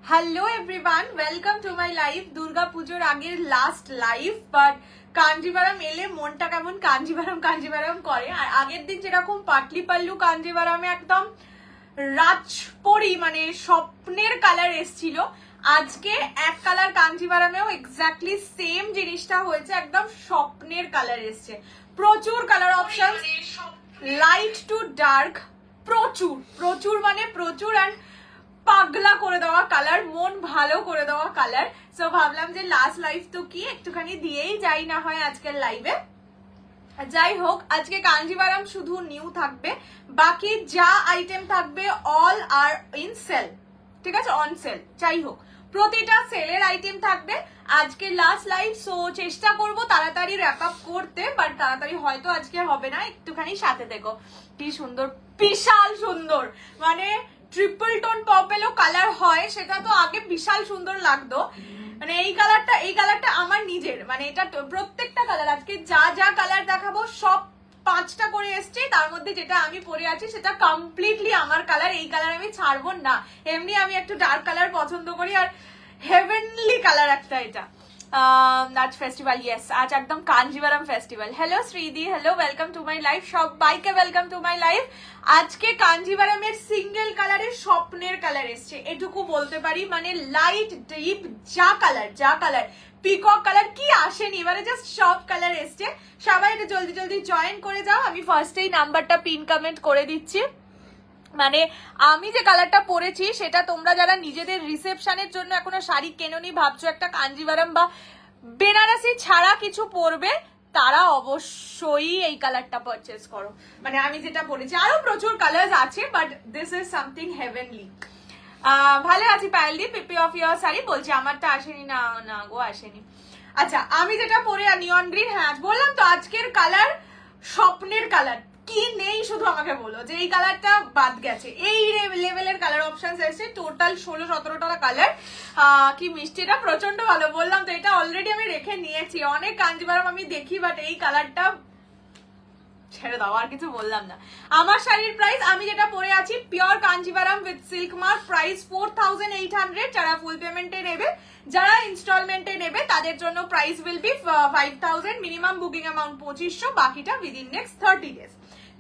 Hello everyone, welcome to my live. Durga Pujoor আগের last live, but Kanjivaram এলে মনটা কেমন কাঞ্জিভারাম করে। আর আগের দিন যেরকম পাটলি পাল্লু কাঞ্জিভারামে একদম রাজপরি মানে স্বপ্নের কালার এসেছিল, আজকে এক কালার কাঞ্জিভারামেও এক্স্যাক্টলি সেম জিনিসটা হয়েছে, একদম স্বপ্নের কালার এসছে। প্রচুর colour option, light to dark, প্রচুর মানে প্রচুর, অ্যান্ড পাগলা করে দেওয়া কালার, মন ভালো করে দেওয়া কালার। সো ভাবলাম যে লাস্ট লাইভ তো কি একটুখানি দিয়েই যাই না হয় আজকের লাইভে। যাই হোক, আজকে কাঞ্জিভারাম শুধু নিউ থাকবে, বাকি যা আইটেম থাকবে অল আর ইন সেল, ঠিক আছে, অন সেল। যাই হোক, প্রতিটা সেলের আইটেম থাকবে আজকে লাস্ট লাইভ। সো চেষ্টা করব তাড়াতাড়ি র্যাপ আপ করতে, বাট তাড়াতাড়ি হয়তো আজকে হবে না, একটুখানি সাথে দেখো। কি সুন্দর, বিশাল সুন্দর, মানে ট্রিপল টোন পার্পেলও কালার হয়, সেটা তো আগে বিশাল সুন্দর লাগতো। মানে এই কালারটা আমার নিজের, মানে এটা প্রত্যেকটা কালার আজকে যা কালার দেখাবো সব 5টা করে এসছে, তার মধ্যে যেটা আমি পরে আছি সেটা কমপ্লিটলি আমার কালার। এই কালার আমি ছাড়বো না, এমনি আমি একটু ডার্ক কালার পছন্দ করি, আর হেভেনলি কালার একটা এটা। আজ ফেস্টিভ্যাল, ইয়েস, আজ একদম কাঞ্জিভারাম ফেস্টিভ্যাল। হ্যালো শ্রীদি, hello, welcome to my live, সবাইকে ওয়েলকাম টু মাই লাইভ। আজকে কাঞ্জিভারামের সিঙ্গেল কালারের স্বপ্নের কালার এসছে, এটুকু বলতে পারি। মানে লাইট ডিপ যা কালার, পিকক কালার কি আসেনি, এবারে জাস্ট সব কালার এসছে। সবাই এটা জলদি জয়েন করে যাও। আমি ফার্স্টেই নাম্বারটা পিন কমেন্ট করে দিচ্ছি। মানে আমি যে কালারটা পরেছি সেটা তোমরা যারা নিজেদের রিসেপশনের জন্য এখনো শাড়ি কেননি, ভাবছো একটা কাঞ্জিভারাম বা বেনারসি ছাড়া কিছু পরবে, তারা অবশ্যই এই কালারটা পারচেস করো। মানে আমি যেটা পরেছি, আরো প্রচুর কালার আছে, but this is something heavenly. ভালো আছি পায়েলদি, পিপি অফ ইয়ার শাড়ি বলছি, আমারটা আসেনি। না গো, আসেনি। আচ্ছা, আমি যেটা পরে নিয়ন গ্রিন, হ্যাঁ বললাম তো আজকের কালার স্বপ্নের কালার। কি নেই শুধু আমাকে বলো যে এই কালারটা বাদ গেছে। এই লেভেলের কালার অপশন এসেছে, টোটাল 16-17টা কালার। কি মিষ্টিটা প্রচন্ড ভালো, বললাম তো এটা অলরেডি আমি রেখে নিয়েছি। অনেক কাঞ্জিভারাম আমি দেখি, বাট এই কালারটা ছেড়ে দাও, আর কিছু বললাম না। আমার শাড়ির প্রাইস, আমি যেটা পরে আছি pure Kanjivaram with silk mark, price 4800। যারা ফুল পেমেন্টে নেবে, যারা ইনস্টলমেন্টে নেবে তাদের জন্য price will be 5000। Minimum booking amount 2500, বাকিটা উইদিন নেক্সট 30 ডেজ,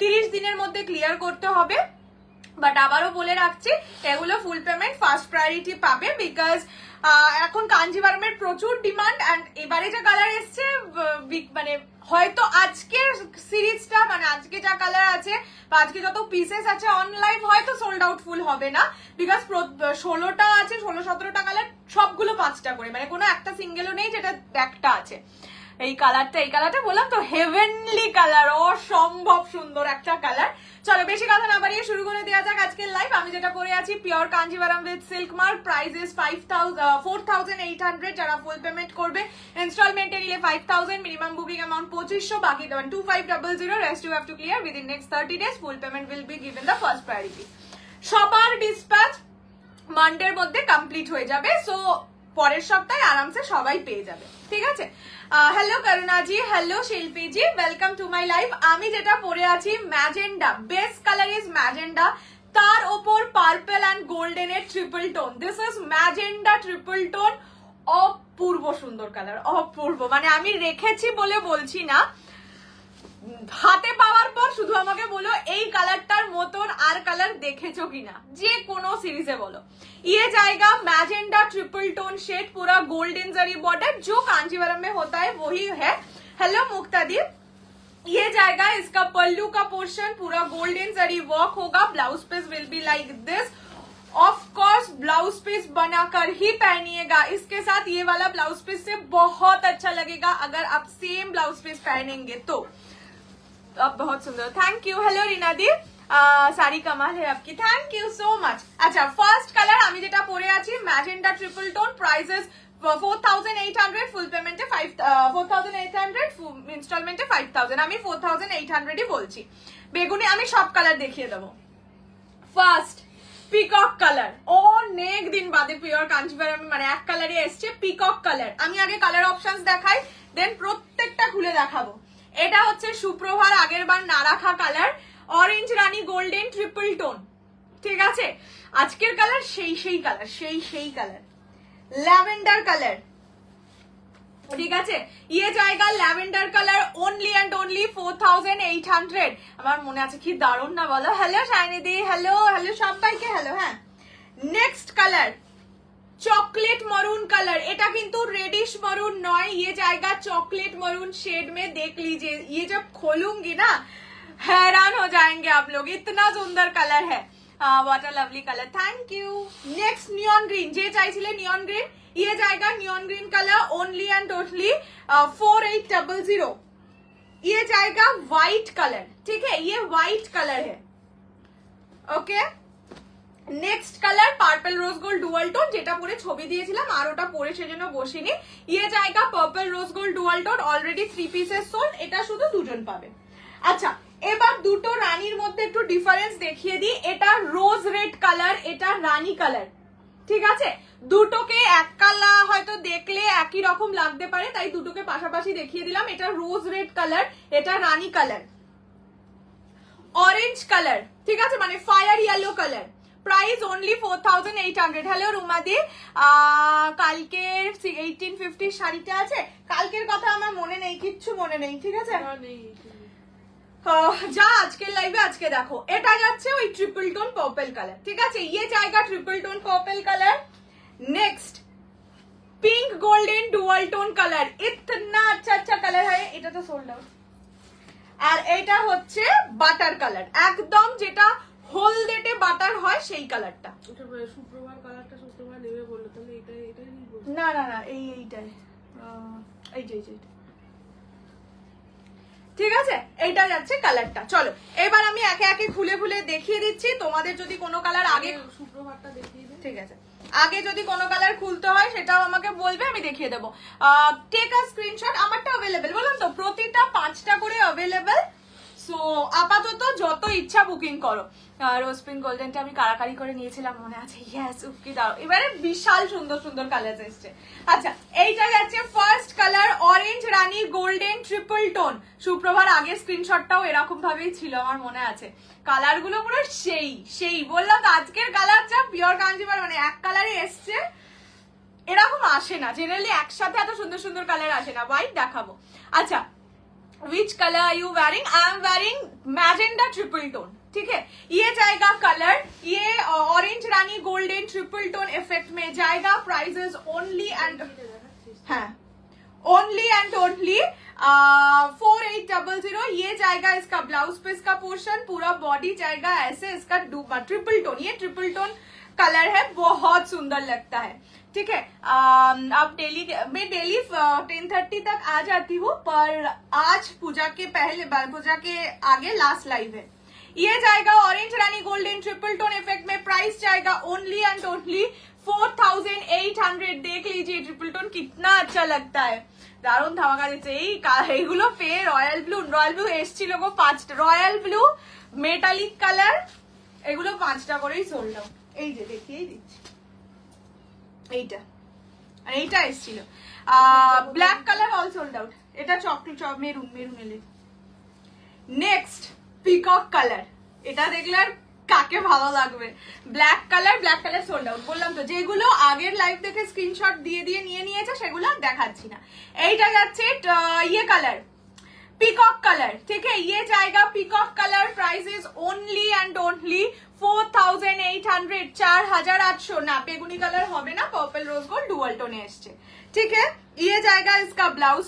30 দিনের মধ্যে ক্লিয়ার করতে হবে। বাট আবারও বলে রাখছি, এগুলো ফুল পেমেন্ট ফার্স্ট প্রায়োরিটি পাবে, বিকজ এখন কাঞ্জিভারামের প্রচুর ডিমান্ড। অ্যান্ড এবারে যে কালার এসছে, মানে হয়তো আজকের সিরিজটা, মানে আজকে যা কালার আছে বা আজকে যত পিসেস আছে অনলাইন, হয়তো সোল্ড আউট ফুল হবে না, বিকজ 16টা আছে, 16-17টা কালার, সবগুলো 5টা করে, মানে কোনো একটা সিঙ্গেলও নেই যেটা একটা আছে। এই কালারটা বললাম তো হেভেনলি কালার, অসম্ভব সুন্দর একটা কালার। চলো বেশি কথা না বাড়িয়ে শুরু করে দেওয়া যাক আজকের লাইভ। আমি যেটা পরে আছি pure Kanjivaram with silk mark, price is 4800। যারা ফুল পেমেন্ট করবে, ইনস্টলমেন্টে নিলে 5000, মিনিমাম বুকিং অ্যামাউন্ট 2500, বাকি 2500, rest you have to clear within next 30 days. Full payment will be given the first priority. সবার ডিসপ্যাচ মানডের মধ্যে কমপ্লিট হয়ে যাবে, সো পরের সপ্তাহে আরামসে সবাই পেয়ে যাবে, ঠিক আছে। হ্যালো করুণাজি, হ্যালো শিল্পীজি, ওয়েলকাম টু মাই লাইভ। আমি যেটা পরে আছি magenta, best colour is magenta, তার ওপর পার্পল অ্যান্ড গোল্ডেনের triple tone. This is magenta triple tone, অপূর্ব সুন্দর কালার, অপূর্ব। মানে আমি রেখেছি বলে বলছি না, হাতে পাওয়ার পর শুধু আমাকে বলো এই কালারটার মতন আর কালার দেখেছো কিনা, যে কোনো সিরিজে বলো। ये जाएगा मैजेंडा ट्रिपल टोन शेड, पूरा गोल्डन जरी बॉर्डर, जो कांजीवरम में होता है वही है। हेलो मुक्तादी, ये जाएगा इसका पल्लू का पोर्शन, पूरा गोल्डन जरी वर्क होगा। Blouse piece will be like this. Of course blouse piece बनाकर ही पहनिएगा, इसके साथ ये वाला ब्लाउज पीस से बहुत अच्छा लगेगा अगर आप सेम ब्लाउज पीस पहनेंगे तो। अब बहुत सुंदर, थैंक यू। हेलो रीना दी, सारी कमाल है आपकी, थैंक यू सो मच। अच्छा, ফার্স্ট কালার আমি যেটা পরে আছি ম্যাজেন্ডা ট্রিপল টোন, প্রাইসেস 4800, ফুল পেমেন্টে 4800, ইনস্টলমেন্টে 5000। আমি 4800ই বলছি। বেগুনি আমি সব কালার দেখিয়ে দেবো। ফার্স্ট পিকক কালার, অনেক দিন বাদে পিওর কাঞ্জিভারাম মানে এক কালারে এসছে, পিকক কালার। আমি আগে কালার অপশনস দেখাই, দেন প্রত্যেকটা খুলে দেখাবো। এটা হচ্ছে সুপ্রভার আগের বার না রাখা কালার, অরেঞ্জ রানী গোল্ডেন ট্রিপল টোন, ঠিক আছে, আজকের কালার সেই কালার, সেই কালার, ল্যাভেন্ডার কালার। ঠিক আছে, ইয়ে জায়গা lavender colour, only and only 4800। আমার মনে আছে, কি দারুণ না বলো। হ্যালো শাইনিদি, হ্যালো হ্যালো সবাইকে হ্যালো। হ্যাঁ, next colour chocolate maroon colour, এটা কিন্তু रेडिश मरून নয়, ये जाएगा चॉकलेट मरून शेड में। देख लीजिए, ये जब खोलूंगी ना हैरान हो जाएंगे आप लोग, इतना सुंदर कलर है। What a lovely colour, thank you. Next neon green, जे चाहिए नियॉन ग्रीन, ये जाएगा neon green colour, only and only 4800। ये जाएगा व्हाइट कलर, ठीक है, ये व्हाइट कलर है। Okay, next colour purple rose gold dual tone, যেটা পরে ছবি দিয়েছিলাম আর ওটা পরে সেজন্য বসিনি। ইয়ে জায়গা purple rose gold dual tone, already 3 pieces sold, এটা শুধু দুজন পাবে। আচ্ছা, এবার দুটো রানীর মধ্যে একটু ডিফারেন্স দেখিয়ে দিই। এটা রোজ রেড কালার, এটা রানী কালার। ঠিক আছে, দুটোকে এক কালার হয়তো দেখলে একই রকম লাগতে পারে, তাই দুটোকে পাশাপাশি দেখিয়ে দিলাম। এটা রোজ রেড কালার, এটা রানী কালার। অরেঞ্জ কালার, ঠিক আছে, মানে fire yellow colour. Price only 4800। Hello রুমাদি, কালকের 1850 শাড়িটা আছে, কালকের কথা আমার মনে নেই, কিচ্ছু মনে নেই। ঠিক আছে, যা আজকের লাইভে আজকে দেখো, এটা যাচ্ছে ওই ট্রিপল টোন পার্পল কালার। ঠিক আছে, ये जाएगा triple tone purple colour. Next pink golden dual tone colour, इतना अच्छा कलर है, এটা তো সোল্ড আউট। আর এটা হচ্ছে বাটার কালার, একদম যেটা হলদেটে বাটার হয় সেই কালারটা। শুক্রবার কালারটা শুক্রবার নেবে বললো, তাহলে এটাই না না না, এইটাই এইটাই। ঠিক আছে, এইটা যাচ্ছে কালারটা। চলো এবার আমি একে একে খুলে খুলে দেখিয়ে দিচ্ছি, তোমাদের যদি কোনো কালার আগে শুক্রবারটা দেখিয়ে দিই। ঠিক আছে, আগে যদি কোনো কালার খুলতে হয় সেটাও আমাকে বলবে, আমি দেখিয়ে দেবো। টেক আ স্ক্রিনশট, আমারটা অ্যাভেলেবেল, বললাম তো প্রতিটা 5টা করে অ্যাভেলেবেল। সো আপাতত যত ইচ্ছা বুকিং করো। রোজ পিঙ্ক গোল্ডেনটা আমি কারাকারি করে নিয়েছিলাম, মনে আছে? ইয়েস, উফকি দাও। এবারে বিশাল সুন্দর সুন্দর কালার এসছে। আচ্ছা, এইটা যাচ্ছে ফার্স্ট কালার অরেঞ্জ রানী গোল্ডেন ট্রিপল টোন। শুক্রবার আগের স্ক্রিনশটটাও এরকম ভাবেই ছিল, আমার মনে আছে। কালার গুলো পুরো সেই বললাম তো, আজকের কালারটা পিওর কাঞ্জিভারম, মানে এক কালারই এসছে, এরকম আসে না জেনারেলি, একসাথে এত সুন্দর সুন্দর কালার আসে না। হোয়াইট দেখাবো। আচ্ছা, which color are you wearing? I am wearing magenta triple tone, ठीक है। ये जाएगा कलर, ये ऑरेंज रानी गोल्डन ट्रिपल टोन इफेक्ट में जाएगा। प्राइसेस ओनली एंड हाँ ओनली एंड ओनली 4800। ये जाएगा इसका ब्लाउज पीस का पोर्शन, पूरा बॉडी जाएगा ऐसे, इसका ट्रिपल टोन, ये ट्रिपल टोन कलर है, बहुत सुंदर लगता है। ठीक है, अब मैं डेली 10:30 तक आ जाती हूँ, पर आज पूजा के आगे लास्ट लाइव है। ये जाएगा ऑरेंज रानी गोल्डन ट्रिपल टोन इफेक्ट में। प्राइस जाएगा ओनली एंड ओनली 4800। देख लीजिए ट्रिपल टोन कितना अच्छा लगता है, দারুণ ধামাকা দিচ্ছে। এইগুলো পেয়ে রয়্যাল ব্লু এসছিল গো 5টা, রয়্যাল ব্লু মেটালিক কালার, এগুলো 5টা করেই সোল্ড আউট। এই যে দেখিয়েই দিচ্ছি, এইটা আর এইটা এসেছিল black colour, all sold out. এটা চকলেট মেরুন এলে। নেক্সট পিকক কালার, এটা দেখলে আর কাকে ভালো লাগবে। Black colour sold out. বললাম তো, যেগুলো আগের লাইভ দেখে স্ক্রিনশট দিয়ে নিয়ে নিয়েছে সেগুলো দেখাচ্ছি না। এইটা যাচ্ছে ইয়ে কালার, পিকক কালার, ঠিক है। ये जाएगा peacock colour. Price is only and only 4800, 4800 ना। बेगुनी कलर होबे ना, purple rose gold dual tone एसছে, ठीक है। ये जाएगा इसका ब्लाउज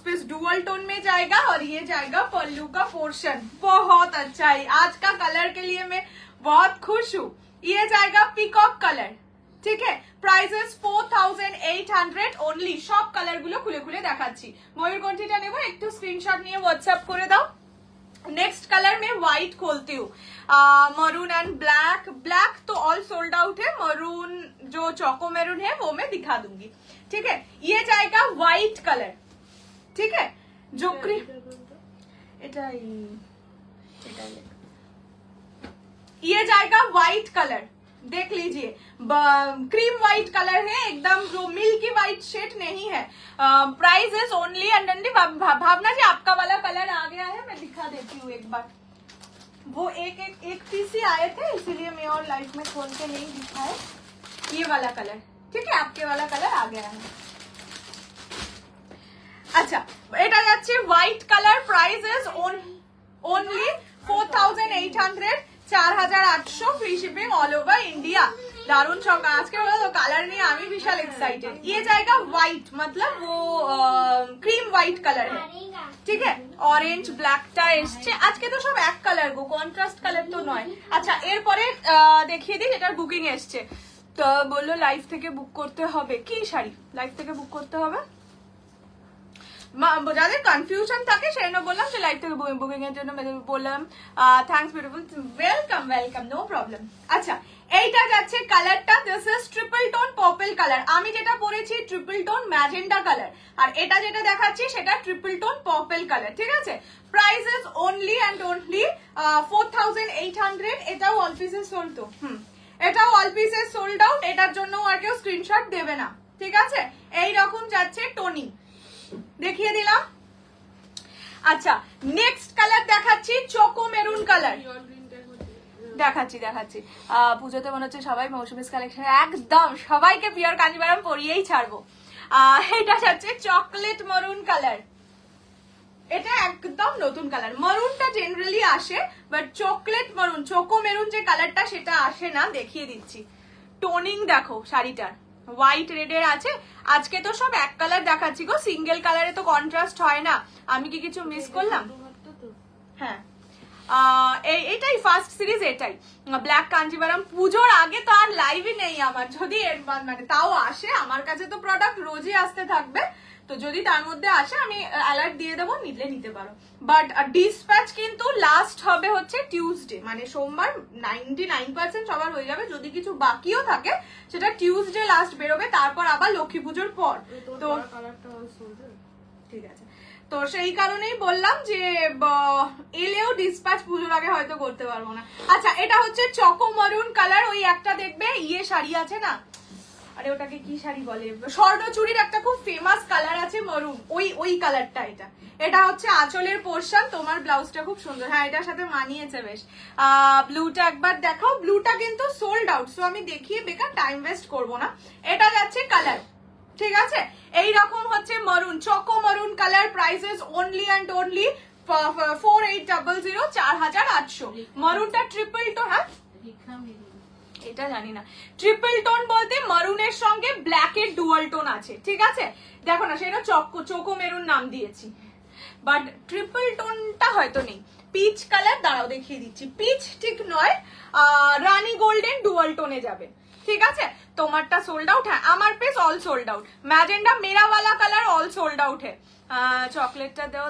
पीस डुअल टोन में जाएगा, और ये जाएगा पल्लू का पोर्शन। बहुत अच्छा है, आज का कलर के लिए मैं बहुत खुश हूँ। ये जाएगा पिकॉक कलर, ঠিক है। Prices 4800 only. সব কালার গুলো খুলে খুলে দেখাচ্ছি। ময়ূরকণ্ঠীটা নেবো, একটু স্ক্রিনশট নিয়ে হোয়াটসঅ্যাপ করে দাও। नेक्स्ट कलर में व्हाइट खोलती हूँ, मरून एंड ब्लैक तो ऑल सोल्ड आउट है। मरून जो चौको मैरून है वो मैं दिखा दूंगी, ठीक है। ये जाएगा व्हाइट कलर, ठीक है। जो ये जाएगा व्हाइट कलर, देख लीजिए क्रीम व्हाइट कलर है एकदम, जो मिल्की व्हाइट शेड नहीं है। Price is only and only. Bhavna ji आपका वाला कलर आ गया है, मैं दिखा देती हूँ एक बार। वो एक पीस ही आए थे, इसीलिए मैं और लाइफ में खोल के नहीं दिखाए। ये वाला कलर, ठीक है, आपके वाला कलर आ गया है। अच्छा, এটা যাচ্ছে white colour, price is only 4800, 4800, free shipping all over India. दारुण शौक आज के बोलो तो कलर नहीं, আমি বিশাল एक्साइटेड। ये जाएगा व्हाइट, मतलब वो क्रीम व्हाइट कलर है, ঠিক है। অরেঞ্জ ব্ল্যাকটা এসছে আজকে, তো সব এক কালার গো, কন্ট্রাস্ট কালার তো নয়। আচ্ছা, এরপরে দেখিয়ে দিই, এটার বুকিং এসছে। তো বললো লাইভ থেকে বুক করতে হবে। কি শাড়ি লাইভ থেকে বুক করতে হবে? যাদের কনফিউশন থাকে সেজন্য বললাম যে লাইভ থেকে বুকিং এর জন্য বললাম। Thanks beautiful, welcome welcome, no problem. আচ্ছা, এইটা যাচ্ছে কালারটা, this is triple tone purple colour. আমি যেটা পরেছি ট্রিপল টোন ম্যাজেন্ডা কালার, আর এটা যেটা দেখাচ্ছি সেটা ট্রিপল টোন পার্পল কালার, ঠিক আছে। Price is only and only 4800। এটাও অল পিসেস সোল্ড, তো এটাও অল পিসেস সোল্ড আউট। এটার জন্য আর কেউ স্ক্রিনশট দেবে না, ঠিক আছে। এইরকম যাচ্ছে টোনিং, দেখিয়ে দিলাম। আচ্ছা, নেক্সট কালার দেখাচ্ছি চোকো মেরুন কালার, দেখাচ্ছি। পুজোতে মনে হচ্ছে সবাই মৌসুমিস কালেকশন, একদম সবাইকে পিওর কাঞ্জিভারাম পরিয়েই ছাড়বো। এটা যাচ্ছে চকলেট মেরুন কালার, এটা একদম নতুন কালার। মেরুনটা জেনারেলি আসে, but chocolate maroon, choco maroon যে কালারটা সেটা আসে না। দেখিয়ে দিচ্ছি, টোনিং দেখো শাড়িটার, হোয়াইট রেডের আছে। আজকে তো সব এক কালার দেখাচ্ছি গো, সিঙ্গেল কালারে তো কন্ট্রাস্ট হয় না। আমি কি কিছু মিস করলাম? হ্যাঁ, এটাই ফার্স্ট সিরিজ, এটাই ব্ল্যাক কাঞ্জিভারাম। পুজোর আগে তো আর লাইভই নেই আমার, যদি মানে তাও আসে আমার কাছে তো প্রোডাক্ট রোজই আসতে থাকবে, তো যদি তার মধ্যে আসে আমি অ্যালার্ট দিয়ে দেবো, নিতে পারো। বাট ডিসপ্যাচ কিন্তু লাস্ট হবে হচ্ছে টিউসডে, মানে সোমবার 99% সবার হয়ে যাবে। যদি কিছু বাকিও থাকে সেটা টিউসডে লাস্ট বেরোবে, তারপর আবার লক্ষ্মী পুজোর পর। তো ঠিক আছে, তো সেই কারণেই বললাম যে এলেও ডিসপ্যাচ পুজোর আগে হয়তো করতে পারবো না। আচ্ছা, এটা হচ্ছে চকো মেরুন কালার। ওই একটা দেখবে ইয়ে শাড়ি আছে না, আরে ওটাকে কি শাড়ি বলে, স্বর্ণচুরির একটা খুব ফেমাস কালার আছে মেরুন, ওই কালারটা। এটা হচ্ছে আঁচলের পোর্শন, তোমার ব্লাউজটা খুব সুন্দর, হ্যাঁ এটার সাথে মানিয়েছে বেশ। ব্লুটা একবার দেখাও, ব্লুটা কিন্তু সোল্ড আউট, সো আমি দেখিয়ে বেকার টাইম ওয়েস্ট করবো না। এটা যাচ্ছে কালার, ঠিক আছে। এইরকম হচ্ছে maroon, choco maroon colour. Prices only and only 4800, 4800। মেরুনটা ট্রিপল টোন, হ্যাঁ এটা জানি না। ট্রিপল টোন বলতে মেরুনের সঙ্গে ব্ল্যাক এর ডুয়াল টোন আছে, ঠিক আছে। দেখো না, সেটা চোকো মেরুন নাম দিয়েছি, বাট ট্রিপল টোনটা হয়তো নেই। পিচ কালার, দাঁড়াও দেখিয়ে দিচ্ছি, পিচ ঠিক নয়, রানী গোল্ডেন ডুয়াল টোনে যাবে, ঠিক আছে। তোমারটা সোল্ড আউট, হ্যাঁ আমার piece all sold out. Magenta মেরা वाला কালার অল সোল্ড আউট है। চকলেটটা দেও,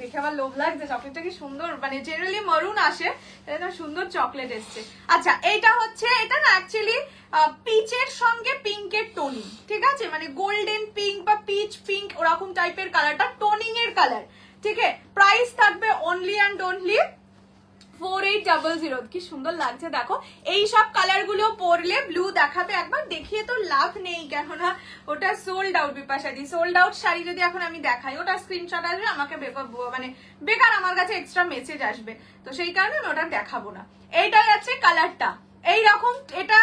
দেখে আবার লোভ লাগছে। চকলেটটা কি সুন্দর, মানে জেনারেলি মেরুন আসে, এটা সুন্দর চকলেট এসছে। আচ্ছা, এইটা হচ্ছে, এটা না অ্যাকচুয়ালি পিচের সঙ্গে পিঙ্কের টোনিং, ঠিক আছে, মানে গোল্ডেন পিঙ্ক বা পিচ পিঙ্ক ওরকম টাইপের কালারটা টোনিং এর কালার, ঠিক আছে। প্রাইস থাকবে অনলি অ্যান্ড অনলি 4800। কি সুন্দর লাগছে দেখো। এই সব কালার গুলো পরলে ব্লু দেখাবে, একবার দেখিয়ে তো লাভ নেই, কেননা ওটা সোল্ড আউট। বিপাশাদি, সোল্ড আউট শাড়ি যদি এখন আমি দেখাই, ওটা স্ক্রিনশট আসবে, আমাকে মানে বেকার আমার কাছে এক্সট্রা মেসেজ আসবে, তো সেই কারণে আমি ওটা দেখাবো না। এইটা যাচ্ছে কালারটা এইরকম, এটা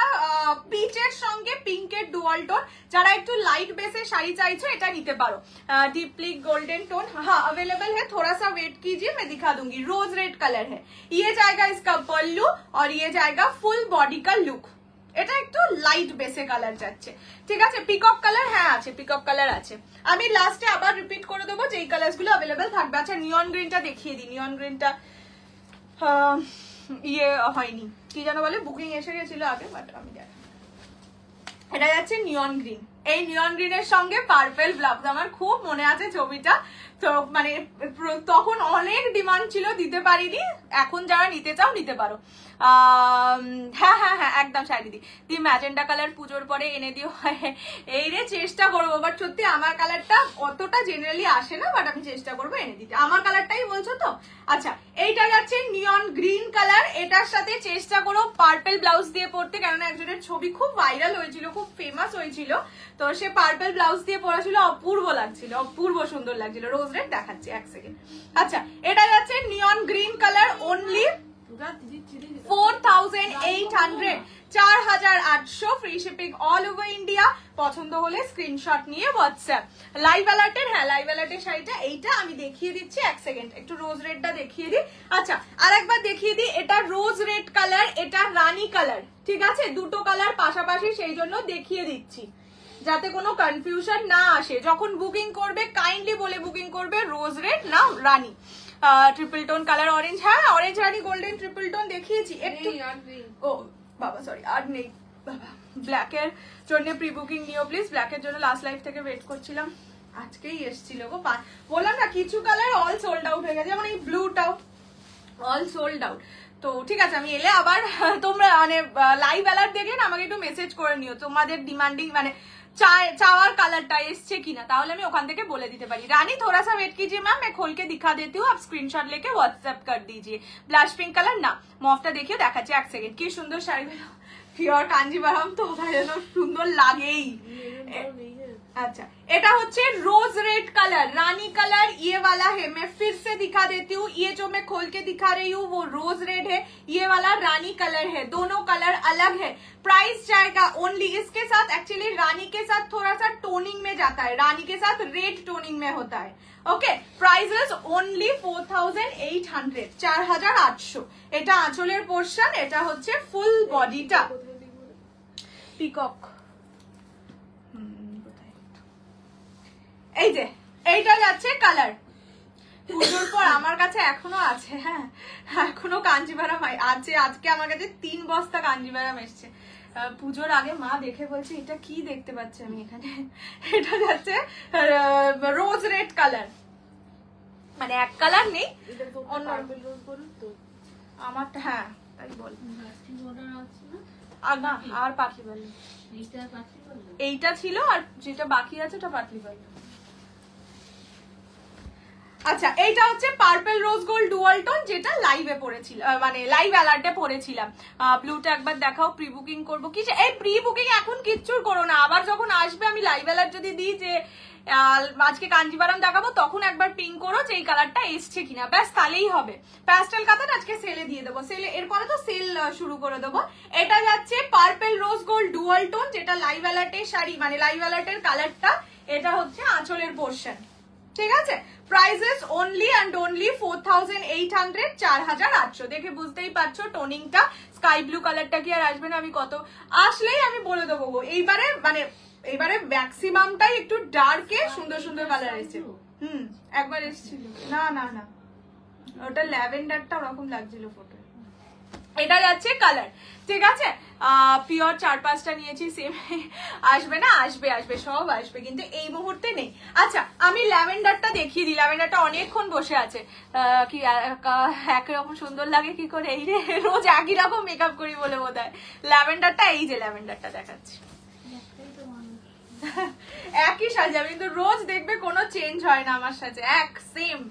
পিচের সঙ্গে পিঙ্কের ডুয়াল টোন। যারা একটু লাइट बेसे শাড়ি চাইছো এটা নিতে পারো। डीपली गोल्डन टोन हाँ अवेलेबल है, थोड़ा सा वेट कीजिए मैं दिखा दूंगी। रोज रेड कलर है, ये जाएगा इसका पल्लू और ये जाएगा फुल बॉडी का लुक। এটা একটু লাইট বেসে কালার যাচ্ছে, ঠিক আছে। পিকক কালার হ্যাঁ আছে, পিকক কালার আছে। আমি লাস্টে আবার রিপিট করে দেবো যেই কালারস গুলো अवेलेबल থাকবে। আচ্ছা, নিয়ন গ্রিনটা দেখিয়ে দিই। নিয়ন গ্রিনটা ইয়ে হয়নি, কি জানো বলে, বুকিং এসে গেছিল আগে, বাট আমি দেখ, এটা যাচ্ছে নিয়ন গ্রিন। এই নিয়ন গ্রিনের সঙ্গে পার্পল ব্লাউজ, আমার খুব মনে আছে ছবিটা, তো মানে তখন অনেক ডিমান্ড ছিল, দিতে পারিনি। এখন যারা নিতে চাও নিতে পারো। হ্যাঁ হ্যাঁ হ্যাঁ একদম শাড়ি দি ম্যাজেন্ডা কালার পুজোর পরে এনে দিও। এই রে চেষ্টা করবো, বাট সত্যি আমার কালারটা অতটা জেনারেলি আসে না, বাট আমি চেষ্টা করবো এনে দিতে। আমার কালারটাই বলছো তো। আচ্ছা, এইটা যাচ্ছে নিয়ন গ্রিন কালার, এটার সাথে চেষ্টা করো পার্পল ব্লাউজ দিয়ে পরতে, কেননা একজনের ছবি খুব ভাইরাল হয়েছিল, খুব ফেমাস হয়েছিল, তো সে পার্পল ব্লাউজ দিয়ে পরেছিল, অপূর্ব লাগছিল, অপূর্ব সুন্দর লাগছিল। রোজ রেড দেখাচ্ছি এক সেকেন্ড। আচ্ছা, এটা যাচ্ছে neon green colour, only 4800, 4800 free shipping all over India. পছন্দ হলে স্ক্রিনশট নিয়ে হোয়াটসঅ্যাপ। লাইভ অ্যালার্টের, হ্যাঁ লাইভ অ্যালার্টের শাড়িটা এইটা আমি দেখিয়ে দিচ্ছি, এক সেকেন্ড একটু রোজ রেডটা দেখিয়ে দিই। আচ্ছা আর একবার দেখিয়ে দিই, এটা রোজ রেড কালার, এটা রানী কালার, ঠিক আছে দুটো কালার পাশাপাশি, সেই জন্য দেখিয়ে দিচ্ছি যাতে কোনো কনফিউশন না আসে। যখন বুকিং করবে কাইন্ডলি বলে বুকিং করবে রোজ রেড না রানী। ট্রিপল টোন কালার অরেঞ্জ, হ্যাঁ অরেঞ্জ রানী গোল্ডেন ট্রিপল টোন দেখিয়েছি একটু। ও বাবা সরি আর নেই বাবা। ব্ল্যাকের জন্য প্রি বুকিং নিও প্লিজ, ব্ল্যাকের জন্য লাস্ট লাইভ থেকে ওয়েট করছিলাম, আজকেই এসেছিল গো। বললাম না কিছু কালার অল সোল্ড আউট হয়ে গেছে, যেমন এই ব্লুটাও অল সোল্ড আউট। তো ঠিক আছে আমি এলে আবার তোমরা মানে লাইভ অ্যালার্ট দেখলে না আমাকে একটু মেসেজ করে নিও তোমাদের ডিমান্ডিং মানে चावर कलरটা এসছে কিনা, তাহলে আমি ওখান থেকে বলে দিতে পারি। रानी थोड़ा सा वेट कीजिए मैम, मैं खोल के दिखा देती हूँ, आप स्क्रीनशॉट लेके व्हाट्सएप कर दीजिए। ब्लश पिंक कलर ना মফটা দেখিয়ে দেখাচ্ছি এক সেকেন্ড। কি সুন্দর শাড়ি, পিওর কাঞ্জিভারাম তো যেন সুন্দর লাগেই। अच्छा এটা হচ্ছে रोज रेड कलर, रानी कलर ये वाला है। मैं फिर से दिखा देती हूँ, ये जो मैं खोल के दिखा रही हूँ वो रोज रेड है, ये वाला रानी कलर है, दोनों कलर अलग है। प्राइस जाएगा ओनली, इसके साथ एक्चुअली रानी के साथ थोड़ा सा टोनिंग में जाता है, रानी के साथ रेड टोनिंग में होता है। Okay price is only 4800, 4800। এটা আঁচলের পোরশন, এটা হচ্ছে ফুল বডিটা পিকক। এই যে এইটা যাচ্ছে কালার, পুজোর পর আমার কাছে এখনো আছে, হ্যাঁ এখনো কাঞ্জিভারাম আছে। আজকে আমার কাছে 3 বস্তা কাঞ্জিভারাম এসছে। পুজোর আগে মা দেখে বলছে এটা কি দেখতে পাচ্ছি আমি এখানে, এটা যাচ্ছে রোজ রেড কালার, মানে এক কালার নেই অন্য আমারটা, হ্যাঁ তাই বল না আর পাতলি বল, এইটা ছিল আর যেটা বাকি আছে ওটা পাতলি বল। আচ্ছা এইটা হচ্ছে purple rose gold dual tone, যেটা লাইভে পড়েছিল মানে লাইভ অ্যালার্টে পড়েছিলাম। ব্লুটা একবার দেখাও, প্রি বুকিং করবো কি? এই প্রি বুকিং এখন কিচ্ছুর করো না, আবার যখন আসবে আমি লাইভ অ্যালার্ট যদি দিই যে আজকে কাঞ্জিভারাম দেখাবো তখন একবার পিং করো যে এই কালারটা এসছে কিনা, ব্যাস তাহলেই হবে। প্যাস্টেল কাতান আজকে সেলে দিয়ে দেবো, সেলে এরপরে তো সেল শুরু করে দেবো। এটা যাচ্ছে purple rose gold dual tone, যেটা লাইভ অ্যালার্টের শাড়ি মানে লাইভ অ্যালার্টের কালারটা, এটা হচ্ছে আঁচলের পোরশন, ঠিক আছে। Prices only and only 4800, 4800। দেখে বুঝতেই পারছো টোনিংটা, স্কাই ব্লু কালারটা কি আর আসবে না? আমি কত আসলেই আমি বলে দেবো গো। এইবারে মানে এইবারে ম্যাক্সিমামটাই একটু ডার্কে সুন্দর সুন্দর কালার এসেছে। একবার এসেছিল না না না ওটা ল্যাভেন্ডারটা ওরকম লাগছিল ফটো। এটা যাচ্ছে কালার, ঠিক আছে। পিওর 4-5টা নিয়েছি, সেম আসবে না? আসবে আসবে সব আসবে, কিন্তু এই মুহূর্তে নেই। আচ্ছা আমি ল্যাভেন্ডারটা দেখিয়ে দিই, ল্যাভেন্ডারটা অনেকক্ষণ বসে আছে। কি একরকম সুন্দর লাগে কি করে, এই রে রোজ একই রকম মেকআপ করি বলে বোধ হয়। ল্যাভেন্ডারটা এই যে ল্যাভেন্ডারটা দেখাচ্ছি, একই সাজাবে কিন্তু রোজ দেখবে কোনো চেঞ্জ হয় না আমার সাথে, এক সেম।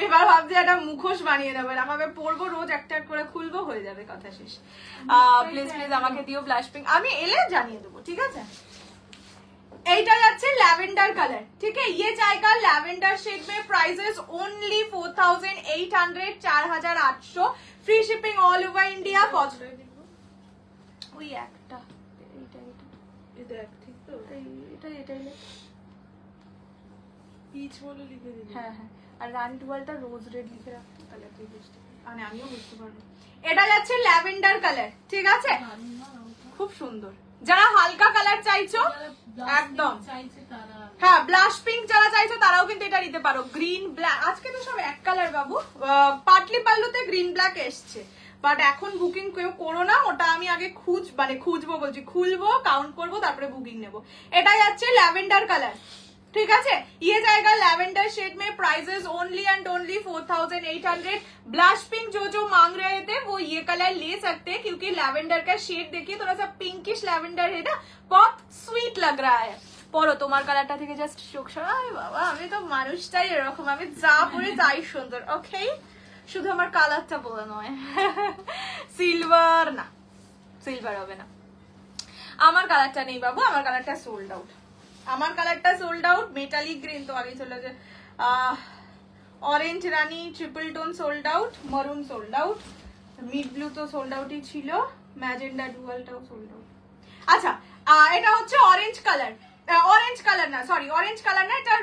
এবার ভাবছি একটা মুখোশ বানিয়ে দেবো, আমাকে পরবো রোজ একটা করে খুলবো, হয়ে যাবে কথা শেষ। প্লিজ প্লিজ আমাকে দিও ব্লাশ পিঙ্ক, আমি এলে জানিয়ে দেবো, ঠিক আছে। এইটা যাচ্ছে ল্যাভেন্ডার কালার, ঠিক আছে। ये जाएगा ল্যাভেন্ডার शेड में, prices only 4800, 4800, free shipping all over India. ওই একটা এইটা এটা এক ঠিক তো, এটা এটাই পিচ বলে লিখে দিবি। হ্যাঁ হ্যাঁ, আর রানি টুয়ালটা রোজ রেড লিখে রাখতে, তাহলে তুই বুঝতে মানে আমিও বুঝতে পারবো। এটা যাচ্ছে ল্যাভেন্ডার কালার, ঠিক আছে, খুব সুন্দর। যারা হালকা কালার চাইছো একদম, হ্যাঁ ব্লাশ পিঙ্ক যারা চাইছো তারাও কিন্তু এটা নিতে পারো। গ্রিন ব্ল্যাক, আজকে তো সব এক কালার বাবু। পাটলি পাল্লুতে গ্রিন ব্ল্যাক এসছে, বাট এখন বুকিং কেউ করো না, ওটা আমি আগে খুঁজবো বলছি, খুলবো কাউন্ট করবো তারপরে বুকিং নেবো। এটা যাচ্ছে ল্যাভেন্ডার কালার, ठीक है। ये जाएगा लैवेंडर शेड में, prices only and only 4800। Blush pink जो मांग रहे थे वो ये कलर ले सकते हैं, क्योंकि लैवेंडर का शेड देखिए थोड़ा सा पिंकिश लैवेंडर है ना, बहुत स्वीट लग रहा है। পরো তোমার কালারটা থেকে জাস্ট চোখ সরাই, বাবা আমি তো মানুষটাই এরকম, আমি যা পরে যাই সুন্দর। ওকে শুধু আমার কালারটা বলে নয়, সিলভার না, সিলভার হবে না। আমার কালারটা নেই বাবু, আমার কালারটা সোল্ড আউট, আমার কালারটা সোল্ড আউট। মেটালিক গ্রিন তো আগে চলে যে অরেঞ্জ রানী triple tone sold out, maroon sold out, mid blue তো সোল্ড আউটই ছিল, ম্যাজেন্ডা ডুয়ালটাও সোল্ড আউট। আচ্ছা এটা হচ্ছে অরেঞ্জ কালার, অরেঞ্জ কালার না, সরি অরেঞ্জ কালার না, এটা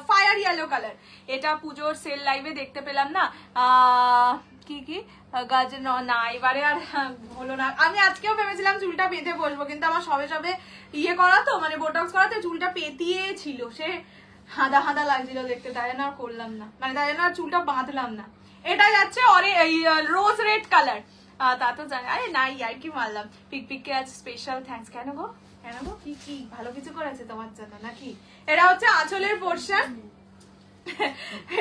ফায়ার ইয়েলো কালার। এটা পুজোর সেল লাইভে দেখতে পেলাম না, কি কি গাছ না, এবারে আর হলো না। আমি আজকেও ভেবেছিলাম চুলটা বেঁধে বসবো, কিন্তু আমার সবে সবে ইয়ে করা তো, মানে বোটক্স করাতে চুলটা পেতিয়ে ছিল, সে হাদা হাদা লাগছিল দেখতে, তাই জন্য আর করলাম না, মানে তাই জন্য আর চুলটা বাঁধলাম না। এটা যাচ্ছে রোজ রেড কালার, তা তো জানি। আরে নাই আর কি মারলাম, পিক পিককে আজ স্পেশাল থ্যাঙ্কস। কেন গো কি কি ভালো কিছু করেছে তোমার জন্য নাকি? এটা হচ্ছে আঁচলের পোর্শন,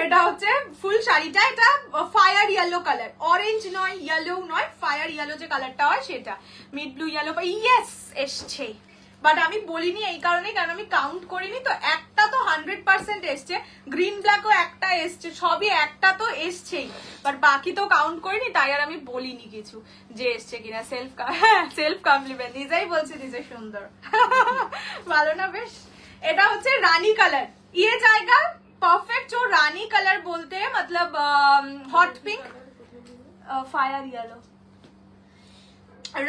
এটা হচ্ছে ফুল শাড়িটা, এটা ফায়ার ইয়েলো কালার, অরেঞ্জ নয় ইয়েলো নয়, ফায়ার ইয়েলো যে কালারটা হয় সেটা, মিড ব্লু ইয়েলো। ইয়েস এসছে, বাট আমি বলিনি এই কারণে, কারণ আমি কাউন্ট করিনি তো। একটা তো 100% এসছে, গ্রিন ব্ল্যাকও একটা এসছে, সবই একটা তো এসছেই, বাট বাকি তো কাউন্ট করিনি, তাই আর আমি বলিনি কিছু যে এসছে কিনা। সেলফ কমপ্লিমেন্ট, নিজেই বলছি নিজে সুন্দর। ভালো না বেশ? এটা হচ্ছে রানী কালার, ये जाएगा परफेक्ट। जो रानी कलर बोलते हैं, मतलब हॉट पिंक फायर येलो,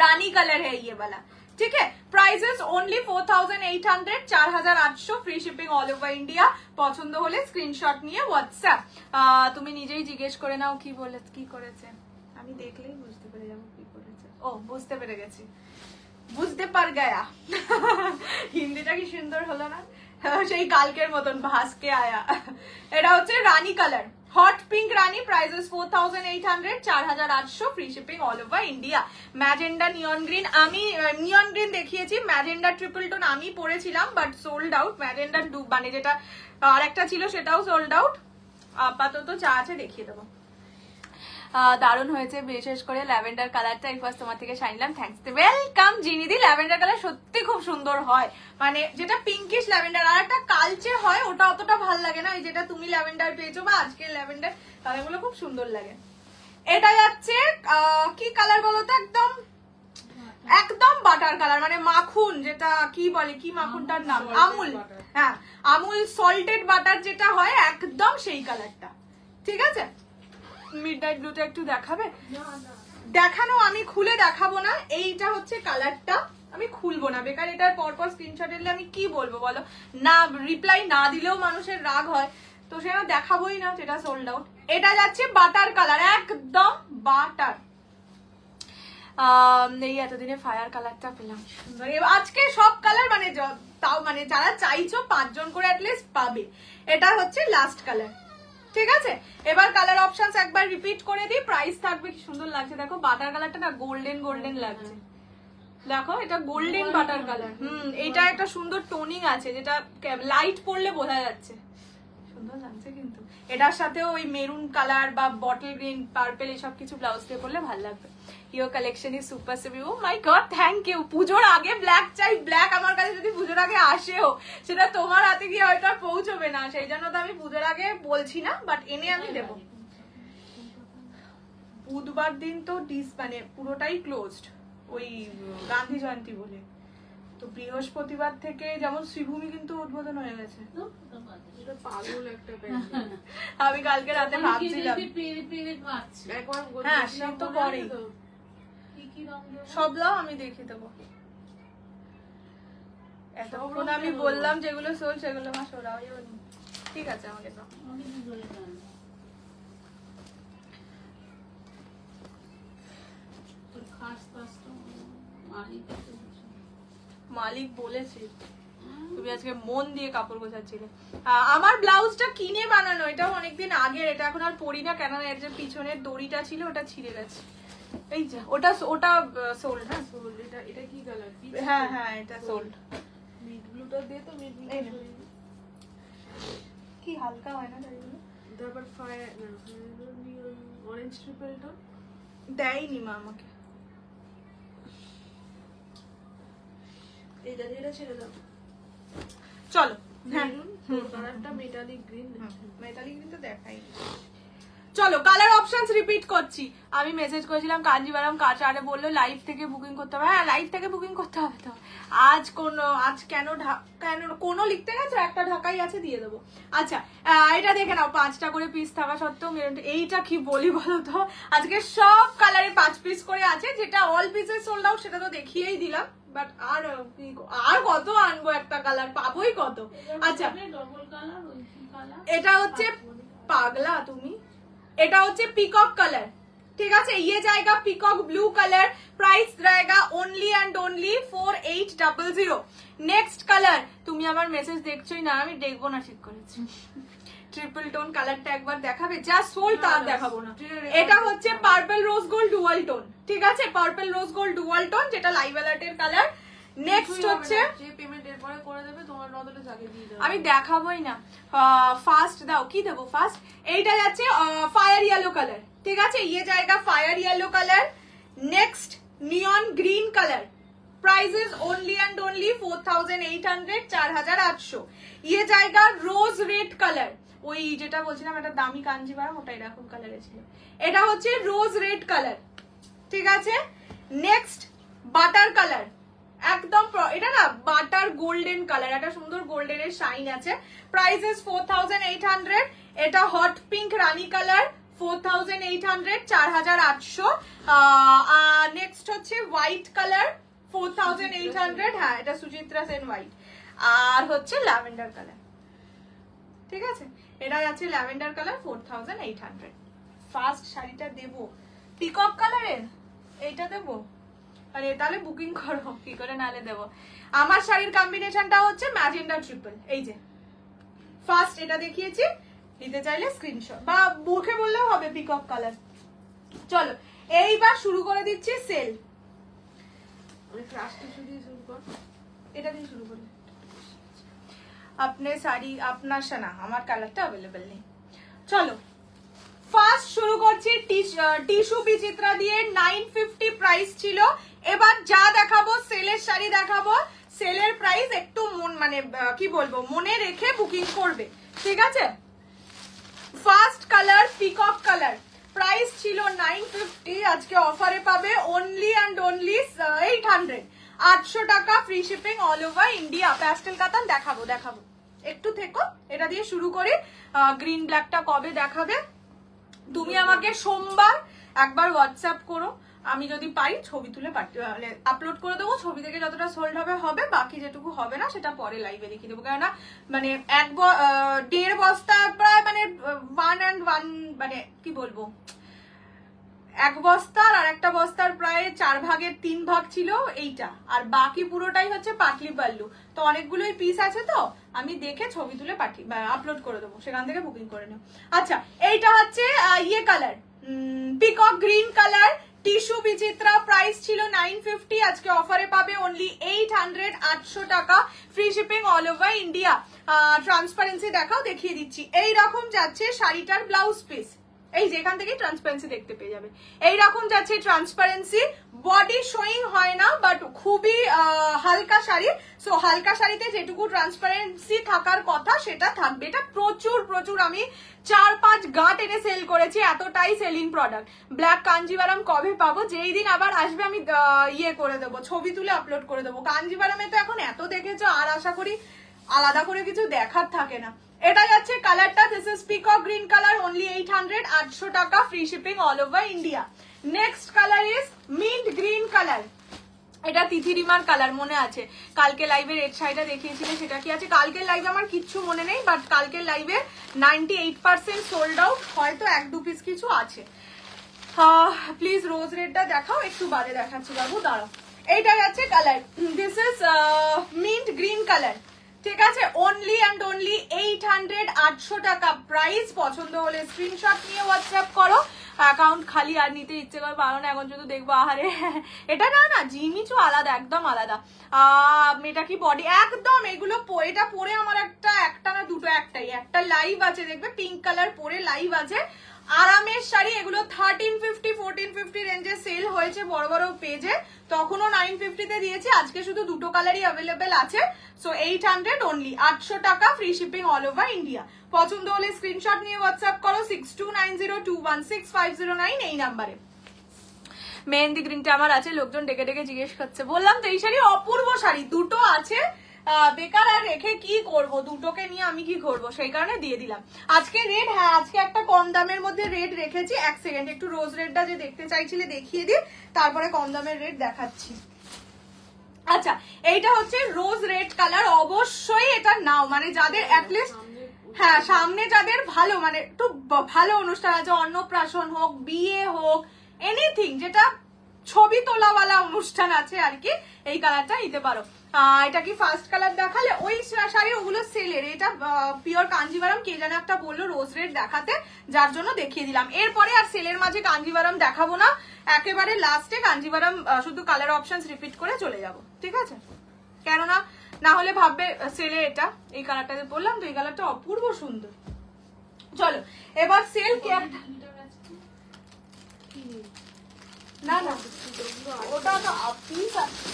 रानी कलर है ये वाला, ठीक है। Prices only 4800, 4800, free shipping all over India. পছন্দ হলে স্ক্রিনশট নিয়ে হোয়াটসঅ্যাপ, তুমি নিজেই জিজ্ঞেস করে নাও কি বলে কি করেছে, আমি দেখলেই বুঝতে পেরে যাবো কি করেছে। ও বুঝতে পেরে গেছি, বুঝতে পার গায়া। হিন্দিটা কি সুন্দর হলো না, সেই কালকের মতন ভাসকে আয়া। এটা হচ্ছে রানী কালার, হট পিঙ্ক রানী, prices 4800, 4800, free shipping all over India. Magenta neon green, আমি নিয়ন গ্রিন দেখিয়েছি, ম্যাজেন্ডা ট্রিপল টোন আমি পরেছিলাম বাট সোল্ড আউট। ম্যাজেন্ডা মানে যেটা আর একটা ছিল সেটাও সোল্ড আউট। আপাতত যা আছে দেখিয়ে দেবো। দারুণ হয়েছে, বিশেষ করে ল্যাভেন্ডার কালারটা এই ফার্স্ট তোমার থেকে শাইনলাম, থ্যাঙ্কস। ওয়েলকাম জিনিদি। ল্যাভেন্ডার কালার সত্যি খুব সুন্দর হয়, মানে যেটা পিঙ্কিশ ল্যাভেন্ডার, আর একটা কালচে হয় ওটা অতটা ভালো লাগে না, ওই যেটা তুমি ল্যাভেন্ডার পেয়েছো বা আজকে ল্যাভেন্ডার, কালারগুলো খুব সুন্দর লাগে। এটা যাচ্ছে কি কালার বলো তো, একদম একদম বাটার কালার, মানে মাখন, যেটা কি বলে, কি মাখনটার নাম, আমুল, হ্যাঁ আমুল সল্টেড বাটার যেটা হয়, একদম সেই কালারটা, ঠিক আছে। মিডনাইট ব্লুটা একটু দেখাবে? দেখানো, আমি খুলে দেখাবো না, এইটা হচ্ছে কালারটা, আমি খুলবো না, বেকার এটার পরপর স্ক্রিনশট এলে আমি কি বলবো বলো, না রিপ্লাই না দিলেও মানুষের রাগ হয়, তো সেটা দেখাবোই না, সেটা সোল্ড আউট। এটা যাচ্ছে বাটার কালার, একদম বাটার, এই এতদিনে ফায়ার কালারটা পেলাম সুন্দর। আজকে সব কালার মানে তাও মানে যারা চাইছো 5 জন করে অ্যাটলিস্ট পাবে। এটা হচ্ছে লাস্ট কালার, ঠিক আছে। এবার কালার অপশনস একবার রিপিট করে দিই, প্রাইস থাকবে। কি সুন্দর লাগছে দেখো, বাটার কালারটা না গোল্ডেন গোল্ডেন লাগছে, দেখো এটা গোল্ডেন বাটার কালার। এইটা একটা সুন্দর টোনিং আছে, যেটা লাইট পড়লে বোঝা যাচ্ছে, সুন্দর লাগছে কিন্তু। এটার সাথেও ওই মেরুন কালার বা বটল গ্রিন, পার্পেল এসব কিছু ব্লাউজ দিয়ে পরলে ভালো লাগবে। Your collection is super savvy. Oh my god, thank you. পুজোর আগে ব্ল্যাক চাই, ব্ল্যাক আমার কাছে যদি পুজোর আগে আসেও, সেটা তোমার হাতে গিয়ে হয়তো আর পৌঁছবে না, সেই জন্য তো আমি পুজোর আগে বলছি না, বাট এনে আমি দেবো। বুধবার দিন তো মানে পুরোটাই ক্লোজড, ওই গান্ধী জয়ন্তী বলে, তো বৃহস্পতিবার থেকে যেমন শ্রীভূমি কিন্তু উদ্বোধন হয়ে গেছে। পাগল একটা আমি কালকে রাতে ভাবছিলাম, হ্যাঁ সে তো পরেই সব লাও আমি দেখিয়ে দেবো। এতক্ষণ আমি বললাম যেগুলো সোল সেগুলো মা সরাও, ঠিক আছে আমাকে তো মালিক বলেছে তুমি আজকে মন দিয়ে কাপড় গোছাচ্ছিলে। আমার ব্লাউজটা কিনে বানানো, এটাও অনেকদিন আগের, এটা এখন আর পরি না, কেননা এর যে পিছনের দড়িটা ছিল ওটা ছিঁড়ে গেছে। এই যে ওটা সোল্ড, হ্যাঁ সোল্ড। এটা কি কালার? হ্যাঁ হ্যাঁ এটা সোল্ড। মিড ব্লুটা দিয়ে তো মিড ব্লু কি হালকা হয় না দাঁড়িয়ে, তারপর ফায়ার না অরেঞ্জ ট্রিপলটা দেয়নি মা আমাকে, এটা যেটা ছেড়ে দাও। চলো কালারটা মেটালিক গ্রিন, মেটালিক গ্রিন তো দেখাই। চলো কালার অপশনস রিপিট করছি। আমি মেসেজ করেছিলাম কাঞ্জিভারাম কাচারে, বললো লাইভ থেকে বুকিং করতে হবে। হ্যাঁ লাইভ থেকে বুকিং করতে হবে তো। আজ কেন কোনো লিখতে গেছে, একটা ঢাকাই আছে, দিয়ে দেবো। আচ্ছা এটা দেখে নাও, 5টা করে পিস থাকা সত্ত্বেও এইটা কি বলি বলো তো, আজকে সব কালারে 5 পিস করে আছে, যেটা অল পিসের সোল্ড আউট সেটা তো দেখিয়েই দিলাম, বাট আর কত আনবো, একটা কালার পাবোই কত। আচ্ছা এটা হচ্ছে পাগলা তুমি, এটা হচ্ছে পিকক কালার, ঠিক আছে। ये जाएगा পিকক ব্লু কালার, প্রাইস रहेगा only and only 4800। Next colour, তুমি আমার মেসেজ দেখছোই না, আমি দেখবো না, ঠিক করেছি। ট্রিপল টোন কালারটা একবার দেখাবে, যা সোল তার দেখাবো না। এটা হচ্ছে purple rose gold dual tone, ঠিক আছে, purple rose gold dual tone, যেটা লাইভ অ্যালার্টের কালার। নেক্সট হচ্ছে যে পেমেন্ট এরপরে করে দেবে তোমার নদলে আগে দিয়ে দেবে, আমি দেখাবোই না। ফার্স্ট দাও, কি দেবো ফার্স্ট? এইটা যাচ্ছে ফায়ার ইয়েলো কালার, ঠিক আছে, ये जाएगा fire yellow colour. Next neon green colour, prices only and only 4800, 4800। ये जाएगा रोज रेड कलर, ওই যেটা বলছিলাম একটা দামি কাঞ্জিভারাম, ওটা এরকম কালারে ছিল। এটা হচ্ছে রোজ রেড কালার, ঠিক আছে। নেক্সট বাটার কালার, একদম এটা না বাটার গোল্ডেন কালার, একটা সুন্দর গোল্ডেনের শাইন আছে, প্রাইসেস 4800। এটা হট পিঙ্ক রানী কালার, 4800, 4800। নেক্সট হচ্ছে হোয়াইট কালার, 4800, হ্যাঁ এটা সুচিত্রা সেন হোয়াইট। আর হচ্ছে ল্যাভেন্ডার কালার, ঠিক আছে, এটা যাচ্ছে ল্যাভেন্ডার কালার, 4800। ফার্স্ট শাড়িটা দেবো পিকক কালারের, এইটা দেবো, আরে তাহলে বুকিং করো, কি করে নালে দেবো। আমার শাড়ির কম্বিনেশনটা হচ্ছে ম্যাজেন্ডা ট্রিপল, এই যে ফার্স্ট এটা দেখিয়েছি, নিতে চাইলে স্ক্রিনশট বা মুখে বললেও হবে পিকক কালার। চলো এইবার শুরু করে দিচ্ছি সেল। এটা দিয়ে শুরু করি, আপনার শাড়ি আপনার না, আমার কালারটা অ্যাভেলেবেল নেই। চলো ফার্স্ট শুরু করছি টিস্যু বিচিত্রা দিয়ে, 950 প্রাইস ছিল। এবার যা দেখাবো সেলের শাড়ি দেখাবো, সেলের প্রাইস একটু মানে কি বলবো, মনে রেখে বুকিং করবে, ঠিক আছে। First colour peacock colour, price ছিল 950, আজকে অফারে পাবে ওনলি অ্যান্ড ওনলি 800, 800 টাকা, free shipping all over India. Pastel কাতান দেখাবো একটু থেকো, এটা দিয়ে শুরু করি। গ্রিন ব্ল্যাকটা কবে দেখাবে তুমি আমাকে সোমবার একবার হোয়াটসঅ্যাপ করো, আমি যদি পারি ছবি তুলে আপলোড করে দেবো। ছবি থেকে যতটা সোল্ড হবে, বাকি যেটুকু হবে না সেটা পরে লাইভে দেখিয়ে দেবো, কেননা মানে 1.5 বস্তা প্রায়, মানে 1 and 1, মানে কি বলবো, 1 বস্তার আর একটা বস্তার প্রায় 4 ভাগের 3 ভাগ ছিল এইটা, আর বাকি পুরোটাই হচ্ছে পাটলি পাল্লু। তো অনেকগুলোই পিস আছে, তো আমি দেখে ছবি তুলে আপলোড করে দেবো, সেখান থেকে বুকিং করে নেব। আচ্ছা এইটা হচ্ছে ইয়ে colour, peacock green colour, tissue বিচিত্রা, প্রাইস ছিল 950, আজকে অফারে পাবে অনলি 800, 800 টাকা, free shipping all over India. Transparency দেখাও, দেখিয়ে দিচ্ছি। এইরকম যাচ্ছে শাড়িটার ব্লাউজ পিস, এই যেখান থেকে ট্রান্সপারেন্সি দেখতে পেয়ে যাবে, এইরকম যাচ্ছে ট্রান্সপারেন্সি, বডি শোয়িং হয় না, বাট খুবই হালকা শাড়ি। সো হালকা শাড়িতে যেটুকু ট্রান্সপারেন্সি থাকার কথা সেটা থাকবে। এটা প্রচুর আমি 4-5 গাঁট এনে সেল করেছি, এতটাই সেলিং প্রোডাক্ট। ব্ল্যাক কাঞ্জিভারাম কবে পাবো? যেই দিন আবার আসবে আমি ইয়ে করে দেবো, ছবি তুলে আপলোড করে দেবো। কাঞ্জিভারামে তো এখন এত দেখেছো, আর আশা করি আলাদা করে কিছু দেখার থাকে না। এটা যাচ্ছে কালারটা, this is peacock green colour, only 800, 800 টাকা, free shipping all over India. Next colour is meant green colour, এটা তিথিরিমার কালার, মনে আছে কালকে লাইভে রেড শাড়িটা দেখিয়েছিলে, সেটা কি আছে? কালকের লাইভে আমার কিচ্ছু মনে নেই, বাট কালকের লাইভে 98% সোল্ড আউট, হয়তো 1-2 পিস কিছু আছে। প্লিজ রোজ রেডটা দেখাও, একটু বাদে দেখাচ্ছি বাবু, দাঁড়াও। এইটা যাচ্ছে colour, this is meant green colour, ঠিক আছে, অনলি অ্যান্ড অনলি 800, 800 টাকা প্রাইস। পছন্দ হলে স্ক্রিনশট নিয়ে হোয়াটসঅ্যাপ করো। অ্যাকাউন্ট খালি আর নিতে ইচ্ছে করে পারো না, এখন শুধু দেখবো আহারে এটা না জিনিসও আলাদা, একদম আলাদা। এটা কি বডি একদম, এগুলো এটা পরে আমার একটা না দুটো, একটা লাইভ আছে, দেখবে পিঙ্ক কালার পরে লাইভ আছে। আরামের শাড়ি, এগুলো 1350 1450 রেঞ্জে সেল হয়েছে বড় বড় পেজে, তখনও 950 তে দিয়েছি। আজকে শুধু দুটো কালারই অ্যাভেলেবেল আছে, সো 800 অনলি, 800 টাকা, free shipping all over India. পছন্দ হলে স্ক্রিনশট নিয়ে হোয়াটসঅ্যাপ করো 6290216509 এই নাম্বারে। মেহেন্দি গ্রিনটা আমার আছে, লোকজন ডেকে ডেকে জিজ্ঞেস করছে। বললাম তো এই শাড়ি অপূর্ব শাড়ি, দুটো আছে, বেকার আর রেখে কি করব, দুটোকে নিয়ে আমি কি করব, সেই কারণে দিয়ে দিলাম। আজকে রেড, হ্যাঁ আজকে একটা কম দামের মধ্যে রেড রেখেছি। এক সেকেন্ড, একটু রোজ রেডটা যে দেখতে চাইছিলে দেখিয়ে দিই, তারপরে কম দামের রেড দেখাচ্ছি। আচ্ছা, এইটা হচ্ছে রোজ রেড কালার, অবশ্যই এটা নাও, মানে যাদের অ্যাটলিস্ট, হ্যাঁ সামনে যাদের ভালো মানে একটু ভালো অনুষ্ঠান আছে, অন্নপ্রাশন হোক, বিয়ে হোক, এনিথিং যেটা ছবি তোলাওয়ালা অনুষ্ঠান আছে আর কি, এই কালারটা নিতে পারো। এটা কি ফার্স্ট কালার দেখালে? ওই শাড়ি ওগুলো সেলের, এটা পিওর কাঞ্জিভারাম, কে জানে একটা বললো রোজ রেড দেখাতে, যার জন্য দেখিয়ে দিলাম। এরপরে আর সেলের মাঝে কাঞ্জিভারাম দেখাবো না, একেবারে লাস্টে কাঞ্জিভারাম শুধু কালার অপশনস রিপিট করে চলে যাব, ঠিক আছে? কেননা না হলে ভাববে সেলে এটা, এই কালারটাতে বললাম তো, এই কালারটা অপূর্ব সুন্দর। চলো এবার সেল কি একটা, না না ওটা তো পিস আছে।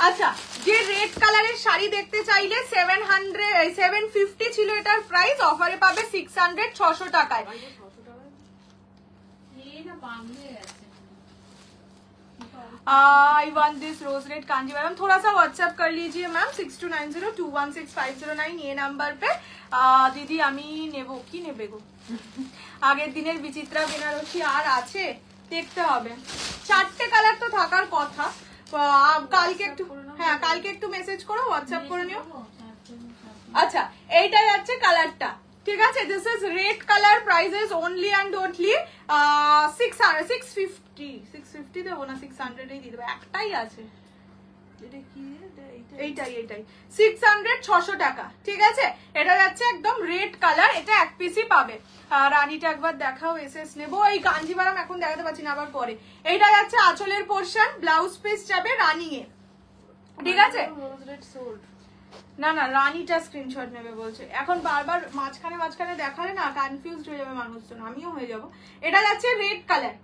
আচ্ছা, যে রেড কালারের শাড়ি দেখতে চাইলে 750 ছিল এটার প্রাইস, অফারে পাবে 600 600 টাকায়। I want this rose red Kanjeevaram, थोड़ा सा व्हाट्सएप कर लीजिए मैम 6290216509 ये नंबर पे। दीदी আমি নেব কি নেবে গো, আগের দিনের বিচিত্রা বেনারসি আর আছে, দেখতে হবে। চারটে কালার তো থাকার কথা, কালকে একটু, হ্যাঁ কালকে একটু মেসেজ করো, হোয়াটসঅ্যাপ করে নিও। আচ্ছা, এইটাই আছে কালারটা, ঠিক আছে? This is red colour, prices only and only 650 দেবো না, 600 এই দিয়ে দেবো, একটাই আছে, এইটাই 600 600 টাকা, ঠিক আছে? এটা যাচ্ছে একদম রেড কালার, এটা এক পিসই পাবে। রানীটা একবার দেখাও, এসএস নেবো, এই কাঞ্জিভারাম এখন দেখাতে পারছি না, আবার পরে। এইটা যাচ্ছে আঁচলের পোর্শন, ব্লাউজ পিস যাবে রানী এ, ঠিক আছে? না না রানীটা স্ক্রিনশট নেবে বলছে, এখন বারবার মাঝখানে দেখালে না কনফিউজড হয়ে যাবে মানুষজন, আমিও হয়ে যাব। এটা যাচ্ছে রেড কালার,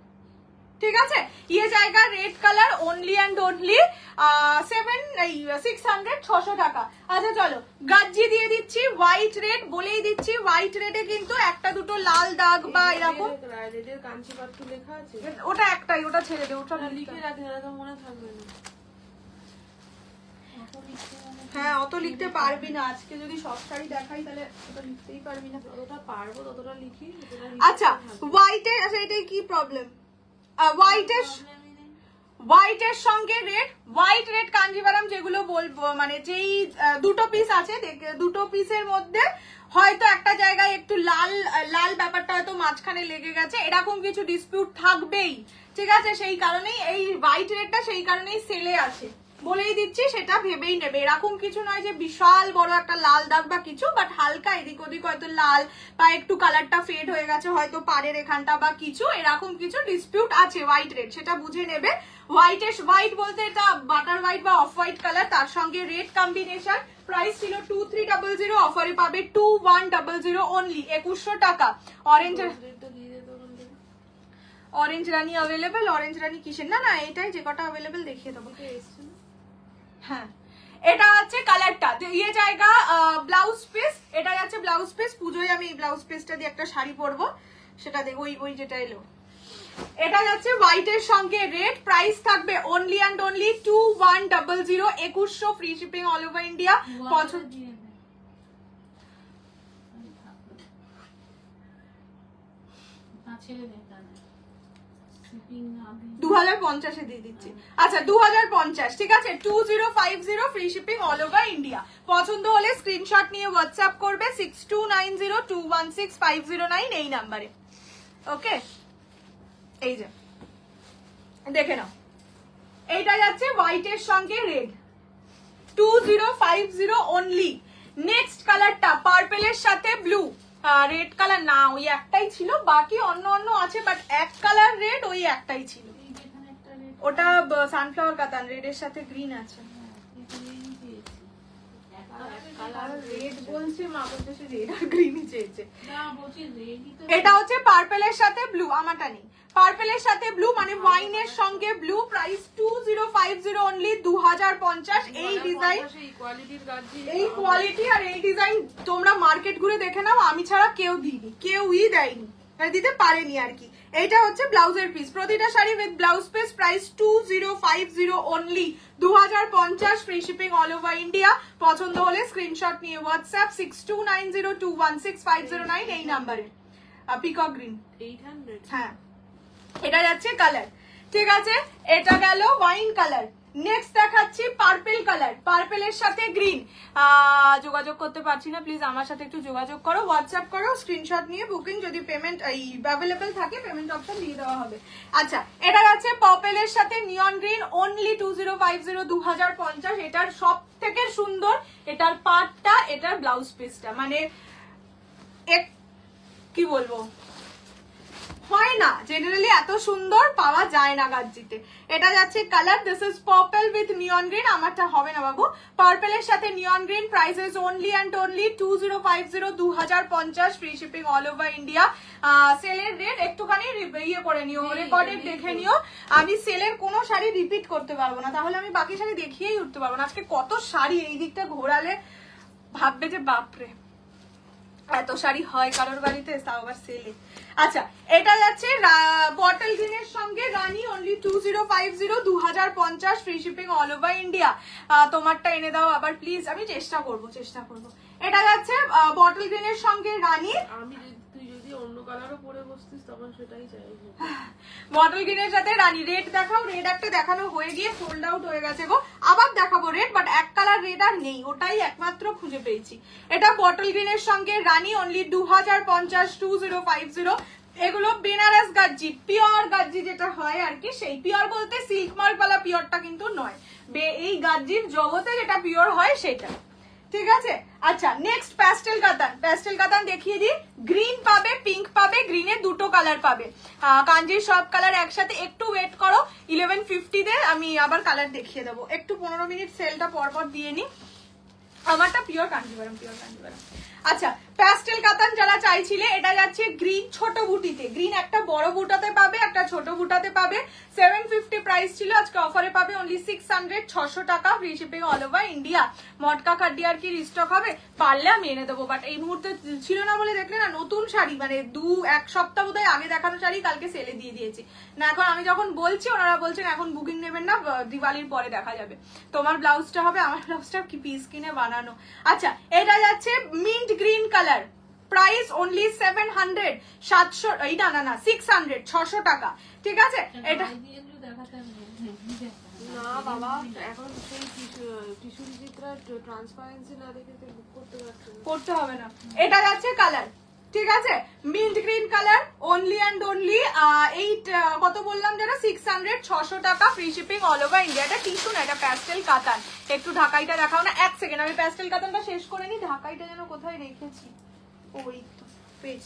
ঠিক আছে? ये जाएगा red colour only and only 600 600 টাকা। আচ্ছা চলো গাজ্জি দিয়ে দিচ্ছি, হোয়াইট রেড বলেই দিচ্ছি, হোয়াইট রেডে কিন্তু একটা দুটো লাল দাগ বা এরকম, রেডের কাঞ্চিপাট্টু লেখা আছে, ওটা একটাই, ওটা ছেড়ে দে, ওটা লিখে রাখি না তো মনে থাকবে না। হ্যাঁ অত লিখতে পারবি না, আজকে যদি সব শাড়ি দেখাই তাহলে ওটা লিখতেই পারবি না। যতটা পারবো ততটা লিখি। আচ্ছা হোয়াইটে, আচ্ছা এটাই কি প্রবলেম? হোয়াইটের সঙ্গে রেড, হোয়াইট রেড কাঞ্জিভারাম যেগুলো বলবো, মানে যেই দুটো পিস আছে, দুটো পিসের মধ্যে হয়তো একটা জায়গায় একটু লাল লাল ব্যাপারটা হয়তো মাঝখানে লেগে গেছে, এরকম কিছু ডিসপিউট থাকবেই, ঠিক আছে? সেই কারণেই এই হোয়াইট রেডটা সেই কারণেই সেলে আছে, বলেই দিচ্ছি, সেটা ভেবেই নেবে। এরকম কিছু নয় যে বিশাল বড় একটা লাল দাগ বা কিছু, বাট হালকা এদিক ওদিক হয়তো লাল বা একটু কালারটা ফেড হয়ে গেছে হয়তো পাড়ের এখানটা বা কিছু, এরকম কিছু ডিসপিউট আছে হোয়াইট রেড, সেটা বুঝে নেবে। হোয়াইট বলতে এটা বাটার হোয়াইট বা অফ হোয়াইট কালার, তার সঙ্গে রেড কম্বিনেশন, প্রাইস ছিল 2300, অফারে পাবে 2100 অনলি 2100 টাকা। অরেঞ্জ রানী অ্যাভেলেবেল, অরেঞ্জ রানী কিসের, না না এটাই যে কটা অ্যাভেলেবেল দেখিয়ে দেবো। হ্যাঁ এটা আছে কালারটা, ইয়ে জায়গা ব্লাউজ পিস, এটা যাচ্ছে ব্লাউজ পিস, পুজোয় আমি এই ব্লাউজ পিসটা দিয়ে একটা শাড়ি পরবো, সেটা দেখো ওই যেটা এলো। এটা যাচ্ছে হোয়াইটের সঙ্গে রেড, প্রাইস থাকবে only and only 2100, 2100 free shipping all over India. 2050 দিয়ে দিচ্ছি। আচ্ছা 2050, ঠিক আছে? 2050 free shipping all over India. পছন্দ হলে স্ক্রিনশট নিয়ে হোয়াটসঅ্যাপ করবে 6290216509 এই নাম্বারে, ওকে? এই যে দেখে নাও, এইটা যাচ্ছে হোয়াইটের সঙ্গে রেড, 2050 অনলি। নেক্সট কালারটা পার্পেলের সাথে ব্লু, রেড কালার না ওই একটাই ছিল, বাকি অন্য আছে, বাট এক কালার রেড ওই একটাই ছিল, ওটা সানফ্লাওয়ার কাতান, রেডের সাথে গ্রিন আছে। রেড বলছে মা, বলছে সে রেড আর গ্রিনই চেয়েছে। না বলছি রেডই তো। এটা হচ্ছে পার্পেলের সাথে ব্লু, আমারটা নেই। পার্পেলের সাথে ব্লু মানে ওয়াইনের সঙ্গে ব্লু, প্রাইস 2050 অনলি, 2050। এই ডিজাইন, এই কোয়ালিটির গাজি, এই কোয়ালিটি আর এই ডিজাইন তোমরা মার্কেট ঘুরে দেখে নাও, আমি ছাড়া কেউ দিইনি, কেউই দেয়নি, দিতে পারেনি আর কি। এইটা হচ্ছে ব্লাউজের পিস, প্রতিটা sari with blouse piece, price 2050 only, 2050, free shipping all over India. পছন্দ হলে স্ক্রিনশট নিয়ে হোয়াটসঅ্যাপ 6290216509 এই নাম্বারে। Peacock green 800। হ্যাঁ, এটা যাচ্ছে কালার, ঠিক আছে। এটা গেল ওয়াইন কালার। নেক্সট দেখাচ্ছি পার্পেল কালার, পার্পেলের সাথে গ্রিন। যোগাযোগ করতে পারছি না, প্লিজ আমার সাথে একটু যোগাযোগ করো, হোয়াটসঅ্যাপ করো, স্ক্রিনশট নিয়ে বুকিং, যদি পেমেন্ট অ্যাভেলেবেল থাকে পেমেন্ট অপশন দিয়ে দেওয়া হবে। আচ্ছা, এটা যাচ্ছে পার্পেলের সাথে নিয়ন গ্রিন, অনলি 2050, 2050। এটার সব থেকে সুন্দর এটার পার্টটা, এটার ব্লাউজ পিসটা, মানে কি বলবো, হয় না জেনারেলি এত সুন্দর পাওয়া যায় না গাজ্জিতে। এটা যাচ্ছে colour, this is purple with neon green. আমারটা হবে না বাবু, পার্পলের সাথে নিয়ন green, prices only and only 2050, 2050, free shipping all over India. সেলের রেট একটুখানি ইয়ে করে নিও, রেকর্ডেড দেখে নিও। আমি সেলের কোনো শাড়ি রিপিট করতে পারবো না, তাহলে আমি বাকি শাড়ি দেখিয়েই উঠতে পারবো না। আজকে কত শাড়ি এই দিকটা ঘোরালে ভাববে যে বাপরে এত শাড়ি হয় কারোর বাড়িতে, তাও আবার সেলে। আচ্ছা, এটা যাচ্ছে বটল গ্রিনের সঙ্গে রানী, only 2050, 2050, free shipping all over India. তোমারটা এনে দাও আবার প্লিজ, আমি চেষ্টা করব। এটা যাচ্ছে বটল গ্রিনের সঙ্গে রানী। আমি তুই যদি অন্য কালারও পরে বসতিস তখন সেটাই চাইবো। বটল গ্রিনের সাথে রানী। রেড দেখাও, রেড একটা দেখানো হয়ে গিয়ে সোল্ড আউট হয়ে গেছে গো, আবার দেখাবো রেড, বাট এক কালার রেড আর নেই, ওটাই একমাত্র খুঁজে পেয়েছি। এটা বটল গ্রিনের সঙ্গে রানী, অনলি 2050, 2050। এগুলো বেনারস গাজ্জি, পিওর গাজ্জি যেটা হয় আর কি, সেই পিওর বলতে সিল্ক মার্ক वाला পিওরটা কিন্তু নয়, এই গাজ্জির জগতে যেটা পিওর হয় সেটা, ঠিক আছে। আচ্ছা, নেক্সট প্যাস্টেল কাতান। প্যাস্টেল কাতান দেখিয়ে দিই, গ্রিন পাবে, পিঙ্ক পাবে, গ্রিনের দুটো কালার পাবে। কাঞ্জির সব কালার একসাথে। একটু ওয়েট করো, 1150 তে আমি আবার কালার দেখিয়ে দেবো। একটু 15 মিনিট সেলটা পরপর দিয়ে নি। আমারটা পিওর কাঞ্জিভারাম, পিওর কাঞ্জিভারাম। আচ্ছা, প্যাস্টেল কাতান যারা চাইছিলে, এটা যাচ্ছে গ্রিন ছোট বুটিতে। গ্রিন একটা বড় বুটাতে পাবে, একটা ছোট বুটাতে পাবে। 750 প্রাইস ছিল, আজকে অফারে পাবে অনলি 600, 600 টাকা, free shipping all over India. মটকা খাড্ডি আর কি রিস্টক হবে, পারলে আমি এনে দেবো, বাট এই মুহূর্তে ছিল না বলে দেখলে না, নতুন শাড়ি মানে এক সপ্তাহ বোধহয় আগে দেখানো শাড়ি কালকে সেলে দিয়ে দিয়েছি না। এখন আমি যখন বলছি ওনারা বলছেন এখন বুকিং নেবেন না, দিওয়ালির পরে দেখা যাবে। তোমার ব্লাউজটা হবে, আমার ব্লাউজটা কি পিস কিনে বানানো। আচ্ছা, এটা যাচ্ছে mint green colour, price only 700, 700, এই না 600, 600 টাকা, ঠিক আছে। এটা না বাবা, এখন সেই টিস্যু চিত্রা ট্রান্সপারেন্সি না দেখে বুক করতে পারছি না, করতে হবে না। এটা যাচ্ছে কালার, ঠিক আছে, mint green colour, only and only কত বললাম যেন 600, 600 টাকা, free shipping all over India. এটা টিস্যু না, এটা প্যাস্টেল কাতান। একটু ঢাকাইটা দেখাও না, এক সেকেন্ড, আমি প্যাস্টেল কাতানটা শেষ করে নি। ঢাকাইটা যেন কোথায় রেখেছি, ওই তো পেজ।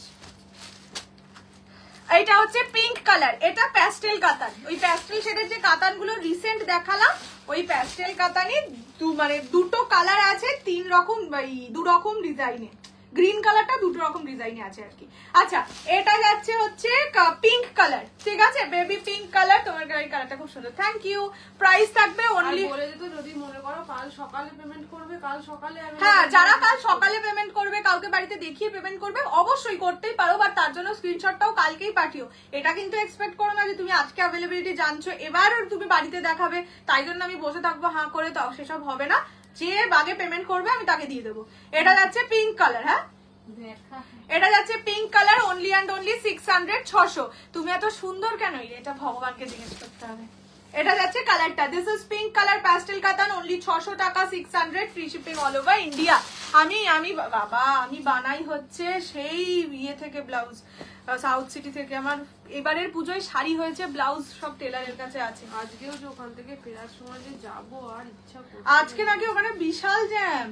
এটা হচ্ছে পিঙ্ক কালার, এটা প্যাস্টেল কাতান। ওই প্যাস্টেল শেডের যে কাতানগুলো রিসেন্ট দেখালাম, ওই প্যাস্টেল কাতানই মানে দুটো কালার আছে, দু রকম ডিজাইনে। গ্রিন কালারটা দুটো রকম ডিজাইনে আছে আর কি। আচ্ছা, এটা যাচ্ছে হচ্ছে পিঙ্ক কালার, ঠিক আছে, বেবি পিঙ্ক কালার। তোমার গাড়ির কালারটা খুব সুন্দর, থ্যাংক ইউ। প্রাইস থাকবে অনলি, বলে দিত যদি মনে করো কাল সকালে পেমেন্ট করবে, কাল সকালে। হ্যাঁ, যারা কাল সকালে পেমেন্ট করবে, কাউকে বাড়িতে দেখিয়ে পেমেন্ট করবে, অবশ্যই করতেই পারো, বাট তার জন্য স্ক্রিনশটটাও কালকেই পাঠিও। এটা কিন্তু এক্সপেক্ট করো না যে তুমি আজকে অ্যাভেলেবিলিটি জানছো এবার তুমি বাড়িতে দেখাবে, তাই জন্য আমি বসে থাকবো হাঁ করে, তো সেসব হবে না। যে আগে পেমেন্ট করবে আমি তাকে দিয়ে দেবো। এটা যাচ্ছে পিঙ্ক কালার, হ্যাঁ এটা যাচ্ছে pink colour, only and only 600, 600। তুমি এত সুন্দর কেন, এটা ভগবানকে জিজ্ঞেস করতে হবে। এটা যাচ্ছে কালারটা, this is pink colour, pastel কাতান, অনলি 600 টাকা, 600, free shipping all over India. আমি বানাই হচ্ছে সেই ইয়ে থেকে ব্লাউজ, সাউথ সিটি থেকে। আমার এবারের পুজোয় শাড়ি হয়েছে, ব্লাউজ সব টেলারের কাছে আছে। আজকেও যে ওখান থেকে ফেরার সময় যে যাবো, আর ইচ্ছা করছে। আজকে নাকি ওখানে বিশাল জ্যাম,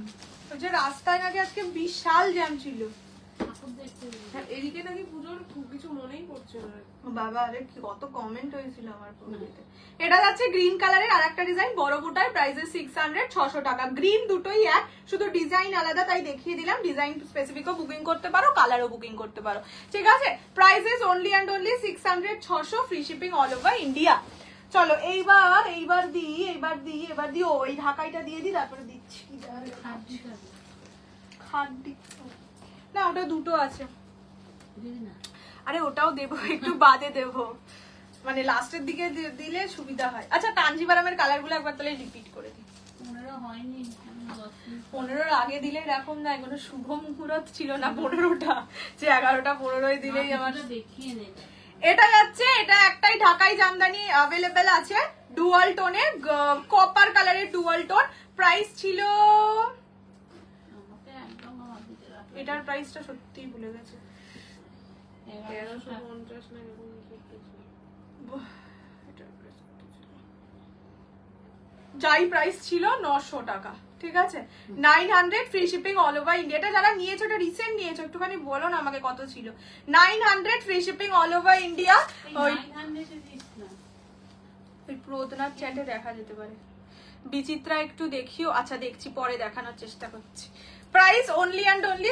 ওই যে রাস্তায় নাকি আজকে বিশাল জ্যাম ছিল। হ্যাঁ, এদিকে নাকি পুজোর খুব কিছু মনেই পড়ছে না। বাবা আরে কি কত কমেন্ট হয়েছিল আমার পুজোতে। এটা যাচ্ছে গ্রিন কালারের আর একটা ডিজাইন, বড় বুটার, প্রাইসে 600, 600 টাকা। গ্রিন দুটোই এক, শুধু ডিজাইন আলাদা, তাই দেখিয়ে দিলাম। ডিজাইন স্পেসিফিকও বুকিং করতে পারো, কালারও বুকিং করতে পারো, ঠিক আছে। Prices only and only 600, 600, free shipping all over India. চলো এইবার দিই ওই ঢাকাইটা দিয়ে দিই, তারপরে দিচ্ছি না, ওটা দুটো আছে। আরে ওটাও দেবো, একটু বাদে দেবো, মানে লাস্টের দিকে দিলে সুবিধা হয়। আচ্ছা কাঞ্জিভারামের কালার গুলো একবার তাহলে রিপিট করে দিই। 15-র আগে দিলে এরকম না, কোনো শুভ মুহূর্ত ছিল না 15টা, যে 11টা 15ই দিলেই আমার দেখিয়ে নেই। এটা যাচ্ছে, এটা একটাই ঢাকাই জামদানি অ্যাভেলেবেল আছে, ডুয়াল টোনে, কপার কালারের ডুয়াল টোন। প্রাইস ছিল, এটার প্রাইসটা সত্যিই ভুলে গেছে, 1150 না এরকম কিছু। যাই প্রাইস ছিল 900 টাকা, ঠিক আছে। 900 free shipping all over India. এটা যারা নিয়েছো, এটা রিসেন্ট নিয়েছো, একটুখানি বলো না আমাকে কত ছিল। 900 free shipping all over India. ওই প্রদনাথ চ্যাটে দেখা যেতে পারে। বিচিত্রা একটু দেখিও, আচ্ছা দেখছি, পরে দেখানোর চেষ্টা করছি। প্রাইস অনলি অ্যান্ড অনলি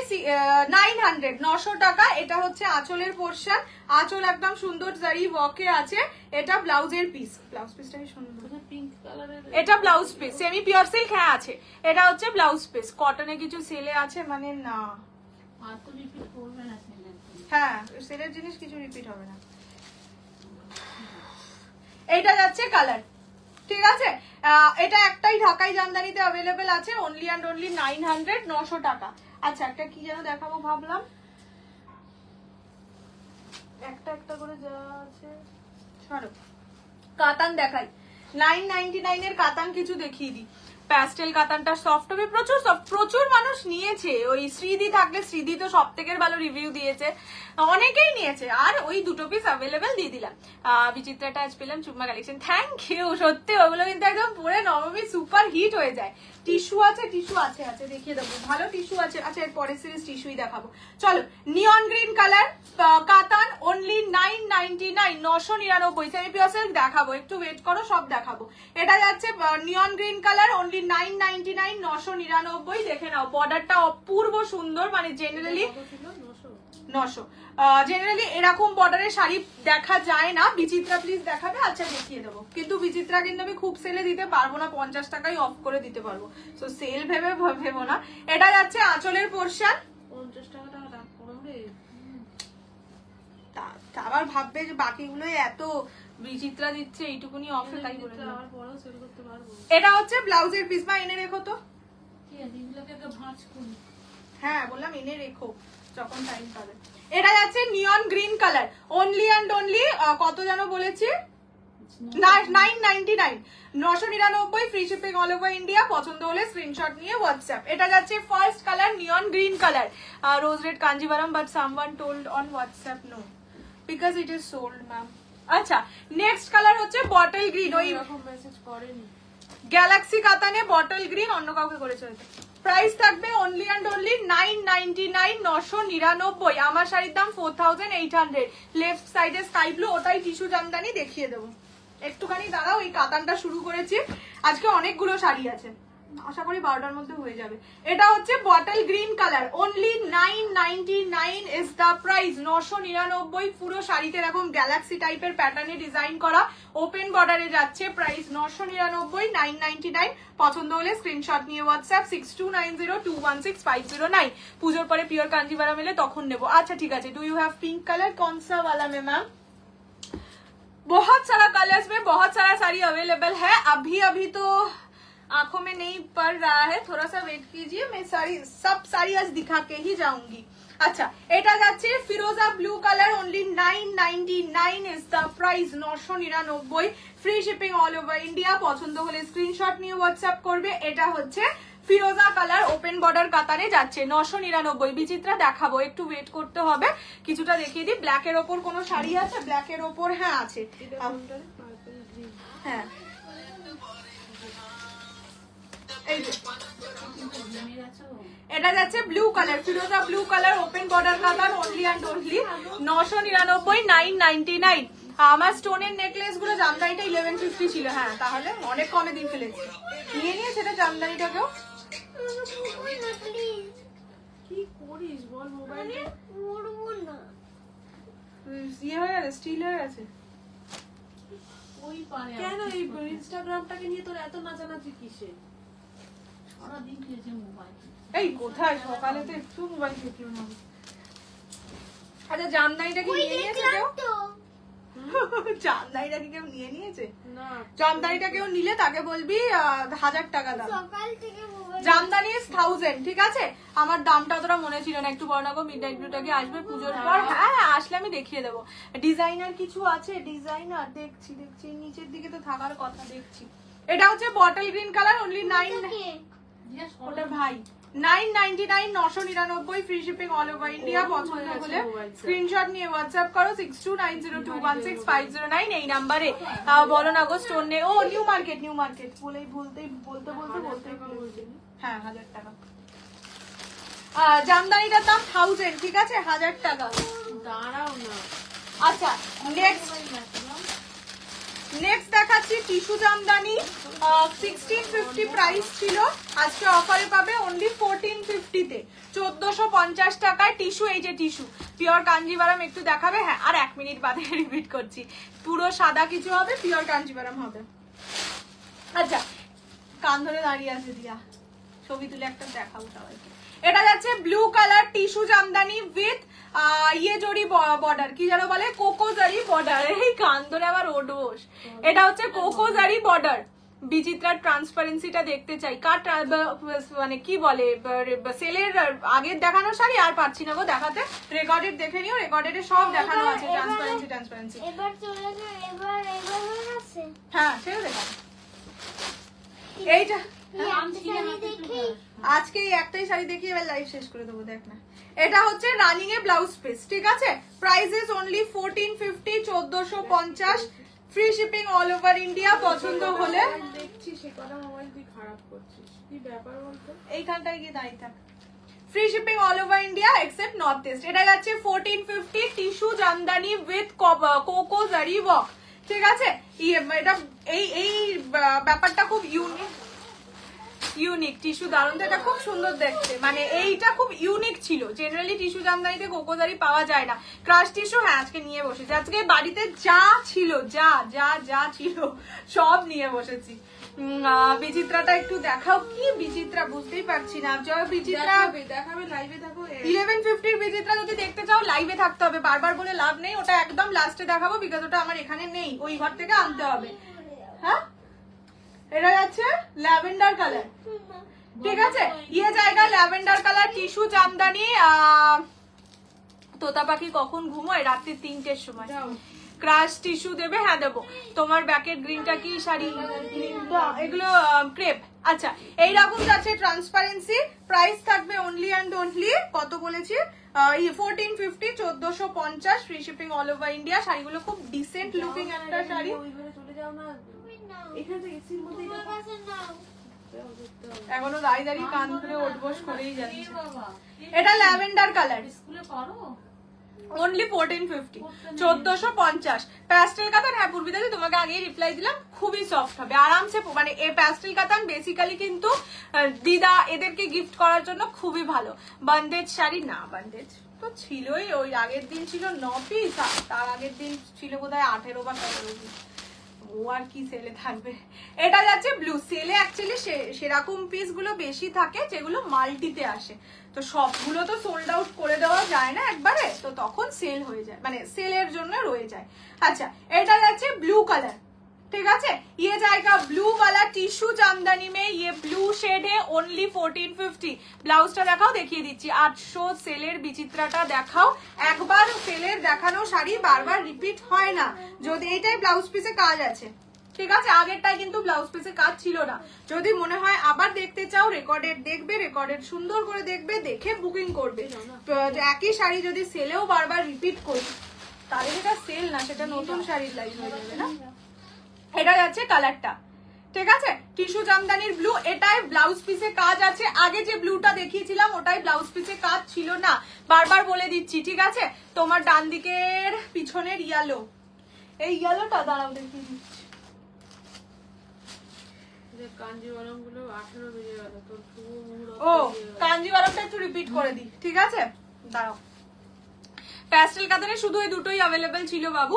900, 900 টাকা। এটা হচ্ছে আঁচলের পোরশন, আঁচল একদম সুন্দর জারি ওয়ার্কে আছে। এটা ব্লাউজের পিস, ব্লাউজ পিসটা কি সুন্দর, পিঙ্ক কালারের। এটা blouse piece, semi pure silk, হ্যাঁ আছে। এটা হচ্ছে ব্লাউজ পিস, কটনে কিছু সেলে আছে, মানে না আর তো রিপিট করবে না সেলে। হ্যাঁ, সেলের জিনিস কিছু রিপিট হবে না। এটা যাচ্ছে কালার, ঠিক আছে। এটা একটাই ঢাকাই জামদানিতে অ্যাভেলেবেল আছে, অনলি অ্যান্ড অনলি 900, 900 টাকা। আচ্ছা একটা কি যেন দেখাবো ভাবলাম, একটা করে যা আছে ছাড়ো, কাতান দেখাই। 999 এর কাতান কিছু দেখিয়ে দিই। প্যাস্টেল কাতানটা সফট হবে, প্রচুর সফট, প্রচুর মানুষ নিয়েছে। ওই শ্রীদি থাকলে, শ্রীদি তো সব থেকে ভালো রিভিউ দিয়েছে, অনেকেই নিয়েছে। আর ওই দুটো পিস অ্যাভেলেবেল দিয়ে দিলাম। বিচিত্রাটা আজ পেলাম চুম্মা কালেকশন, থ্যাংক ইউ। সত্যি ওগুলো কিন্তু একদম পরে নবমী সুপার হিট হয়ে যায়। টিস্যু আছে, টিস্যু আছে, আছে দেখিয়ে দেবো, ভালো টিস্যু আছে। আচ্ছা এর পরের সিরিজ টিস্যুই দেখাবো। চলো নিয়ন গ্রিন কালার কাতান, অনলি 999, 999। সেমি পিওর সিল্ক দেখাবো, একটু ওয়েট করো, সব দেখাবো। এটা যাচ্ছে নিয়ন গ্রিন কালার, অনলি 999, 999। দেখে নাও বর্ডারটা অপূর্ব সুন্দর, মানে জেনারেলি 900। জেনারেলি এরকম বর্ডারের শাড়ি দেখা যায় না। বিচিত্রা প্লিজ দেখাবে? আচ্ছা দেখিয়ে দেবো, কিন্তু বিচিত্রা কিন্তু আমি খুব সেলে দিতে পারবো না, 50 টাকাই অফ করে দিতে পারবো, তো সেল ভেবো না। এটা যাচ্ছে আঁচলের পোরশন, 50 টাকাটা কমবে। আবার ভাববে যে বাকিগুলো এত বিচিত্রা দিচ্ছে, এইটুকুনি অফে, তাই বলে দিলাম। আবার পরেও সেল করতে পারবো। এটা হচ্ছে ব্লাউজের পিস, বা এনে রেখো তো। কি আছে এগুলোকে একটা ভাঁজ করি? হ্যাঁ বললাম এনে রেখো যখন টাইম পাবে। এটা যাচ্ছে neon green colour, only and only কত যেন বলেছি, 999, 999, free shipping all over India. পছন্দ হলে স্ক্রিনশট নিয়ে হোয়াটসঅ্যাপ। এটা যাচ্ছে first colour, neon green colour, rose red Kanjivaram, but someone told on WhatsApp no because it is sold ma'am. আচ্ছা next colour হচ্ছে বটল গ্রিন, ওই এরকম মেসেজ করেনি। গ্যালাক্সি কাতানে বটল গ্রিন, অন্য কাউকে করেছে হয়তো। প্রাইস থাকবে অনলি অ্যান্ড অনলি 999, 999। আমার শাড়ির দাম 4800। লেফট সাইডে স্কাই ব্লু, ওটাই টিস্যু জামদানি, দেখিয়ে দেবো। একটুখানি দাঁড়াও, এই কাতানটা শুরু করেছি। আজকে অনেকগুলো শাড়ি আছে, আশা করি 12টার মধ্যে হয়ে যাবে। এটা হচ্ছে bottle green colour, only 999 is the price. 999 পুরো শাড়িতে এরকম গ্যালাক্সি টাইপের প্যাটার্নে ডিজাইন করা, ওপেন বর্ডারে যাচ্ছে। প্রাইস 999, 999। পছন্দ হলে স্ক্রিনশট নিয়ে হোয়াটসঅ্যাপ 6290216509। পুজোর পরে পিওর কাঞ্জিভারাম এলে তখন নেবো। আচ্ছা ঠিক আছে। Do you have pink colour? कौन सा वाला में मैम? बहुत सारा कलर्स में बहुत सारा साड़ी अवेलेबल है। अभी तो आंखों में नहीं पड़ रहा है, थोड़ा सा वेट कीजिए, मैं सब साड़ी आज दिखा के ही जाऊंगी। अच्छा এটা যাচ্ছে ফিরোজা blue colour, only 999 is the price. 999, free shipping all over India. পছন্দ হলে স্ক্রিনশট নিয়ে হোয়াটসঅ্যাপ করবে। এটা হচ্ছে ফিরোজা কালার, ওপেন বর্ডার কাতারে যাচ্ছে 999। বিচিত্রা দেখাবো, একটু ওয়েট করতে হবে, কিছুটা দেখিয়ে দিই। ব্ল্যাকের ওপর কোনো শাড়ি আছে? ব্ল্যাকের ওপর হ্যাঁ আছে, হ্যাঁ এই এটা যাচ্ছে blue colour, Firoza blue colour, open border colour, only and only 999, 999। আমার স্টোনের নেকলেস গুলো জামদানিটা 1150 ছিল। হ্যাঁ তাহলে অনেক কমে দিয়ে ফেলেছি। নিয়ে নিয়েছে এটা জামদানিটাকেও। কি করিস বল মোবাইলে? ইয়ে হয়ে গেছে, স্টিল হয়ে গেছে। কেন এই ইনস্টাগ্রামটাকে নিয়ে তোর এত নাচানাচি কিসে? এই কোথায় সকালে তো একটু মোবাইল দেখলো না। আচ্ছা জামদানিটা কি নিয়ে নিয়েছে কেউ? জামদানিটা কি কেউ নিয়ে নিয়েছে? না, জামদানিটা কেউ নিলে তাকে বলবি 1000 টাকা দাম। জামদানি 1000, ঠিক আছে? আমার দামটা অতটা মনে ছিল না। একটু বড় নাগো মিডনাইট ব্লুটা কি আসবে পুজোর পর? হ্যাঁ আসলে আমি দেখিয়ে দেবো। ডিজাইনার কিছু আছে, ডিজাইনার দেখছি নিচের দিকে তো থাকার কথা, দেখছি। এটা হচ্ছে বটল গ্রিন কালার, অনলি 9, ওটা ভাই 999, 999, free shipping all over India. পছন্দ হলে স্ক্রিনশট নিয়ে হোয়াটসঅ্যাপ করো 6290216509 এই নাম্বারে। বলো না গো স্টোন নে। ও নিউ মার্কেট বলতে হ্যাঁ 1000 টাকা। জামদানিটার দাম 1000, ঠিক আছে? 1000 টাকা। দাঁড়াও না। আচ্ছা নেক্সট দেখাচ্ছি টিস্যু জামদানি। 1650 প্রাইস ছিল, আজকে অফারে পাবে অনলি 1450 তে, 1450 টাকায় টিস্যু। এই যে টিস্যু পিওর কাঞ্জিভারাম একটু দেখাবে। হ্যাঁ আর 1 মিনিট বাদে রিপিট করছি, পুরো সাদা কিছু হবে, পিওর কাঞ্জিভারাম হবে। আচ্ছা কান ধরে দাঁড়িয়ে আছে দিয়া, ছবি তুলে একটা দেখাবো সবাইকে। এটা যাচ্ছে blue colour tissue Jamdani with ইয়ে জরি বর্ডার, কি যেন বলে কোকো জারি বর্ডার। এই কান ধরে আবার ওডোস। এটা হচ্ছে কোকো জারি বর্ডার। বিচিত্রার ট্রান্সপারেন্সিটা দেখতে চাই। কার মানে কি বলে সেলের আগের দেখানো শাড়ি আর পাচ্ছি না গো দেখাতে। রেকর্ডেড দেখে নিও, রেকর্ডেড সব দেখানো আছে। ট্রান্সপারেন্সি এবার চলে যাও। এবার আছে। হ্যাঁ সেটা দেখাবো। এইটা আজকে এই একটাই শাড়ি দেখিয়ে এবার লাইভ শেষ করে দেবো, দেখ না। এটা হচ্ছে রানিং এ ব্লাউজ পিস, ঠিক আছে? Prices only 1450, 1450, free shipping all over India. পছন্দ হলে দেখছি সে কথা মোবাইল তুই খারাপ করছিস, কি ব্যাপার বলতো? এইখানটায় গিয়ে দাঁড়িয়ে থাক। Free shipping all over India except north east. এটা যাচ্ছে 1450 টিস্যু জামদানি উইথ কোকো জারি ওয়ার্ক, ঠিক আছে? এটা এই ব্যাপারটা খুব ইউনিক টিস্যু, দারুণ তো, এটা খুব সুন্দর দেখতে। মানে এইটা খুব ইউনিক ছিল। জেনারেলি টিস্যু জামদানিতে কোকোজারি পাওয়া যায় না। ক্রাশ টিস্যু হ্যাঁ আজকে নিয়ে বসেছি। আজকে বাড়িতে যা ছিল যা ছিল সব নিয়ে বসেছি। বিচিত্রাটা একটু দেখাও। কি বিচিত্রা বুঝতেই পারছি না। বিচিত্রা দেখাবে লাইভে থাকো। 1150 বিচিত্রা যদি দেখতে চাও লাইভে থাকতে হবে, বারবার বলে লাভ নেই। ওটা একদম লাস্টে দেখাবো, বিকজ ওটা আমার এখানে নেই, ওই ঘর থেকে আনতে হবে। হ্যাঁ এটা যাচ্ছে ল্যাভেন্ডার কালার, ঠিক আছে? ইয়ে জায়গা ল্যাভেন্ডার কালার টিস্যু জামদানি। তোতা পাখি কখন ঘুমোয়? রাত্রি 3টের সময়। ক্রাশ টিস্যু দেবে? হ্যাঁ দেবো। তোমার ব্যাকেট গ্রিনটা কি শাড়ি? এগুলো ক্রেপ। আচ্ছা এইরকম যাচ্ছে ট্রান্সপারেন্সি। প্রাইস থাকবে অনলি অ্যান্ড অনলি কত বলেছি? 1450, 1450, free shipping all over India. শাড়িগুলো খুব ডিসেন্ট লুকিং একটা শাড়ি। চলে যাও না, এখানে এসির মধ্যে এখনো দাঁড়িয়ে কান ধরে ওঠবোস করেই যাচ্ছে। এটা ল্যাভেন্ডার কালার, অনলি 1450, 1450 প্যাস্টেল কাতান। হ্যাঁ পূর্বিতা তোমাকে আগেই রিপ্লাই দিলাম, খুবই সফট হবে আরামসে। মানে এই প্যাস্টেল কাতান বেসিক্যালি কিন্তু দিদা এদেরকে গিফট করার জন্য খুবই ভালো। বন্দেজ শাড়ি না, বন্দেজ তো ছিলই, ওই আগের দিন ছিল 9 পিস, তার আগের দিন ছিল বোধহয় 18 বা 17 পিস। ও আর কি সেলে থাকবে। এটা যাচ্ছে ব্লু। সেলে অ্যাকচুয়ালি সেরকম পিস গুলো বেশি থাকে যেগুলো মাল্টিতে আসে, তো সবগুলো তো সোল্ড আউট করে দেওয়া যায় না একবারে, তো তখন সেল হয়ে যায়, মানে সেলের জন্য রয়ে যায়। আচ্ছা এটা যাচ্ছে ব্লু কালার, ঠিক আছে? ये जाएगा ब्लू वाला टिश्यू जामदानी में, ये ब्लू शेड है, ओनली 1450। ব্লাউজটা দেখাও, দেখিয়ে দিচ্ছি। 800 সেলের বিচিত্রাটা দেখাও। একবার সেলের দেখানো শাড়ি বারবার রিপিট হয় না, যদি এইটাই ব্লাউজ পিসে কাজ আছে, ঠিক আছে? আগেরটাই কিন্তু ব্লাউজ পিসে কাজ ছিল না। যদি মনে হয় আবার দেখতে চাও, রেকর্ডেড দেখবে, রেকর্ডেড সুন্দর করে দেখবে, দেখে বুকিং করবে। একই শাড়ি যদি সেলেও বারবার রিপিট করি তাহলে সেটা সেল না, সেটা নতুন শাড়ির লাইভ হয়ে যাবে না। এটা যাচ্ছে কালারটা, ঠিক আছে, টিস্যু জামদানির ব্লু। এটাই ব্লাউজ পিসে কাজ আছে, আগে যে ব্লুটা দেখিয়েছিলাম ওটাই ব্লাউজ পিসে কাজ ছিল না, বারবার বলে দিচ্ছি। ঠিক আছে, তোমার ডান দিকের পিছনের ইয়েলো, এই ইয়েলোটা দাঁড়াও দেখিয়ে দিচ্ছি। কাঞ্জিভারম গুলো 18 বেজে গেল, তোর ও কাঞ্জিভারমটা একটু রিপিট করে দিই, ঠিক আছে দাঁড়াও। প্যাস্টেল কালারে শুধু এই দুটোই অ্যাভেলেবেল ছিল বাবু,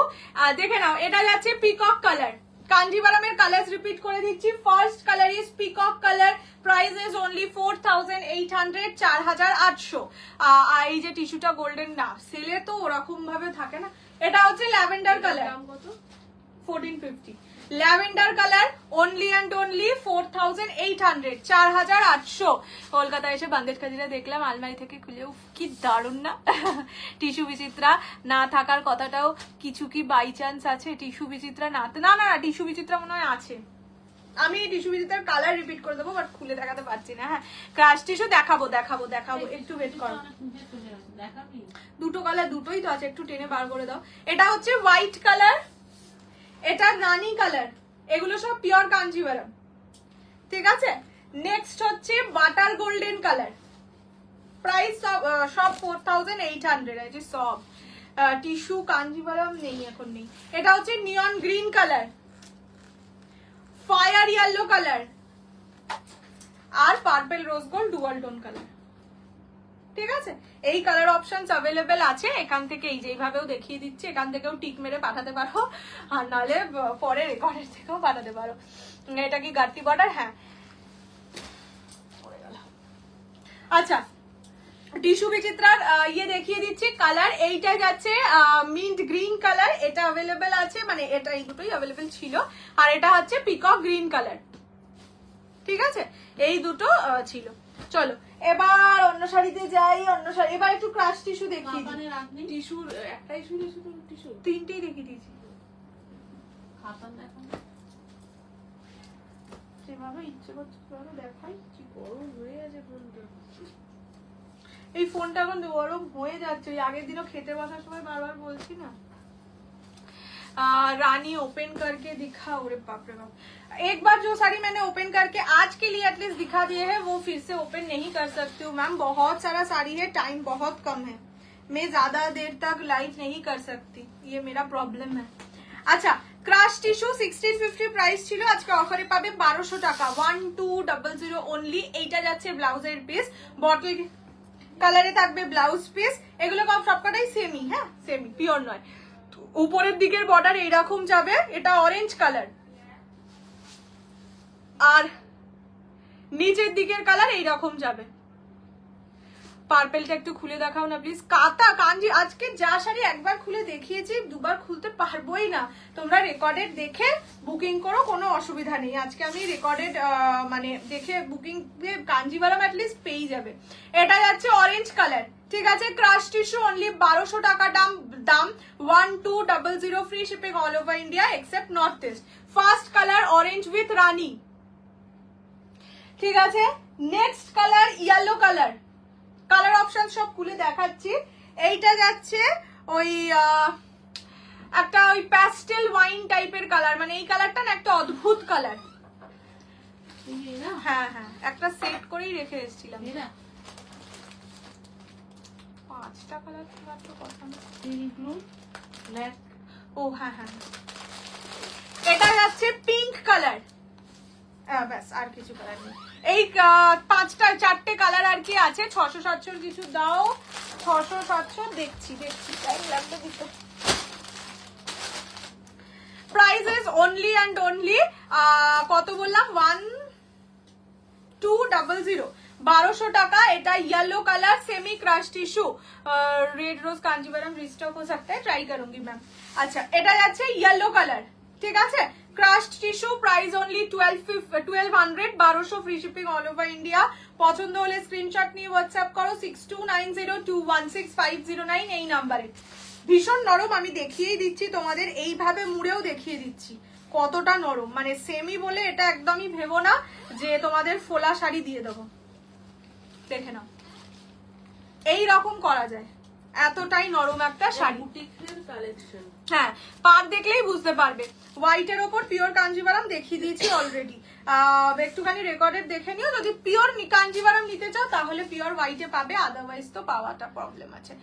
দেখে নাও। এটা যাচ্ছে পিকক কালার, কাঞ্জিভারমের কালার রিপিট করে দিচ্ছি। First colour is peacock colour, price is only 4800, 4800। এই যে টিস্যুটা গোল্ডেন না, সেলে তো ওরকম ভাবে থাকে না। এটা হচ্ছে ল্যাভেন্ডার কালার, দাম কত? 1450। Lavender colour only and only 4800, 4800। কলকাতায় এসে বান্দেজ কাজিরা দেখলাম আলমারি থেকে খুলে, উফ কি দারুণ না। টিস্যু বিচিত্রা না থাকার কথাটাও কিছু কি বাই চান্স আছে? টিস্যু বিচিত্রা না না টিস্যু বিচিত্রা মনে হয় আছে। আমি এই টিস্যু বিচিত্রার কালার রিপিট করে দেবো, বাট খুলে দেখাতে পারছি না। হ্যাঁ ক্রাশ টিস্যু দেখাবো, একটু ওয়েট করো। দুটো কালার, দুটোই তো আছে, একটু টেনে বার করে দাও। এটা হচ্ছে হোয়াইট কালার, এটা রানী কালার, এগুলো সব পিওর কাঞ্জিভারম। ঠিক আছে, নেক্সট হচ্ছে বাটার গোল্ডেন কালার, প্রাইস সব 4800। এই যে সব টিস্যু কাঞ্জিভারম নেই, এখন নেই। এটা হচ্ছে neon green colour, fire yellow colour, আর purple rose gold dual tone colour. ঠিক আছে, এই কালার অপশনস অ্যাভেলেবেল আছে এখান থেকে। এই যে এইভাবেও দেখিয়ে দিচ্ছি, এখান থেকেও টিক মেরে পাঠাতে পারো, আর নাহলে পরে রেকর্ডের থেকেও পাঠাতে পারো। এটা কি গার্তি বর্ডার? হ্যাঁ। আচ্ছা, টিস্যু বিচিত্রার ইয়ে দেখিয়ে দিচ্ছি কালার। এইটা যাচ্ছে মিন্ট গ্রিন কালার, এটা অ্যাভেলেবেল আছে, মানে এটা এই দুটোই অ্যাভেলেবেল ছিল। আর এটা হচ্ছে পিকক গ্রিন কালার। ঠিক আছে, এই দুটো ছিল। চলো এবার অন্য শাড়িতে যাই। অন্য শাড়ি, এবার একটু ক্রাশ টিস্যু দেখিয়ে দিই। টিস্যু একটাই ছিল, শুধু টিস্যু তিনটেই দেখিয়ে দিয়েছি। খাতান দেখো যেভাবে ইচ্ছে করছে সেভাবে দেখাই। কি গরম হয়ে আছে ফোনটা। এই ফোনটা এখন গরম হয়ে যাচ্ছে, ওই আগের দিনও খেতে বসার সময় বারবার বলছি না। रानी ओपन करके दिखा, अरे बाप रे बाप। एक बार जो साड़ी मैंने ओपन करके आज के लिए एटलीस्ट दिखा दिए है, वो फिर से ओपन नहीं कर सकती हूँ मैम। बहुत सारा साड़ी है, टाइम बहुत कम है, मैं ज्यादा देर तक लाइव नहीं कर सकती, ये मेरा प्रॉब्लम है। अच्छा, ক্রাশ টিস্যু 1650 প্রাইস ছিল, আজকে অফারে পাবে 1200 টাকা, 1200 অনলি। এইটা যাচ্ছে ব্লাউজের পিস, বটল কালারে থাকবে ব্লাউজ পিস। এগুলো সবকটাই সেমি, হ্যাঁ সেমি, পিওর নয়। উপরের দিকের বর্ডার এইরকম যাবে, এটা অরেঞ্জ কালার, আর নিচের দিকের কালার এইরকম যাবে। পার্পেলটা একটু খুলে দেখাও না প্লিজ। কাতা কাঞ্জি, আজকে যা শাড়ি একবার খুলে দেখিয়েছি দুবার খুলতে পারবোই না। তোমরা রেকর্ডেড দেখে বুকিং করো, কোনো অসুবিধা নেই। আজকে আমি রেকর্ডেড মানে দেখে বুকিং কাঞ্জিভারম অ্যাটলিস্ট পেয়ে যাবে। এটা যাচ্ছে অরেঞ্জ কালার। ঠিক আছে, ক্রাশ টিস্যু অনলি 1200 টাকা দাম 1200, free shipping all over India except north east. First colour orange with রানী। ঠিক আছে, next colour yellow colour. Colour option সব খুলে দেখাচ্ছি। এইটা যাচ্ছে ওই একটা ওই প্যাস্টেল ওয়াইন টাইপের কালার, মানে এই কালারটা না একটা অদ্ভুত কালার। হ্যাঁ হ্যাঁ, একটা সেট করেই রেখে এসেছিলাম। 5টা কালার মাত্র, কথা না। ও হ্যাঁ হ্যাঁ, এটা যাচ্ছে পিঙ্ক কালার। ব্যাস, আর কিছু কালার নেই। এই 4টে কালার আর কি আছে। 600-700 কিছু দাও, 600-700 দেখছি টাইম লাগবে দিতে। Price is only and only কত বললাম, 1200, 1200 টাকা। এটা yellow colour semi crush tissue, red rose Kanjivaram restock हो सकता है, ट्राई करूंगी मैम। अच्छा, এটা যাচ্ছে येलो कलर। ঠিক আছে, crush tissue, price only 1200, 1200 free shipping all over India. পছন্দ হলে স্ক্রিনশট নিয়ে হোয়াটসঅ্যাপ করো 6290216509 এই নাম্বারে। ভীষণ নরম, আমি দেখিয়েই দিচ্ছি তোমাদের, এইভাবে মুড়েও দেখিয়ে দিচ্ছি কতটা নরম। মানে সেমি বলে এটা একদমই ভেবো না যে তোমাদের ফোলা শাড়ি দিয়ে দেবো। দেখে নাও, এই রকম করা যায়, এতটাই নরম একটা শাড়ি। হ্যাঁ, পাড় দেখলেই বুঝতে পারবে। হোয়াইটের ওপর পিওর কাঞ্জিভারম দেখিয়ে দিয়েছি অলরেডি। একটুখানি রেকর্ডেড দেখে নিও, যদি পিওর কাঞ্জিভারাম নিতে চাও তাহলে পিওর হোয়াইটে পাবে, আদারওয়াইজ তো পাওয়াটা প্রবলেম আছে।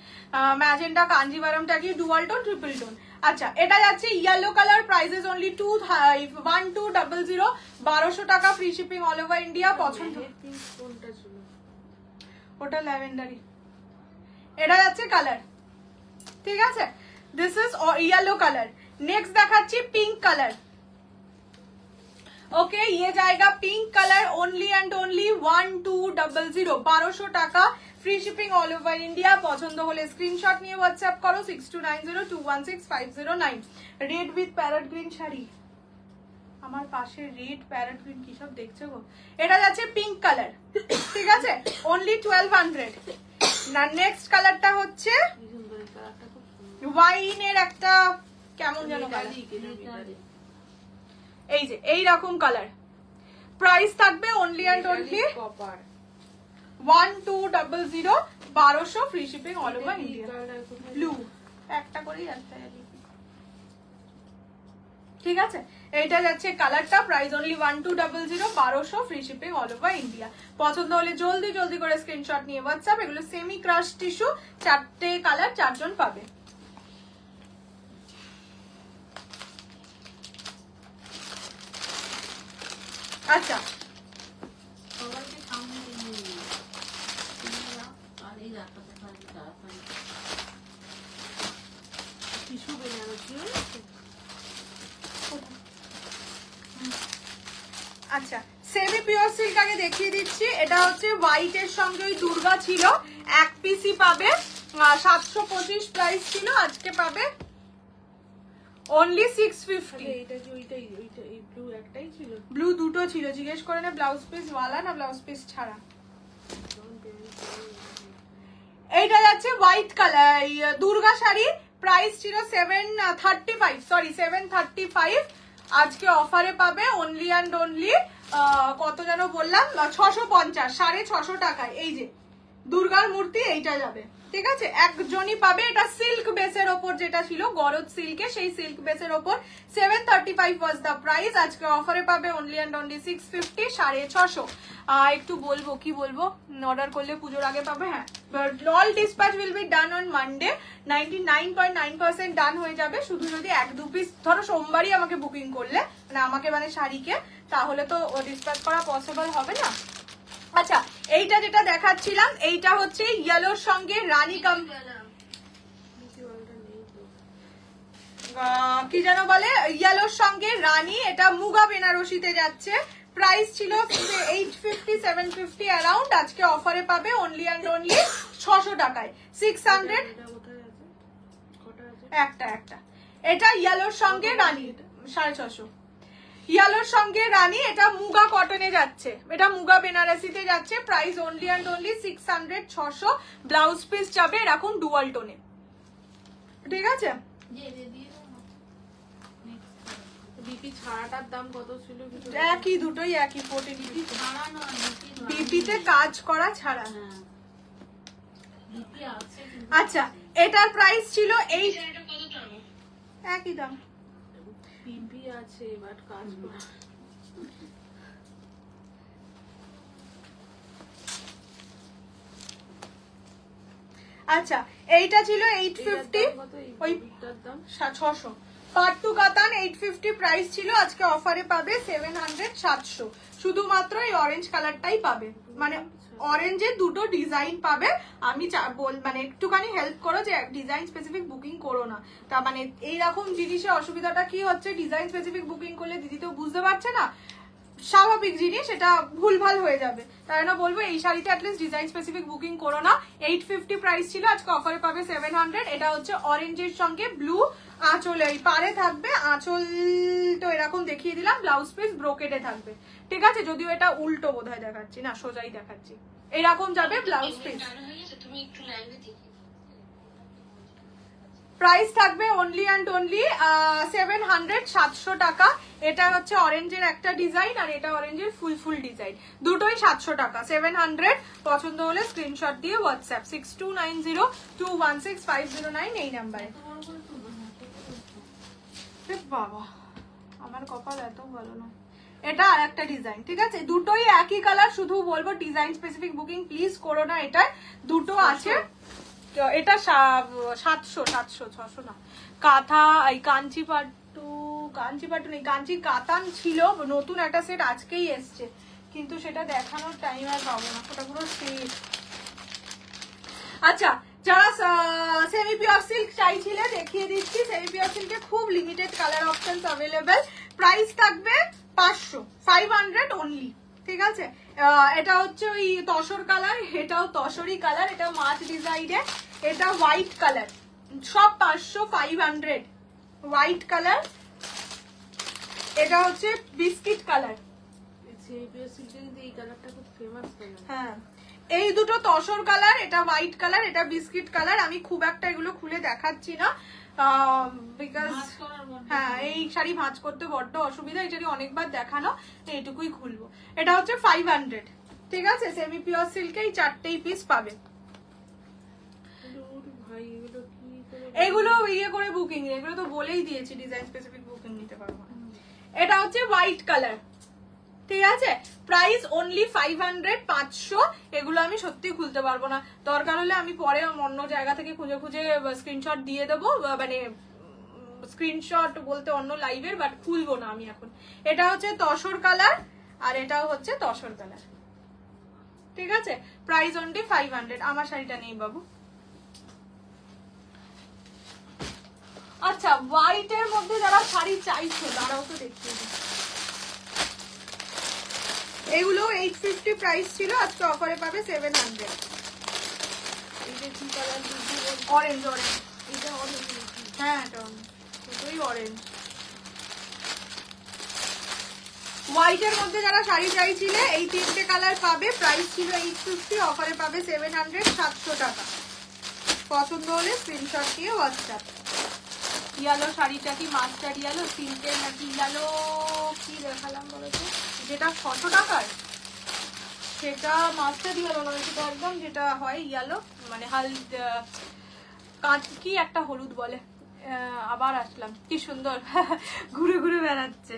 ম্যাজেন্টা কাঞ্জিভারামটা কি ডুয়াল টোন ট্রিপল টোন। আচ্ছা এটা যাচ্ছে ইয়েলো কালার, প্রাইসেস অনলি 1200, 1200 টাকা, free shipping all over India. পছন্দ কোনটা ছিল? ওটা ল্যাভেন্ডারি। এটা যাচ্ছে কালার, ঠিক আছে, this is yellow colour. Next দেখাচ্ছি পিঙ্ক কালার। ओके ये जाएगा pink colour, only and only 1200, 1200 টাকা, free shipping all over India. পছন্দ হলে স্ক্রিনশট নিয়ে হোয়াটসঅ্যাপ করো 6290216509। Red with parrot green sari, আমার পাশে রেড প্যারট গ্রিন কি সব দেখছো গো। এটা যাচ্ছে পিঙ্ক কালার, ঠিক আছে, ওনলি 1200। না নেক্সট কালারটা হচ্ছে ওয়াইনের একটা কেমন যেন কালার, এই যে এইরকম কালার, প্রাইস থাকবে only and only 1200, 1200, free shipping all over India. Blue একটা করেই আসতে হবে, ঠিক আছে, এইটা যাচ্ছে কালারটা, price only 1200, 1200, free shipping all over India. পছন্দ হলে জলদি জলদি করে স্ক্রিনশট নিয়ে হোয়াটসঅ্যাপ। এগুলো সেমি ক্রাশ টিস্যু, 4টে কালার, 4 জন পাবে। আচ্ছা আচ্ছা সেমি পিওর সিল্ক আগে দেখিয়ে দিচ্ছি। এটা হচ্ছে হোয়াইট এর সঙ্গে ওই দুর্গা ছিল, এক পিসই পাবে, 725 প্রাইস ছিল, আজকে পাবে অনলি 650। এটা কি ওইটাই, ওইটা এই ব্লু একটাই ছিল? ব্লু দুটো ছিল, জিজ্ঞেস করে না ব্লাউজ পিস ওয়ালা না ব্লাউজ পিস ছাড়া। এইটা যাচ্ছে white colour Durga sari, price ছিল 735, সরি 735, আজকে অফারে পাবে অনলি অ্যান্ড অনলি কত যেন বললাম 650, 650 টাকায়। এই যে দুর্গার মূর্তি এইটা যাবে, ঠিক আছে, একজনই পাবে। এটা সিল্ক বেসের ওপর যেটা ছিল গরজ সিল্কে, সেই সিল্ক বেসের ওপর 735 ওয়াজ দ্য প্রাইস, আজকে অফারে পাবে অনলি অ্যান্ড অনলি 650, 650। একটু বলবো কি বলবো, অর্ডার করলে পুজোর আগে পাবে। হ্যাঁ, all dispatch will be done on Monday, 99.9% done হয়ে যাবে। শুধু যদি 1-2 পিস ধরো সোমবারই আমাকে বুকিং করলে, মানে আমাকে মানে শাড়িকে, তাহলে তো ডিসপ্যাচ করা পসিবল হবে না। আচ্ছা এইটা যেটা দেখাচ্ছিলাম, এইটা হচ্ছে ইয়েলোর সঙ্গে রানী কি যেন বলে, ইয়েলোর সঙ্গে রানী, এটা মুগা বেনারসিতে যাচ্ছে, প্রাইস ছিল 850, 750 অ্যারাউন্ড, আজকে অফারে পাবে অনলি অ্যান্ড অনলি 600 টাকায়, 600। একটা এটা ইয়েলোর সঙ্গে রানী 650, ইয়েলোর সঙ্গে রানী, এটা মুগা কটনে যাচ্ছে, এটা মুগা বেনারসিতে যাচ্ছে, price only and only 600, 600, blouse piece যাবে এরকম ডুয়াল টোনে, ঠিক আছে। বিপি ছাড়াটার দাম কত ছিল? একই, দুটোই একই, 40 বিপিতে কাজ করা ছাড়া। আচ্ছা এটার প্রাইস ছিল 8, একই দাম, বিপি আছে বাট কাজ করা। আচ্ছা এইটা ছিল 850, ওই 600, পাট্টু কাতান 850 প্রাইস ছিল, আজকে অফারে পাবে 700, 700, শুধুমাত্র এই অরেঞ্জ কালারটাই পাবে, মানে অরেঞ্জের দুটো ডিজাইন পাবে। আমি মানে একটুখানি হেল্প করো যে ডিজাইন স্পেসিফিক বুকিং করো না, তা মানে এইরকম জিনিসের অসুবিধাটা কি হচ্ছে, ডিজাইন স্পেসিফিক বুকিং করলে দিদি তো বুঝতে পারছে না, স্বাভাবিক জিনিস, এটা ভুলভাল হয়ে যাবে, তাই না বলবো এই শাড়িতে অ্যাটলিস্ট ডিজাইন স্পেসিফিক বুকিং করো না। 850 প্রাইস ছিল, আজকে অফারে পাবে 700। এটা হচ্ছে অরেঞ্জের সঙ্গে ব্লু, আঁচল এই পারে থাকবে, আঁচল তো এরকম দেখিয়ে দিলাম, ব্লাউজ পিস ব্রোকেডে থাকবে, ঠিক আছে, যদিও এটা উল্টো বোধহয় দেখাচ্ছি, না সোজাই দেখাচ্ছি, এরকম যাবে ব্লাউজ পিস। প্রাইস থাকবে অনলি অ্যান্ড অনলি 700, 700 টাকা। এটা হচ্ছে অরেঞ্জের একটা ডিজাইন, আর এটা অরেঞ্জের ফুল ডিজাইন, দুটোই 700 টাকা, 700। পছন্দ হলে স্ক্রিনশট দিয়ে হোয়াটসঅ্যাপ 6290216509 এই নাম্বারে। বাবা আমার কপাল এত ভালো না, এটা আর একটা ডিজাইন, ঠিক আছে? দুটোই একই কালার, শুধু বলবো ডিজাইন স্পেসিফিক বুকিং প্লিজ করো না। এটা দুটো আছে, এটা 700 600 না। কাঁথা এই কাঞ্চি পাট্টু নেই, কাঞ্চি কাতান ছিল নতুন একটা সেট আজকেই এসছে, কিন্তু সেটা দেখানোর টাইম আর পাবো না, ওটা পুরো শেষ। আচ্ছা, যারা সেমি পিওর সিল্ক চাইছিলে দেখিয়ে দিচ্ছি। সেমি পিওর সিল্কে খুব limited colour options available. Price থাকবে 500 অনলি, ঠিক আছে? এটা হচ্ছে ওই তসর কালার, এটাও তসরি কালার, এটা মাছ ডিজাইনে, এটা হোয়াইট কালার, সব 500 হোয়াইট কালার। এটা হচ্ছে বিস্কিট কালার। এই কালারটা খুব ফেমাস কালার। হ্যাঁ, এই দুটো তসর কালার, এটা হোয়াইট কালার, এটা বিস্কিট কালার। আমি খুব একটা এগুলো খুলে দেখাচ্ছি না, বিকজ হ্যাঁ এই শাড়ি ভাঁজ করতে বড্ড অসুবিধা, এই শাড়ি অনেকবার দেখানো, এইটুকুই খুলবো। এটা হচ্ছে 500, ঠিক আছে? সেমি পিওর সিল্কে এই 4টেই পিস পাবে। এগুলো ইয়ে করে বুকিং, এগুলো তো বলেই দিয়েছি ডিজাইন স্পেসিফিক বুকিং নিতে পারবো না। এটা হচ্ছে হোয়াইট কালার, ঠিক আছে? Price only 500। এগুলো আমি সত্যি খুলতে পারবো না, দরকার হলে আমি পরে অন্য জায়গা থেকে খুঁজে খুঁজে স্ক্রিনশট দিয়ে দেবো, মানে স্ক্রিনশট বলতে অন্য লাইভের, বাট খুলবো না আমি এখন। এটা হচ্ছে তসর কালার, আর এটাও হচ্ছে তসর কালার, ঠিক আছে? Price only 500। আমার শাড়িটা নেই বাবু। আচ্ছা, হোয়াইটের মধ্যে যারা শাড়ি চাইছে তারাও তো দেখিয়ে দিই। এগুলো 850 প্রাইস ছিল, আজকে অফারে পাবে 700। এটা কি কালার? অরেঞ্জ অরেঞ্জ, এটা অরেঞ্জ। হ্যাঁ এটা দুটোই অরেঞ্জ। হোয়াইটের মধ্যে যারা শাড়ি চাইছিলে এই 3টে কালার পাবে। প্রাইস ছিল 850, অফারে পাবে 700, 700 টাকা। পছন্দ হলে স্ক্রিনশট দিয়ে হোয়াটসঅ্যাপ। ইয়ালো শাড়িটা কি মাস্টার ইয়ালো সিল্কের নাকি ইয়ালো কি দেখালাম বলেছে, যেটা 600 টাকার সেটা মাস্টার ইয়ালো নয়, সেটা একদম যেটা হয় ইয়ালো, মানে কাঁচ কি একটা হলুদ বলে। আবার আসলাম, কি সুন্দর ঘুরে ঘুরে বেড়াচ্ছে।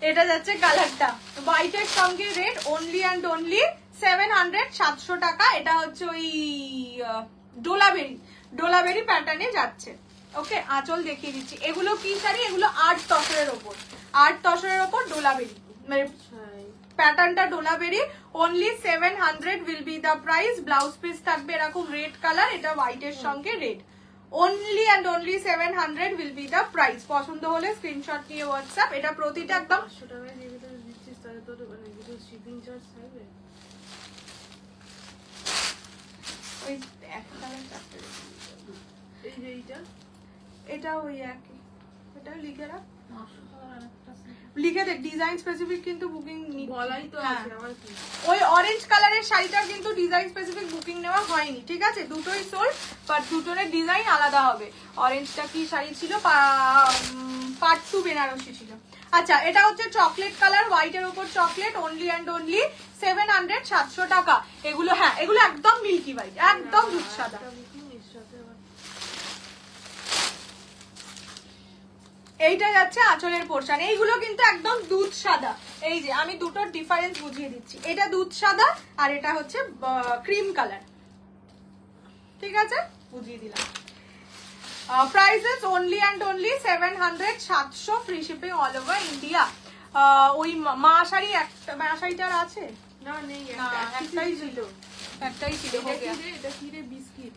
এটা যাচ্ছে কালারটা হোয়াইটের সঙ্গে রেড, অনলি অ্যান্ড অনলি 700, 700 টাকা। এটা হচ্ছে ওই ডোলাবেরি প্যাটার্নে যাচ্ছে। ওকে, আঁচল দেখিয়ে দিচ্ছি। এগুলো কি শাড়ি? এগুলো 8 তসরের ওপর ডোলাবেরি, মানে প্যাটার্নটা ডোলাবেরি। Only 700 will be the price. Blouse piece থাকবে এরকম রেড কালার, এটা হোয়াইটের সঙ্গে red. Only and only 700 will be the price. পছন্দ হলে স্ক্রিনশট নিয়ে হোয়াটসঅ্যাপ। এটা প্রতিটা একদম 500 টাকায় যে ভিতরে দিচ্ছিস তাহলে তো মানে কিছু শিপিং চার্জ থাকবে। ওই এক কালার চারটে। এই যে এটা ওই একই, এটা লিখে রাখ, লিখে দে ডিজাইন স্পেসিফিক, কিন্তু বুকিং বলাই তো আছে আমার কি। ওই অরেঞ্জ কালারের শাড়িটার কিন্তু ডিজাইন স্পেসিফিক বুকিং নেওয়া হয়নি, ঠিক আছে? দুটোই সোল্ড, বাট দুটোর ডিজাইন আলাদা হবে। অরেঞ্জটা কি শাড়ি ছিল? পার্ট 2 বেনারসি ছিল। আচ্ছা, এটা হচ্ছে চকলেট কালার, হোয়াইটের উপর চকলেট, অনলি অ্যান্ড অনলি 700, 700 টাকা। এগুলো হ্যাঁ, এগুলো একদম মিল্কি হোয়াইট, একদম দুধ সাদা। এইটা যাচ্ছে আঁচলের পোর্শন। এইগুলো কিন্তু একদম দুধ সাদা। এই যে আমি দুটোর ডিফারেন্স বুঝিয়ে দিচ্ছি, এটা দুধ সাদা আর এটা হচ্ছে ক্রিম কালার, ঠিক আছে? বুঝিয়ে দিলাম। Prices only and only 700, 700, free shipping all over India. ওই মা শাড়ি, একটা মা শাড়িটার আছে না? নেই, একটাই ছিল, একটাই ছিল। এটা কি রে? বিস্কিট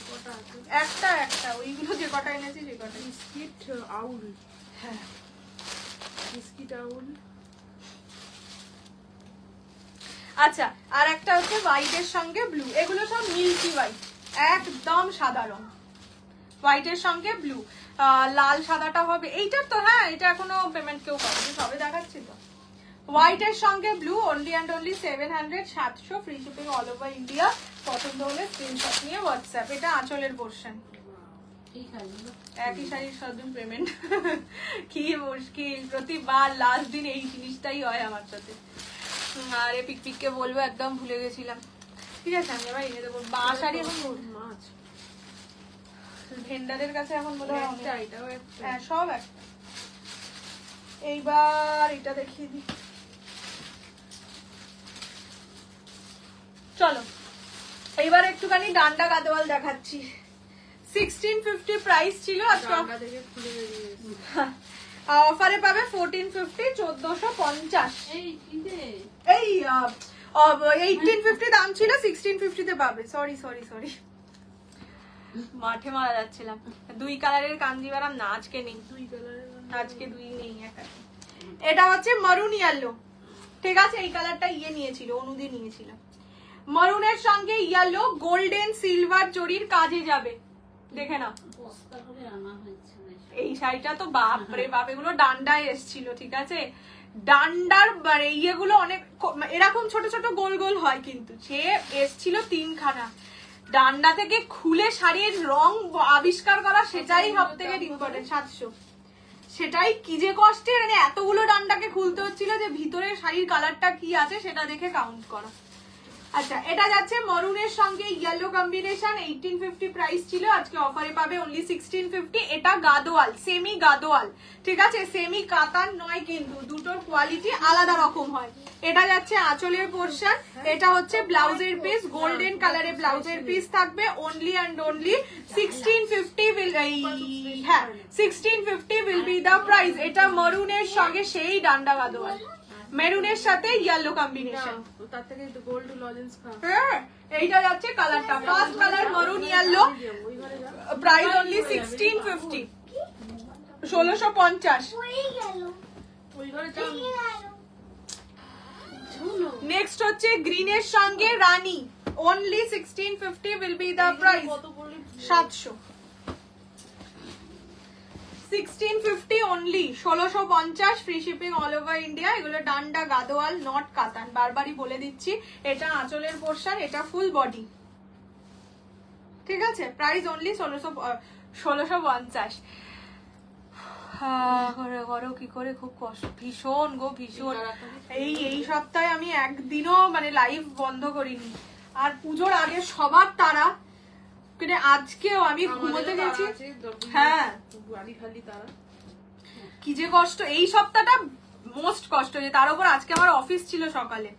কটা আছে? একটা ওইগুলো যে কটা এনেছি যে কটা। বিস্কিট আউল, হ্যাঁ বিস্কিট আউল। আচ্ছা, আর একটা হচ্ছে হোয়াইটের সঙ্গে ব্লু। এগুলো সব মিল্কি হোয়াইট, একদম সাদা রং। হোয়াইটের সঙ্গে ব্লু, লাল সাদাটা হবে এইটার তো। হ্যাঁ, এটা এখনো পেমেন্ট কেউ করেনি, সবে দেখাচ্ছি তো। হোয়াইটের সঙ্গে blue, only and only 700, 700, free shipping all over India. পছন্দ হলে স্ক্রিনশট নিয়ে হোয়াটসঅ্যাপ। এটা আঁচলের পোর্শন। একই শাড়ির সবজন পেমেন্ট কি মুশকিল, প্রতিবার লাস্ট দিন এই জিনিসটাই হয় আমার সাথে। আরে পিকপিককে বলবো, একদম ভুলে গেছিলাম। ঠিক আছে, আমি আবার এনে দেবো। বা শাড়ি এখন মাছ ভেন্ডারের কাছে এখন মনে হয় এটাও একটা। হ্যাঁ, সব একটা। এইবার এটা দেখিয়ে দিই। চলো এইবার একটুখানি ডান্ডা গাদোয়াল দেখাচ্ছি। 1650 প্রাইস ছিল, আজকে অফারে পাবে 1450, 1450। এই 1850 দাম ছিল, 1650 তে পাবে। সরি মাঠে মারা যাচ্ছিলাম। 2 কালারের কাঞ্জিভারাম না, আজকে নেই, 2 কালারের, আজকে 2 নেই, একটা। এটা হচ্ছে মারুন ইয়েলো, ঠিক আছে? এই কালারটা নিয়েছিল, অনুদি নিয়েছিল। মারুনের সঙ্গে ইয়েলো গোল্ডেন সিলভার জরির কাজে যাবে, দেখে না। এই শাড়িটা তো বাপরে বাপ, এগুলো ডান্ডায় এসছিল, ঠিক আছে? ডান্ডার ইয়েগুলো অনেক এরকম ছোট ছোট গোল গোল হয়, কিন্তু সে এসছিল 3খানা। ডান্ডা থেকে খুলে শাড়ির রং আবিষ্কার করা, সেটাই সব থেকে ইম্পর্টেন্ট। 700, সেটাই কি যে কষ্টের, মানে এতগুলো ডান্ডাকে খুলতে হচ্ছিল যে ভিতরে শাড়ির কালারটা কি আছে সেটা দেখে কাউন্ট করা। আচ্ছা, এটা যাচ্ছে মরুনের সঙ্গে ইয়েলো কম্বিনেশন, 1850 প্রাইস ছিল, আজকে অফারে পাবে অনলি 1650। এটা গাদোয়াল, সেমি গাদোয়াল, ঠিক আছে? সেমি কাতান নয়, কিন্তু দুটোর কোয়ালিটি আলাদা রকম হয়। এটা যাচ্ছে আঁচলের পোরশন, এটা হচ্ছে ব্লাউজের পিস, গোল্ডেন কালারে ব্লাউজের পিস থাকবে। অনলি অ্যান্ড অনলি 1650 উইল, হ্যাঁ 1650 উইল বি দা প্রাইস। এটা মরুনের সঙ্গে সেই ডান্ডা গাদোয়াল, মেরুনের সাথে ইয়েলো কম্বিনেশন, তার থেকে গোল্ড লজেন্স খা। হ্যাঁ, এইটা যাচ্ছে কালারটা, first colour maroon yellow, price only 1650, 1650। Next হচ্ছে গ্রিনের সঙ্গে রানী, only 1650 will be the price, 700, 1650 only, 1650, free shipping all over India. এগুলো ডান্ডা গাদোয়াল, নট কাতান, বারবারই বলে দিচ্ছি। এটা আঁচলের পোরশন, এটা ফুল বডি, ঠিক আছে? Price only 1650। করো কি করে, খুব কষ্ট, ভীষণ গো ভীষণ। এই সপ্তাহে আমি একদিনও মানে লাইভ বন্ধ করিনি। আর পুজোর আগে সবার তারা, কিন্তু আজকেও আমি ঘুমোতে গেছি। হ্যাঁ, কি যে কষ্ট, এই সপ্তাহটা মোস্ট কষ্ট। যে তার উপর আজকে আমার অফিস ছিল সকালে,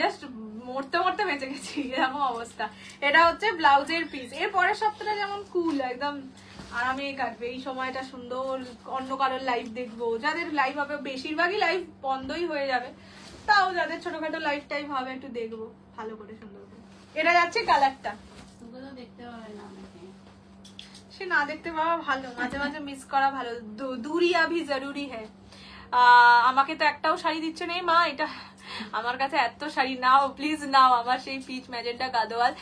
জাস্ট মরতে মরতে বেঁচে গেছি, এরকম অবস্থা। এটা হচ্ছে ব্লাউজের পিস। এর পরের সপ্তাহটা যেমন কুল, একদম আরামে কাটবে। এই সময়টা সুন্দর, অন্য কারোর লাইভ দেখবো। যাদের লাইভ হবে, বেশিরভাগই লাইভ বন্ধই হয়ে যাবে, তাও যাদের ছোটখাটো লাইভ টাইপ হবে একটু দেখবো ভালো করে, সুন্দর করে। এটা যাচ্ছে কালারটা, সে না দেখতে পাওয়া ভালো, মাঝে মাঝে মিস করা ভালো। দুরিয়া ভি জরুরি হ্যায়। আমাকে তো একটাও শাড়ি দিচ্ছে না মা, এটা আমার কাছে এত শাড়ি, নাও প্লিজ নাও। আমার সেই peach magenta Gadwal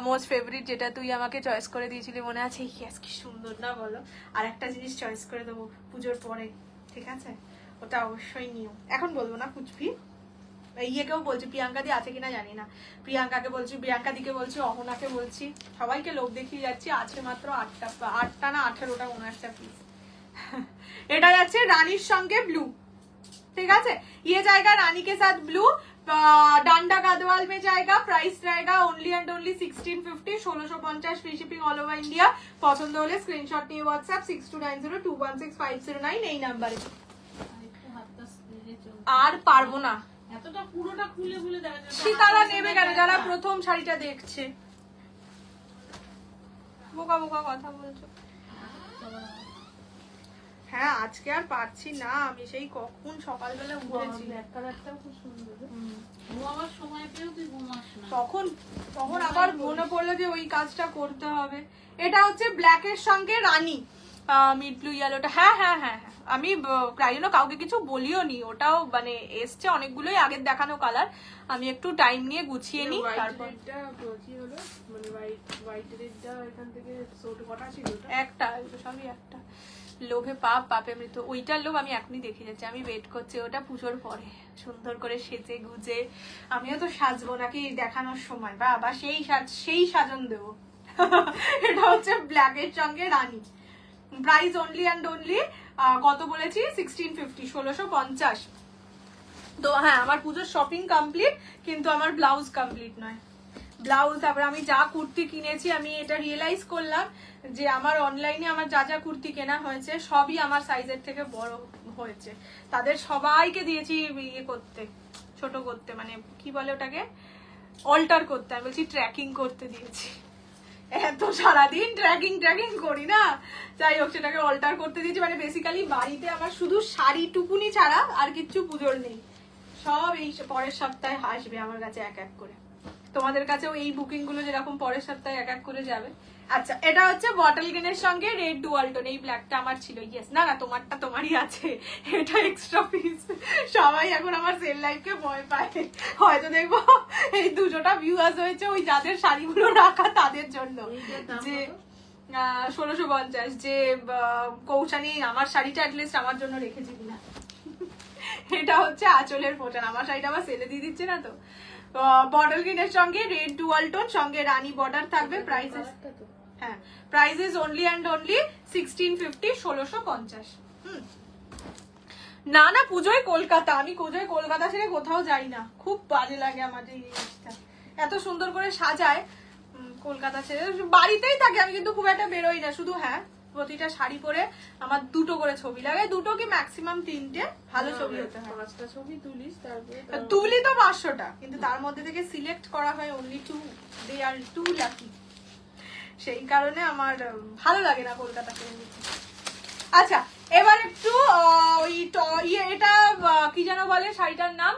most favourite, যেটা তুই আমাকে চয়েস করে দিয়েছিলি, মনে আছে? ইয়েস, কি সুন্দর না বলো। আর একটা জিনিস চয়েস করে দেবো পুজোর পরে, ঠিক আছে? ওটা অবশ্যই নিও, এখন বলবো না। কুচবি ইয়েকেও বলছি, প্রিয়াঙ্কা দি আছে কিনা জানি না, প্রিয়াঙ্কাকে বলছি, প্রিয়াঙ্কা দিকে বলছি, অহনাকে বলছি, সবাইকে লোক দেখিয়ে যাচ্ছি। আছে মাত্র 8টা না 18টা 19টা পিস। এটা যাচ্ছে রানীর সঙ্গে ব্লু, ठीक है? ये जाएगा रानी के साथ ब्लू, डांडा गादवाल में जाएगा। प्राइस रहेगा only and only 1650, 1650, free shipping all over India. पसंद होले स्क्रीनशॉट निये व्हाट्सएप 6290216509 এই নাম্বারে। আর পারবো না, এতটা পুরোটা খুলে খুলে দেখা যাচ্ছে। সীতারা নেবে কেন, যারা প্রথম শাড়িটা দেখছে। বোকা বোকা কথা বলছো। হ্যাঁ, আজকে আর পারছি না, আমি সেই কখন সকালবেলা উঠেছি। তখন আবার মনে পড়লো যে ওই কাজটা করতে হবে। এটা হচ্ছে ব্ল্যাকের সঙ্গে রানী, মিড ব্লু ইয়েলোটা। হ্যাঁ হ্যাঁ হ্যাঁ, আমি প্রায় কাউকে কিছু বলিও নি, ওটাও মানে এসছে অনেকগুলোই আগের দেখানো কালার। আমি একটু টাইম নিয়ে গুছিয়ে নিই। তারপর একটা, সবই একটা। লোভে পাপে মৃত্যু, ওইটার লোভ আমি এখনই দেখে যাচ্ছি। আমি ওয়েট করছি ওটা পুজোর পরে সুন্দর করে সেজে গুজে। আমিও তো সাজবো নাকি দেখানোর সময়, বা সেই সাজন দেবো। এটা হচ্ছে ব্ল্যাকের সঙ্গে রানী। প্রাইস অনলি অ্যান্ড অনলি কত বলেছি? 1650, 1650। তো হ্যাঁ, আমার পুজোর শপিং কমপ্লিট, কিন্তু আমার ব্লাউজ কমপ্লিট নয়। ব্লাউজ, তারপরে আমি যা কুর্তি কিনেছি, আমি এটা রিয়েলাইজ করলাম যে আমার অনলাইনে আমার যা যা কুর্তি কেনা হয়েছে সবই আমার সাইজের থেকে বড় হয়েছে। তাদের সবাইকে দিয়েছি ইয়ে করতে, ছোট করতে, মানে কি বলে ওটাকে, অল্টার করতে, আমি বলছি ট্র্যাকিং করতে দিয়েছি। এত সারাদিন ট্র্যাকিং করি না, যাই হোক সেটাকে অল্টার করতে দিয়েছি। মানে বেসিক্যালি বাড়িতে আমার শুধু শাড়ি টুকুনি ছাড়া আর কিচ্ছু পুজোর নেই, সব এই পরের সপ্তাহে আসবে আমার কাছে এক এক করে। তোমাদের কাছেও এই বুকিং গুলো যেরকম পরের সপ্তাহে এক এক করে যাবে। আচ্ছা, এটা হচ্ছে বটল গ্রিনের সঙ্গে রেড ডুয়ালটন। এই ব্ল্যাকটা আমার ছিল, ইয়েস, না তোমারটা তোমারই আছে, এটা এক্সট্রা পিস। সবাই এখন আমার সেল লাইফকে ভয় পায়, হয়তো দেখবো এই দুটোটা ভিউয়ার্স হয়েছে ওই যাদের শাড়িগুলো রাখা তাদের জন্য, যে 1650, যে কৌশানি আমার শাড়িটা অ্যাটলিস্ট আমার জন্য রেখেছি কিনা। এটা হচ্ছে আঁচলের ফোটান, আমার শাড়িটা আবার সেলে দিয়ে দিচ্ছে না তো। বটল গ্রিনের সঙ্গে রেড ডুয়ালটন, সঙ্গে রানী বর্ডার থাকবে। প্রাইসেস, হ্যাঁ, প্রাইসেস অনলি অ্যান্ড অনলি 1650, 1650। না পুজোয় কলকাতা, আমি পুজোয় কলকাতা ছেড়ে কোথাও যাই না, খুব বাজে লাগে আমার এই জিনিসটা। এত সুন্দর করে সাজায়, কলকাতা ছেড়ে বাড়িতেই থাকে আমি, কিন্তু খুব একটা বেরোই না। শুধু হ্যাঁ, প্রতিটা শাড়ি পরে আমার 2টো করে ছবি লাগে, 2টো কি ম্যাক্সিমাম 3টে, ভালো ছবি হতে হয়। 5টা ছবি তুলিস, তারপরে তুলি তো 500টা, কিন্তু তার মধ্যে থেকে সিলেক্ট করা হয় অনলি 2, দে আর 2 লাকি। সেই কারণে আমার ভালো লাগে না কলকাতা ছেড়ে যেতে। আচ্ছা, এবার একটু এটা কি যেন বলে শাড়িটার নাম,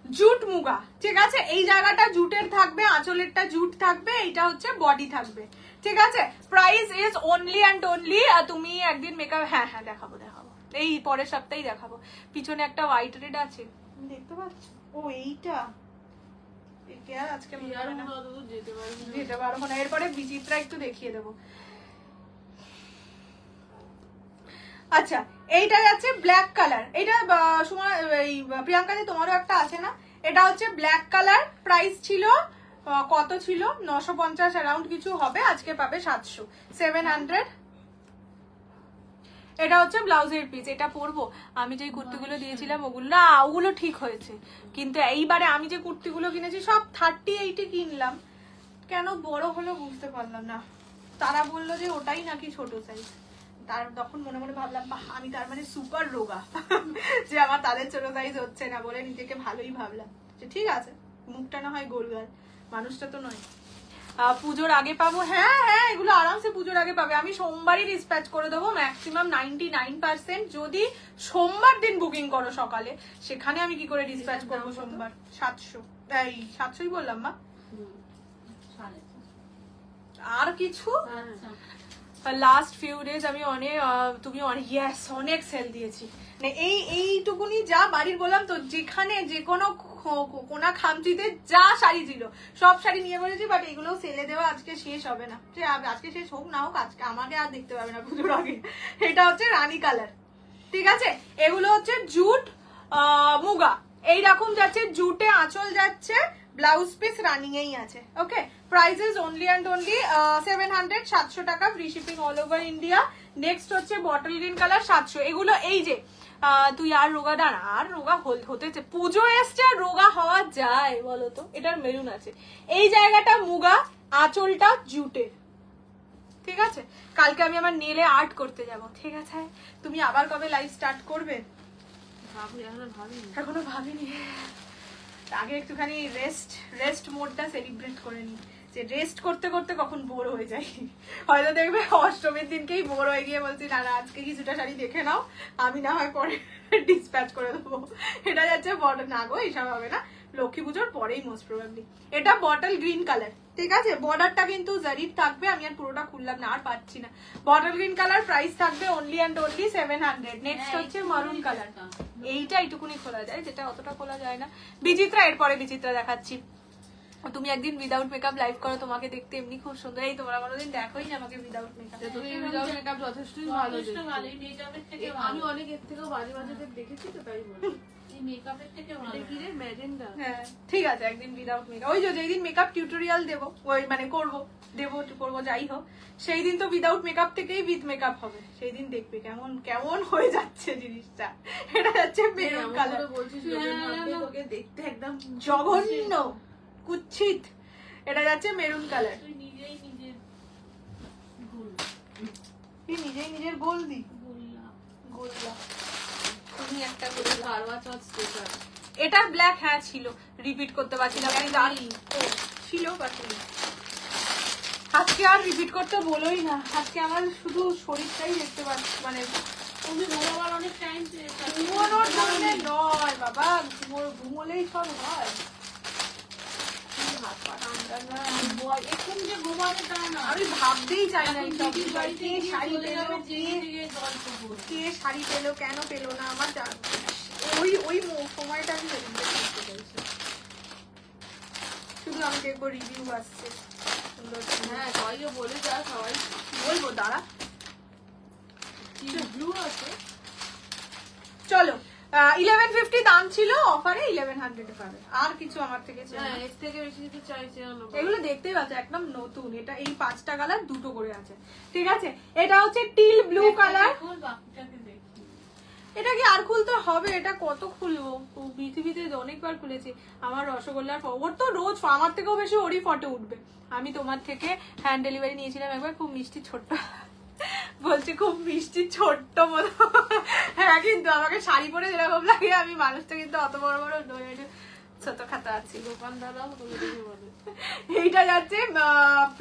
জুট মুগা, ঠিক আছে। এই জায়গাটা জুটের থাকবে, আঁচলেরটা জুট থাকবে, এটা হচ্ছে বডি থাকবে, ঠিক আছে। Price is only and only, তুমি একদিন মেকআপ, হ্যাঁ দেখাবো, এই পরের সপ্তাহেই দেখাবো। পিছনে একটা হোয়াইট রেড আছে, দেখতে পাচ্ছ? ও এইটা আজকে যেতে পারবো না, এরপরে বিচিত্রা একটু দেখিয়ে দেবো। আচ্ছা, এইটা যাচ্ছে ব্ল্যাক কালার, এটা প্রিয়াঙ্কাদি তোমারও একটা আছে না, এটা হচ্ছে ব্ল্যাক কালার। প্রাইস ছিল কত ছিল, 950 অ্যারাউন্ড কিছু হবে, আজকে পাবে 700, 700। এটা হচ্ছে ব্লাউজের পিস, এটা পরবো। আমি যে কুর্তিগুলো দিয়েছিলাম ওগুলো ঠিক হয়েছে, কিন্তু এইবারে আমি যে কুর্তিগুলো কিনেছি সব 30-80 কিনলাম, কেন বড় হলো বুঝতে পারলাম না। তারা বললো যে ওটাই নাকি ছোট সাইজ, তখন মনে মনে ভাবলাম আমি তার মানে সুপার রোগা যে আমার তাদের ছোট সাইজ হচ্ছে না, বলে নিজেকে ভালোই ভাবলাম যে ঠিক আছে, মুখটা না হয় গোলগাল, মানুষটা তো নয়। পুজোর আগে পাবো, হ্যাঁ এগুলো আরামসে পুজোর আগে পাবে। আমি সোমবারই ডিসপ্যাচ করে দেবো, ম্যাক্সিমাম 99%। যদি সোমবার দিন বুকিং করো সকালে, সেখানে আমি কি করে ডিসপ্যাচ করবো সোমবার। 700, এই 700ই বললাম মা, আর কিছু লাস্ট ফিউ ডেজ আমি অনেক সেল দিয়েছি। এইটুকুনি যা বাড়ির বললাম তো, যেখানে যে কোনো কোনা খামচিতে যা শাড়ি ছিল সব শাড়ি নিয়ে বলেছি, বাট এগুলো সেলে দেওয়া আজকে শেষ হবে না, আজকে শেষ হোক না হোক, আজকে আমাকে আর দেখতে পাবে না পুজোর আগে। এটা হচ্ছে রানী কালার, ঠিক আছে। এগুলো হচ্ছে জুট মুগা, এইরকম যাচ্ছে, জুটে আঁচল যাচ্ছে, ব্লাউজ পিস রানিং এই আছে, ওকে। প্রাইসেস অনলি অ্যান্ড অনলি 700, 700 টাকা, free shipping all over India. Next হচ্ছে বটল গ্রিন কালার 700। এগুলো এই যে তুই আর রোগা দাঁড়া, আর রোগা হতেছে, পুজো এসছে আর রোগা হওয়া যায় বলতো? এটার মেরুন আছে, এই জায়গাটা মুগা, আঁচলটা জুটের, ঠিক আছে। কালকে আমি আমার নেলে আর্ট করতে যাব, ঠিক আছে। তুমি আবার কবে লাইভ স্টার্ট করবে? এখনো ভাবিনি, আগে একটুখানি রেস্ট মোডটা সেলিব্রেট করে নি, যে রেস্ট করতে করতে কখন বোর হয়ে যায়। হয়তো দেখবে অষ্টমীর দিনকেই বোর হয়ে গিয়ে বলছি না আজকে কিছুটা শাড়ি দেখে নাও, আমি না হয় পরে ডিসপ্যাচ করে দেবো। এটা যাচ্ছে বটল, না গো এইসব হবে না, লক্ষ্মী পুজোর পরেই মোস্ট প্রবাবলি। এটা বটল গ্রিন কালার, ঠিক আছে। বর্ডারটা কিন্তু জারির থাকবে, আমি আর পুরোটা খুললাম না, আর পাচ্ছি না। বটল গ্রিন কালার, প্রাইস থাকবে অনলি অ্যান্ড অনলি 700। নেক্সট হচ্ছে মারুন কালার, এইটা এইটুকুনি খোলা যায়, যেটা অতটা খোলা যায় না। বিচিত্রা, এরপরে বিচিত্রা দেখাচ্ছি। তুমি একদিন উইদাউট মেকআপ লাইভ করো, তোমাকে দেখতে এমনি খুব সুন্দর। এই তোমরা কোনোদিন দেখোই না আমাকে উইদাউট মেকআপ। উইদাউট মেকআপ যথেষ্টই ভালো, আমি অনেক এর থেকেও বাজে দেখেছি তো, তাই বলি ঠিক আছে একদিন উইদাউট মেকআপ, ওই যেদিন মেকআপ টিউটোরিয়াল দেবো, ওই মানে করবো যাই হোক, সেই দিন তো উইদাউট মেকআপ থেকেই উইথ মেকআপ হবে, সেই দিন দেখবে কেমন কেমন হয়ে যাচ্ছে জিনিসটা। এটা যাচ্ছে মেরুন কালার, দেখতে একদম জঘন্য কুচ্ছিত। এটা যাচ্ছে মেরুন কালার, নিজেই নিজের গোল দি গোল্লা, তুমি একটা গোল কারওয়া চৌথ স্পেশাল, এটা ব্ল্যাক, হ্যাঁ ছিল, রিপিট করতে পারছি না, ছিল বাকি। আজকে আর রিপিট করতে বলোই না, আজকে আমার শুধু শরীরটাই দেখতে পাচ্ছি, মানে ঘুমাবার অনেক টাইম ঘুমানোর জন্য নয় বাবা, ঘুমোলেই সব হয়। আমি ভাবতেই চাই না কে শাড়ি পেলো কেন পেলো না, আমার ওই সময়টা আমি শুধু আমি দেখবো রিভিউ আসছে সুন্দর। হ্যাঁ সবাইকে বলে যা, সবাই বলবো দাঁড়া। ব্লু আছে। চলো 1150 দাম ছিল, অফারে 1100 পাবে। আর কিছু আমার থেকে এর থেকে বেশি কিছু চাইছে না। এগুলো দেখতেই পাচ্ছ একদম নতুন, এটা এই 5টা কালার দুটো করে আছে, ঠিক আছে। এটা হচ্ছে টিল ব্লু কালার। এটা কি আর খুলতে হবে? এটা কত খুলবো, পৃথিবীতে অনেকবার খুলেছি। আমার রসগোল্লার ওর তো রোজ, আমার থেকেও বেশি ওরই ফটো উঠবে। আমি তোমার থেকে হ্যান্ড ডেলিভারি নিয়েছিলাম একবার, খুব মিষ্টি ছোট্ট, বলছি খুব মিষ্টি ছোট্ট মতো। হ্যাঁ কিন্তু আমাকে শাড়ি পরে যেরকম লাগে, আমি মানুষটা কিন্তু অত বড় বড় ছোট খাতা আছি। দোকানদাররাও বলে এইটা যাচ্ছে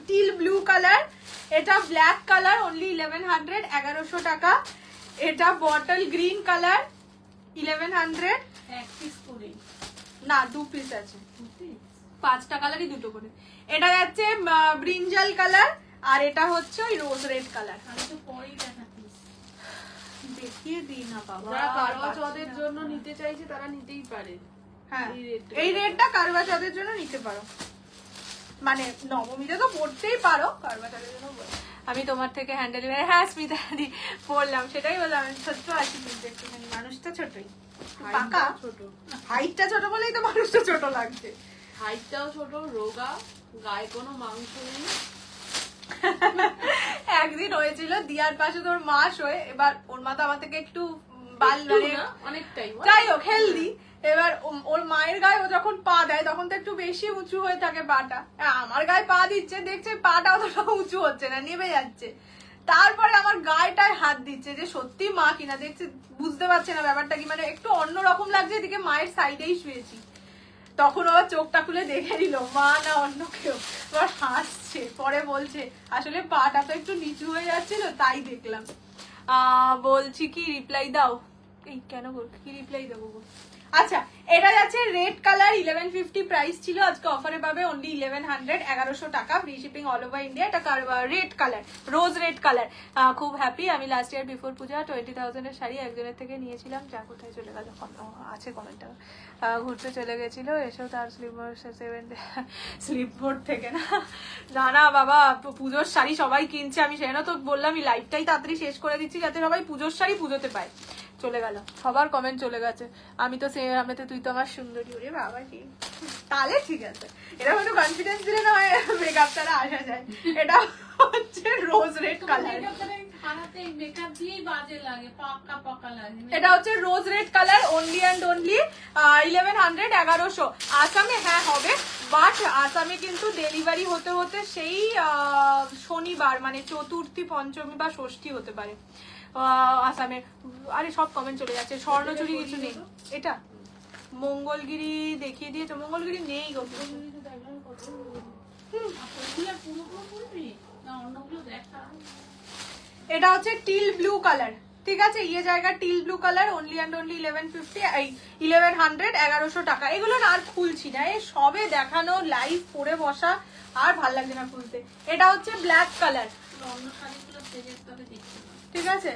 টিল ব্লু কালার, এটা ব্ল্যাক কালার, অনলি 1100, 1100 টাকা। এটা বটল গ্রিন কালার 1100, এক পিস করে না 2 পিস আছে, 5টা কালারই দুটো করে। এটা যাচ্ছে ব্রিঞ্জাল কালার, আর এটা হচ্ছে ওই রোজ রেড কালার। আমি তো পরেই দেখাচ্ছিস, দেখিয়ে দিই না বাবা। যারা কারওয়া চৌথের জন্য নিতে চাইছে তারা নিতেই পারে। হ্যাঁ এই রেডটা কারওয়া চৌথের জন্য নিতে পারো, মানে নবমীতে তো পড়তেই পারো, কারওয়া চৌথের জন্য আমি তোমার থেকে হ্যান্ডেল, হ্যাঁ স্মিতা দি পড়লাম, সেটাই বললাম। আমি ছোট্ট আছি কিন্তু একটুখানি, মানুষটা ছোটই, পাকা ছোট, হাইটটা ছোট বলেই তো মানুষটা ছোট লাগছে। হাইটটাও ছোট, রোগা, গায়ে কোনো মাংস নেই। একদিন হয়েছিল দিয়ার পাশে তোর মাস হয়ে, এবার ওর মা তো আমার থেকে একটু অনেকটাই, যাই হোক হেলদি। এবার ওর মায়ের গায়ে ও যখন পা দেয় তখন তো একটু বেশি উঁচু হয়ে থাকে পাটা, আমার গায়ে পা দিচ্ছে, দেখছে পাটা অতটা উঁচু হচ্ছে না, নেমে যাচ্ছে। তারপরে আমার গায়েটায় হাত দিচ্ছে, যে সত্যি মা কিনা, দেখছে বুঝতে পারছে না ব্যাপারটা কি, মানে একটু অন্যরকম লাগছে। এদিকে মায়ের সাইডেই শুয়েছি, তখন আবার চোখটা খুলে দেখে নিল মা না অন্য কেউ, আবার হাসছে। পরে বলছে আসলে পাটা তো একটু নিচু হয়ে যাচ্ছিল তাই দেখলাম। বলছি কি রিপ্লাই দাও, এই কেন বল, কি রিপ্লাই দেবো? আচ্ছা এটা যাচ্ছে রেড কালার, 1150 প্রাইস ছিল, আজকে অফারে পাবে অনলি 1100, 1100 টাকা, free shipping all over India. এটা red colour, rose red colour. খুব হ্যাপি, আমি লাস্ট ইয়ার বিফোর পূজা 20,000 এর শাড়ি একজনের থেকে নিয়েছিলাম, যা কোথায় চলে গেল আছে কমেন্টটা, ঘুরতে চলে গেছিল, এসেও তার স্লিপবোর্ড থেকে না না বাবা, পুজোর শাড়ি সবাই কিনছে, আমি সেজন্য তো বললাম এই লাইফটাই তাড়াতাড়ি শেষ করে দিচ্ছি যাতে সবাই পুজোর শাড়ি পুজোতে পায়। চলে গেল, সবার কমেন্ট চলে গেছে, আমি তো তুই তো আমার সুন্দরী, ওরে বাবা কি, তাহলে ঠিক আছে, এরকম একটু কনফিডেন্স দিলে না হয় মেকআপ ছাড়া আসা যায়। এটা হচ্ছে রোজ রেড কালার, এটা হচ্ছে rose red colour, only and only 1100, 1100। আসামে হ্যাঁ হবে, বাট আসামে কিন্তু ডেলিভারি হতে হতে সেই শনিবার, মানে চতুর্থী, পঞ্চমী বা ষষ্ঠী হতে পারে আসামে। আরে সব কমেন্ট চলে যাচ্ছে, স্বর্ণচুরি কিছু নেই। এটা মঙ্গলগিরি দেখিয়ে দিয়েছে, মঙ্গলগিরি নেই গো। এটা হচ্ছে টিল ব্লু কালার, ঠিক আছে, ইয়ে জায়গা teal blue colour, only and only 1100, 1100 টাকা। এগুলো না আর খুলছি না, এই সবে দেখানো, লাইভ পরে বসা, আর ভাল লাগছে না খুলতে। এটা হচ্ছে ব্ল্যাক কালার, ঠিক আছে,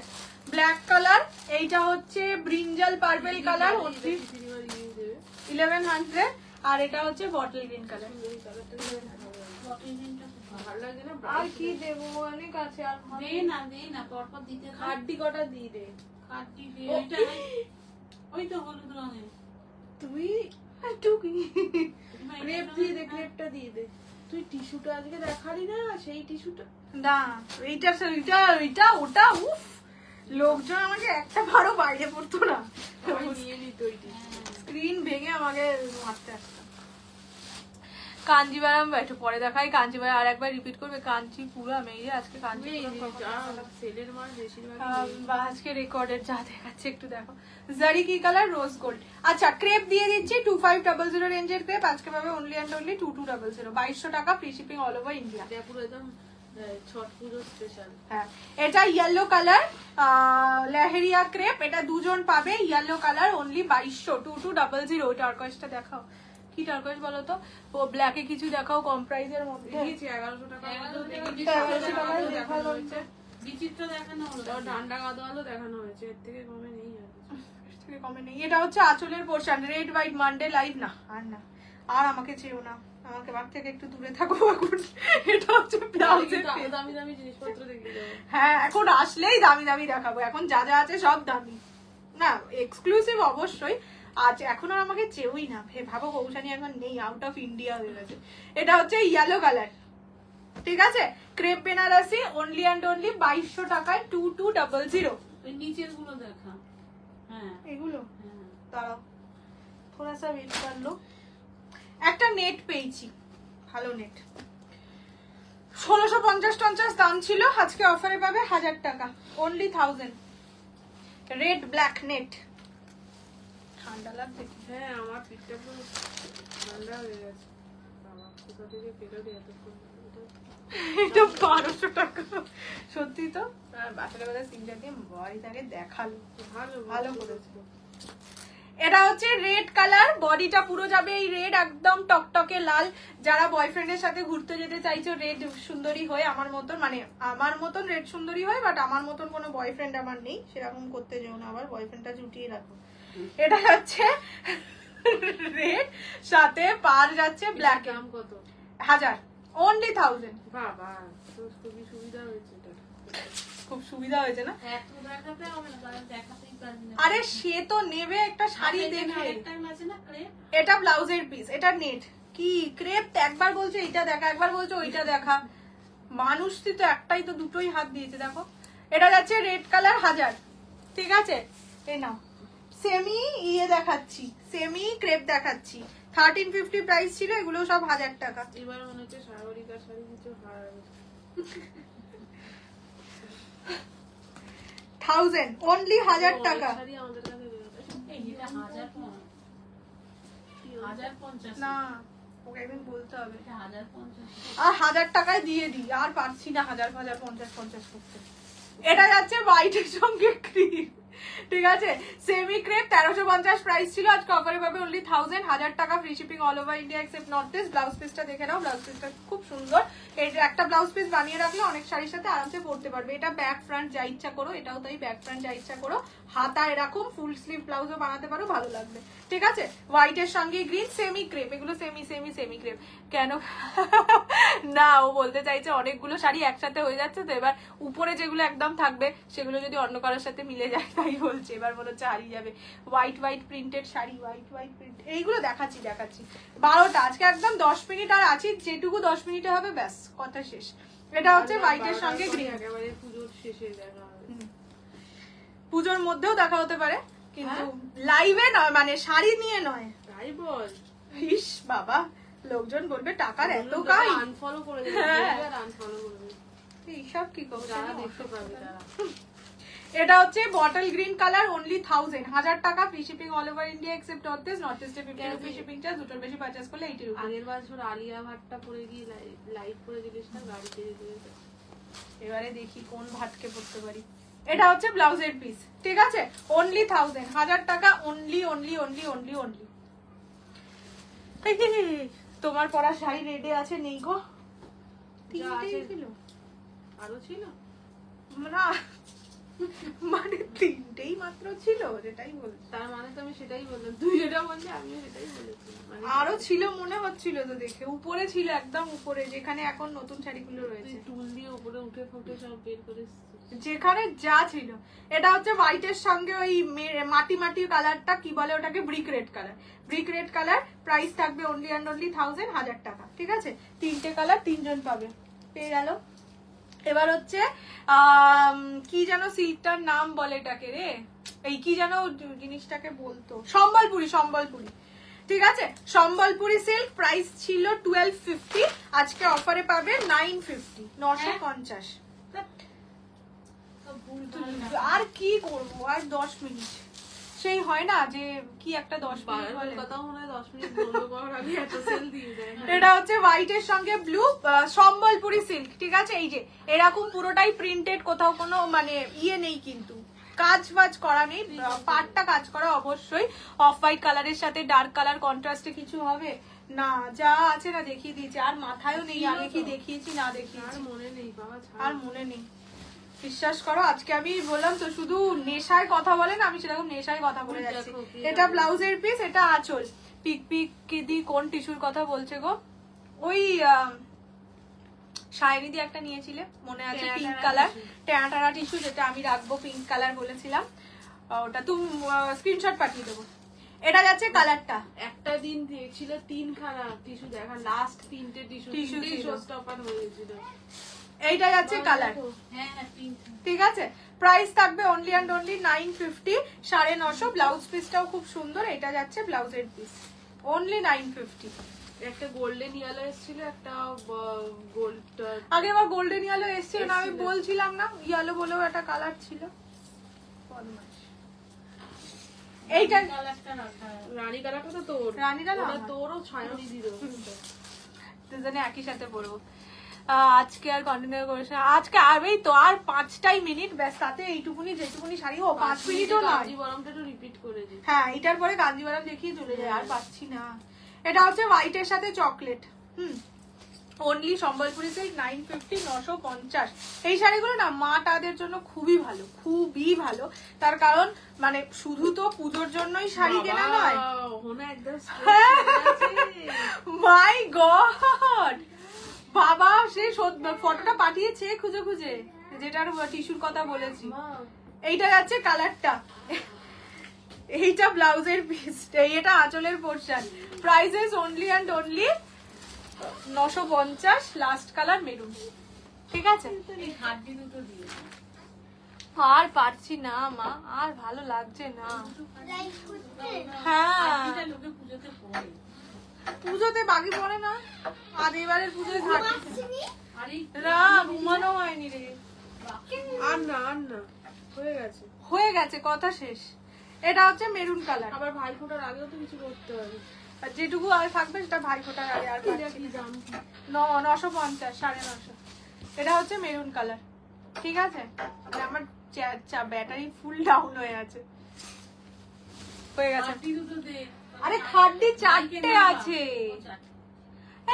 ব্ল্যাক কালার। এইটা হচ্ছে ব্রিঞ্জাল পার্পল কালার, 1100, আর এটা হচ্ছে বটল গ্রিন কালার। আর কি দেবো, অনেক আছে, আর হাড্ডি কটা দিয়ে দে, ওই তো হলুদ রঙের, তুই ক্রেপটা দিয়ে দে। তুই টিস্যুটা আজকে দেখালি না, সেই টিস্যুটা না, এইটা ওটা, উফ, লোকজন আমাকে একটা বারও বাইরে পড়তো না, নিয়ে নিত, স্ক্রিন ভেঙে আমাকে মারতে আসতো। কাঞ্জিভারাম একটু পরে দেখাই। কাঞ্জিভারাম আর একবার রিপিট করবে। কাঞ্চিপুরম, এই যে আজকে আজকে রেকর্ডের যা দেখাচ্ছে একটু দেখো। জারি কি কালার? Rose gold. আচ্ছা ক্রেপ দিয়ে দিচ্ছি 2500 রেঞ্জের ক্রেপ আজকে পাবে অনলি অ্যান্ড অনলি 2200, 2200 টাকা, free shipping all over India. পুরো একদম ছট পুজো স্পেশাল। হ্যাঁ, এটা ইয়েলো কালার লেহেরিয়া ক্রেপ, এটা দুজন পাবে। Yellow colour only 2200, 2200। টার্কয়েসটা দেখাও, কি টার্কয়েস বলো তো? ও ব্ল্যাকে কিছু দেখাও কম প্রাইসের মধ্যে। 1100 টাকা। 1100 টাকায় দেখানো হচ্ছে। বিচিত্র দেখানো হলো, ডান্ডা গাদোয়ালও দেখানো হয়েছে, এর থেকে কমে নেই আর কিছু। এর থেকে কমে নেই। এটা হচ্ছে আঁচলের portion, red white Monday live. না আর না, আর আমাকে চেয়েও না, আমাকে বাক থেকে একটু দূরে থাকো এখন। এটা হচ্ছে ব্লাউজের পিস। দামি দামি জিনিসপত্র দেখতে যাবো। হ্যাঁ, এখন আসলেই দামি দামি দেখাবো। এখন যা যা আছে সব দামি, না এক্সক্লুসিভ অবশ্যই। আজ এখন আর আমাকে চেউই না, ভাবো কৌশানি এখন নেই, আউট অফ ইন্ডিয়া হয়ে গেছে। এটা হচ্ছে ইয়েলো কালার, ঠিক আছে? Crepe Banarasi only and only 2200 টাকায় 2200। ওই নিচের গুলো দেখা। হ্যাঁ এগুলো হ্যাঁ, দাঁড়াও থোড়া সা ওয়েট কর লো। একটা নেট পেয়েছি, ভালো নেট, 1650 দাম ছিল, আজকে অফারে পাবে 1000 টাকা, অনলি 1000। Red black net. ঠান্ডা লাগছে। হ্যাঁ আমার পিঠটা পুরো ঠান্ডা হয়ে গেছে। বাবা কোথা থেকে পেলো রে এতক্ষণ? এটা 1200 টাকা। সত্যি তো, বাচ্চাদের কথা সিনটা দিয়ে বডিটাকে দেখালো, ভালো ভালো করেছে। এটা হচ্ছে রেড কালার, বডিটা পুরো যাবে এই রেড, একদম টকটকে লাল। যারা বয়ফ্রেন্ডের সাথে ঘুরতে যেতে চাইছো রেড সুন্দরী হয়ে, আমার মতন, মানে আমার মতন রেড সুন্দরী হয়, বাট আমার মতন কোনো বয়ফ্রেন্ড আমার নেই, সেরকম করতে যেও না, আবার বয়ফ্রেন্ডটা জুটিয়ে রাখো। এটা হচ্ছে রেড, সাথে পার যাচ্ছে ব্ল্যাক। দাম কত? 1000, অনলি 1000। বাবা তো খুবই সুবিধা হয়েছে এটা। খুব সুবিধা হয়েছে না? এত দেখাতে হবে না, কারণ দেখাতেই পারবি না। আরে সে তো নেবে একটা শাড়ি দেখে। টাইম আছে না ক্রেপ। এটা ব্লাউজের পিস, এটা নেট। কি ক্রেপ একবার বলছে এইটা দেখা, একবার বলছে ওইটা দেখা। মানুষ তো একটাই তো, দুটোই হাত দিয়েছে দেখো। এটা যাচ্ছে রেড কালার 1000, ঠিক আছে? এই নাও, সেমি ইয়ে দেখাচ্ছি, সেমি ক্রেপ দেখাচ্ছি। 1350 প্রাইস ছিল, এগুলো সব 1000 টাকা। এবার মনে হচ্ছে সাগরিকার শাড়ি কিছু হার 1000, অনলি 1000 টাকা। শাড়ি আমাদের কাছে বেরোবে। এই এটা 1050 না, ওকে একদিন বলতে হবে। 1050 আর 1000 টাকায় দিয়ে দিই, আর পারছি না 1050 করতে। এটা যাচ্ছে হোয়াইটের সঙ্গে ক্রিম, ঠিক আছে? সেমি ক্রেপ 1350 প্রাইস ছিল, আজকে অফারে পাবে অনলি 1000, 1000 টাকা, free shipping all over India except north east. Blouse পিসটা দেখে নাও, ব্লাউজ পিসটা খুব সুন্দর। এটা একটা ব্লাউজ পিস বানিয়ে রাখলে অনেক শাড়ির সাথে আরামসে পরতে পারবে। এটা ব্যাক ফ্রন্ট যা ইচ্ছা করো, এটাও তাই, ব্যাক ফ্রন্ট যা ইচ্ছা করো। হাতা এরকম ফুল স্লিভ ব্লাউজও বানাতে পারো, ভালো লাগবে, ঠিক আছে? হোয়াইটের সঙ্গে গ্রিন, সেমি ক্রেপ, এগুলো সেমি ক্রেপ। কেন না, ও বলতে চাইছে অনেকগুলো শাড়ি একসাথে হয়ে যাচ্ছে তো, এবার উপরে যেগুলো একদম থাকবে সেগুলো যদি অন্য কারোর সাথে মিলে যায়, তাই বলছে। এবার মনে হচ্ছে হারিয়ে যাবে। White printed sari, white print, এইগুলো দেখাচ্ছি 12টা। আজকে একদম 10 মিনিট আর আছি, যেটুকু 10 মিনিটে হবে ব্যাস, কথা শেষ। এটা হচ্ছে হোয়াইটের সঙ্গে গ্রিন। একেবারে পুজোর শেষে দেখা হবে। পুজোর মধ্যেও দেখা হতে পারে, কিন্তু লাইভে নয়, মানে শাড়ি নিয়ে নয়। তাই বল। ইস বাবা, লোকজন বলবে টাকার এত কাজ, আনফলো করে দেবে, আনফলো করবে। এইসব কি করবো, যারা দেখতে পাবে তারা। এটা হচ্ছে বটল গ্রিন কালার, অনলি 1000, 1000 টাকা, free shipping all over India except north east. North ইস্টে 50 রুপি শিপিং চার্জ, দুটোর বেশি পারচেজ করলে 80 রুপি। আগের বছর আলিয়া ভাটটা পরে গিয়ে লাইভ করে দিলিস না, গাড়িতে যেতে। এবারে দেখি কোন ভাটকে পড়তে পারি। এটা হচ্ছে ব্লাউজের পিস, ঠিক আছে? অনলি 1000, 1000 টাকা, অনলি। তোমার পরা শাড়ি রেডি আছে? নেই গো, তিনটেই ছিল। আরো ছিল না, মানে 3টেই মাত্র ছিল, যেটাই বলছি। তার মানে তো আমি সেটাই বললাম, তুই যেটা বললি আমিও সেটাই বলেছি। আরো ছিল মনে হচ্ছিল তো দেখে, উপরে ছিল, একদম উপরে, যেখানে এখন নতুন শাড়িগুলো রয়েছে, টুল দিয়ে উপরে উঠে ফুটে সব বের করে যেখানে যা ছিল। এটা হচ্ছে হোয়াইটের সঙ্গে ওই মাটি কালারটা, কি বলে ওটাকে, ব্রিক রেড কালার। প্রাইস থাকবে অনলি অ্যান্ড অনলি 1000, 1000 টাকা, ঠিক আছে? 3টে কালার, 3জন পাবে, পেয়ে গেল। এবার হচ্ছে কি যেন সিল্কটার নাম বলে এটাকে রে, এই কি যেন জিনিসটাকে বলতো, সম্বলপুরি, ঠিক আছে, সম্বলপুরি সিল্ক প্রাইস ছিল 1250, আজকে অফারে পাবে 950, 950। আর কি করবো, আর 10 মিনিট সেই হয় না যে কি একটা 10 মিনিট বলে কথা মনে হয় 10 মিনিট বলবো করার আগে একটা সেল দিয়ে দেয়। এটা হচ্ছে হোয়াইটের সঙ্গে ব্লু, সম্বলপুরি সিল্ক। ঠিক আছে, এই যে এরকম পুরোটাই প্রিন্টেড, কোথাও কোনো মানে ইয়ে নেই, কিন্তু কাজ বাজ করা নেই, পাটটা কাজ করা অবশ্যই। অফ হোয়াইট কালারের সাথে ডার্ক কালার কন্ট্রাস্টে কিছু হবে না, যা আছে না দেখিয়ে দিয়েছি, আর মাথায়ও নেই আগে কি দেখিয়েছি না দেখিয়েছি, আর মনে নেই বাবা, আর মনে নেই। বিশ্বাস করো, আজকে আমি বললাম তো শুধু নেশায় কথা বলে না, আমি সেরকম নেশায় কথা বলে যাচ্ছি। এটা ব্লাউজের পিস, এটা আঁচল। পিক পিক দি কোন টিস্যুর কথা বলছে গো? ওই শায়নিদি একটা নিয়েছিলে মনে আছে, পিঙ্ক কালার ট্যাঁটারা টিস্যু, যেটা আমি রাখবো পিঙ্ক কালার বলেছিলাম, ওটা তুমি স্ক্রিনশট পাঠিয়ে দেবো। এটা যাচ্ছে কালারটা, একটা দিন দিয়েছিল 3খানা টিস্যু, দেখা লাস্ট 3টে টিস্যু শোস্টপার হয়ে গেছিল। এইটা যাচ্ছে কালার, ঠিক আছে। প্রাইস থাকবে অনলি অ্যান্ড অনলি 950, 950। ব্লাউজ পিসটাও খুব সুন্দর, এটা যাচ্ছে ব্লাউজের পিস, অনলি 950। একটা গোল্ডেন ইয়েলো এসেছিল, একটা গোল্ড, আগে আবার গোল্ডেন ইয়েলো এসেছিল না, আমি বলছিলাম না, ইয়েলো বলেও একটা কালার ছিল। এইটা রানী কালারটা তো তোর, রানীটা না তোরও ছায়নি দিল, দুজনে একই সাথে পরবো। আজকে আর কন্টিনিউ করিস না, আজকে আরবেই তো আর 5টাই মিনিট, ব্যাস, তাতে এইটুকুনি যেটুকুনি শাড়ি, ও 5 মিনিটও নয়। কাঞ্জিবরমটা একটু রিপিট করে দিই। হ্যাঁ, এটার পরে কাঞ্জিবরম দেখিয়ে চলে যায়, আর পাচ্ছি না। এটা হচ্ছে হোয়াইটের সাথে চকলেট, অনলি সম্বলপুরি সিল্ক 950, 950। এই শাড়িগুলো না মা টাদের জন্য খুবই ভালো, খুবই ভালো। তার কারণ মানে শুধু তো পুজোর জন্যই শাড়ি কেনা নয়, মাই গড, বাবা সে ফটোটা পাঠিয়েছে খুঁজে খুঁজে, যেটার টিস্যুর কথা বলেছি। এইটা যাচ্ছে কালারটা, এইটা ব্লাউজের পিস, এটা আঁচলের portion. Prices only and only 950, last colour maroon. ঠিক আছে, আর পারছি না মা, আর ভালো লাগছে না। হ্যাঁ, পুজোতে বাকি পড়ে না, আর এবারের পুজোয় না ঘুমানো হয়নি রে, আর না হয়ে গেছে, কথা শেষ। এটা হচ্ছে মেরুন কালার, আবার ভাইফোঁটার আগেও তো কিছু করতে হবে, আর যেটুকু আর থাকবে সেটা ভাইফোঁটার আগে। আর 950, 950। এটা হচ্ছে মেরুন কালার, ঠিক আছে। আমার ব্যাটারি ফুল ডাউন হয়ে আছে, হয়ে গেছে। আরে খাড্ডি 4টে আছে,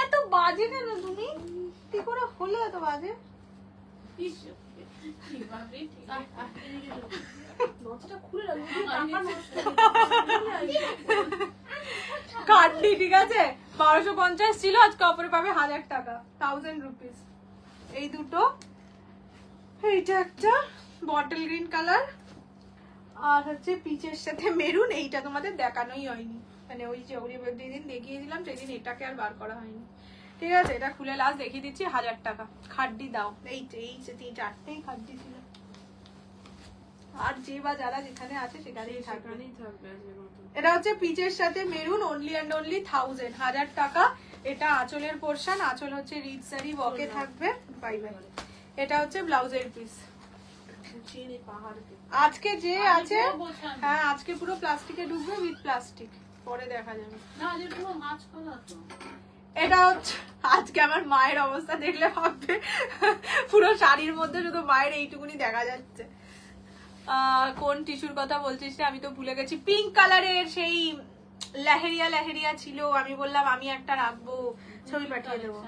এত বাজে কেন তুমি? কি করে হলো এত বাজে? খাড্ডি, ঠিক আছে, 1250 ছিল, আজকে অফারে পাবে 1000 টাকা, 1000 রুপিস। এই দুটো, এইটা একটা বটল গ্রিন কালার, আর হচ্ছে পিচের সাথে মেরুন। এইটা তোমাদের দেখানোই হয়নি, মানে ওই যে যেদিন দেখিয়েছিলাম সেদিন এটাকে আর বার করা হয়নি। ঠিক আছে, এটা খুলে লাস্ট দেখিয়ে দিচ্ছি, 1000 টাকা। খাড্ডি দাও, এই 4টেই খাড্ডি ছিল, আর যে বা যারা যেখানে আছে সেখানেই থাকবে। এটা হচ্ছে পিচের সাথে মেরুন, অনলি অ্যান্ড অনলি 1000 টাকা। এটা আঁচলের পোর্শন, আঁচল হচ্ছে রিচ সারি বকে থাকবে, বাই বাই। এটা হচ্ছে ব্লাউজের পিস। আজকে যে আছে, হ্যাঁ আজকে পুরো প্লাস্টিকে ঢুকবে, উইথ প্লাস্টিক, পরে দেখা যাবে। এটা হচ্ছে আজকে আমার মায়ের অবস্থা দেখলে ভাববে পুরো শাড়ির মধ্যে শুধু মায়ের এইটুকুনি দেখা যাচ্ছে। কোন টিস্যুর কথা বলছিস রে, আমি তো ভুলে গেছি। পিঙ্ক কালারের সেই লেহেরিয়া ছিল, আমি বললাম আমি একটা রাখবো, ছবি পাঠিয়ে দেবো।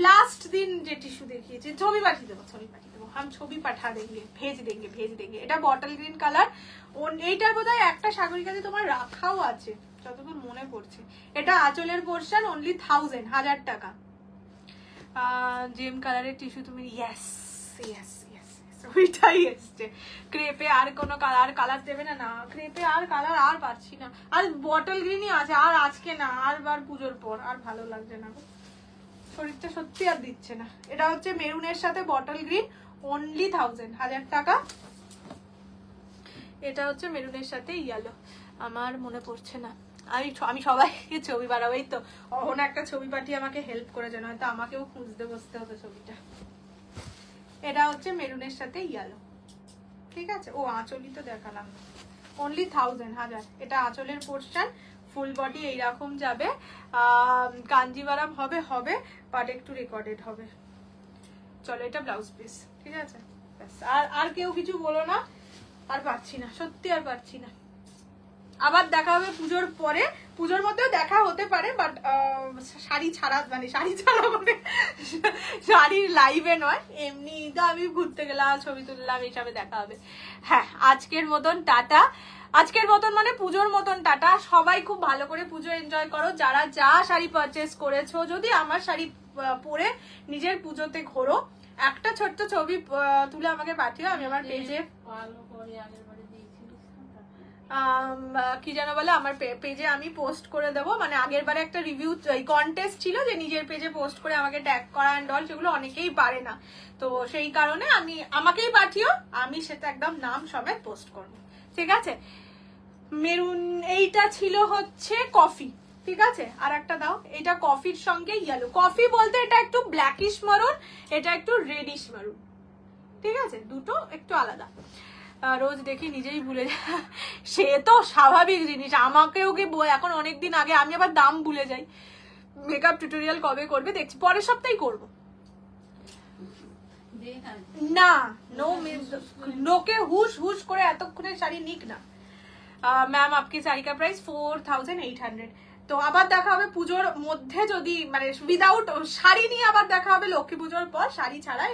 লাস্ট দিন যে টিস্যু দেখিয়েছি, ছবি পাঠিয়ে দেবো, हम ছবি পাঠা দেंगे, भेज देंगे। এটা বটল গ্রিন কালার, এইটার বোধহয় একটা সাগরিকাতে তোমার রাখাও আছে যতদূর মনে পড়ছে। এটা আঁচলের পোর্শন, অনলি 1000 টাকা। জেম কালারের টিস্যু তুমি, ইয়েস ওইটাই এসছে। ক্রেপে আর কোনো কালার দেবে না, না ক্রেপে আর কালার আর পাচ্ছি না, আর বটল গ্রিনই আছে, আর আজকে না, আর বার পুজোর পর আর ভালো লাগছে না, শরীরটা সত্যি আর দিচ্ছে না। এটা হচ্ছে মেরুনের সাথে বটল গ্রিন, অনলি 1000 টাকা। এটা হচ্ছে মেরুনের সাথে ইয়েলো, আমার মনে পড়ছে না, আমি সবাইকে ছবি বানাবো। এই তো অহনা একটা ছবি পাঠিয়ে আমাকে হেল্প করেছে, নয়তো আমাকেও খুঁজতে বসতে হতো ছবিটা। এটা হচ্ছে মেরুনের সাথে ইয়েলো, ঠিক আছে। ও আঁচলই তো দেখালাম, অনলি 1000 এটা আঁচলের পোর্শন। ফুল বডি এইরকম যাবে, কাঞ্জিভারাম হবে বাট একটু রেকর্ডেড হবে। চলো এটা ব্লাউজ পিস, ঠিক আছে। আর কেউ কিছু বলো না, আর পারছি না, সত্যি আর পারছি না। আবার দেখা হবে পুজোর পরে, পুজোর মধ্যেও দেখা হতে পারে, বাট শাড়ি ছাড়া মানে শাড়ির লাইভে নয়, এমনি তো আমি ঘুরতে গেলাম, ছবি তুললাম, এইসবে দেখা হবে। হ্যাঁ, আজকের মতন টাটা। আজকের মতন মানে পুজোর মতন টাটা। সবাই খুব ভালো করে পুজো এনজয় করো। যারা যা শাড়ি পারচেস করেছো, যদি আমার শাড়ি পরে নিজের পুজোতে ঘোরো, একটা ছোট্ট ছবি তুলে আমাকে পাঠিও, আমি আমার পেজে কি যেন বলে, আমার পেজে আমি পোস্ট করে দেবো। মানে আগের বারে একটা রিভিউ কন্টেস্ট ছিল যে নিজের পেজে পোস্ট করে আমাকে ট্যাগ করা অ্যান্ড অল, সেগুলো অনেকেই পারে না, তো সেই কারণে আমাকেই পাঠিও, আমি সেটা একদম নাম সমেত পোস্ট করবো, ঠিক আছে। মেরুন এইটা ছিল হচ্ছে কফি, ঠিক আছে। আর একটা দাও, এটা কফির সঙ্গে ইয়েলো। কফি বলতে এটা একটু ব্ল্যাকিশ মারুন, এটা একটু রেডিশ মারুন, ঠিক আছে, দুটো একটু আলাদা। রোজ দেখি নিজেই ভুলে যায়, সে তো স্বাভাবিক জিনিস, আমাকেও কি এখন অনেকদিন আগে, আমি আবার দাম ভুলে যাই। মেকআপ টিউটোরিয়াল কবে করবে দেখছি, পরের সপ্তাহেই করবো। না নোকে হুশ হুশ করে এতক্ষণে শাড়ি নিক না। ম্যাম আপকি শাড়ি কা প্রাইস 4800। তো আবার দেখা হবে পুজোর মধ্যে, যদি মানে উইদাউট শাড়ি নিয়ে আবার দেখা হবে লক্ষ্মী পুজোর পর। শাড়ি ছাড়া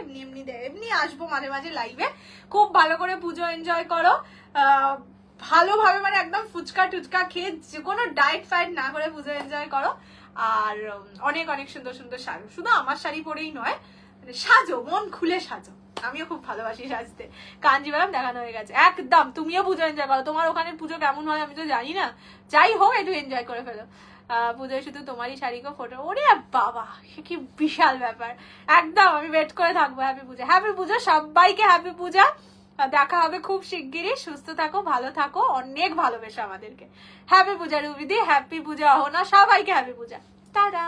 এমনি আসবো মাঝে মাঝে লাইভে। খুব ভালো করে পুজো এনজয় করো, ভালোভাবে, মানে একদম ফুচকা টুচকা খেয়ে যে কোনো ডায়েট ফাইট না করে পুজো এনজয় করো। আর অনেক অনেক সুন্দর সুন্দর শাড়ি, শুধু আমার শাড়ি পরেই নয়, মানে সাজো, মন খুলে সাজো। আমিও খুব ভালোবাসি সাজতে। কাঞ্জিভারাম দেখানো হয়ে গেছে একদম। তুমিও পুজো এনজয় করো, তোমার ওখানে পুজো কেমন হয় আমি তো জানি না, যাই হোক একটু এনজয় করে ফেলো। পুজোয় শুধু তোমারই শাড়িকে ফটো, ওরে বাবা কি বিশাল ব্যাপার। একদম আমি ওয়েট করে থাকবো। হ্যাপি পূজা, হ্যাপি পূজা সবাইকে, হ্যাপি পূজা। দেখা হবে খুব শিগগিরই। সুস্থ থাকো, ভালো থাকো, অনেক ভালোবেসো আমাদেরকে। হ্যাপি পূজা রুবিদি, হ্যাপি পূজা অহনা, সবাইকে হ্যাপি পূজা, টাটা।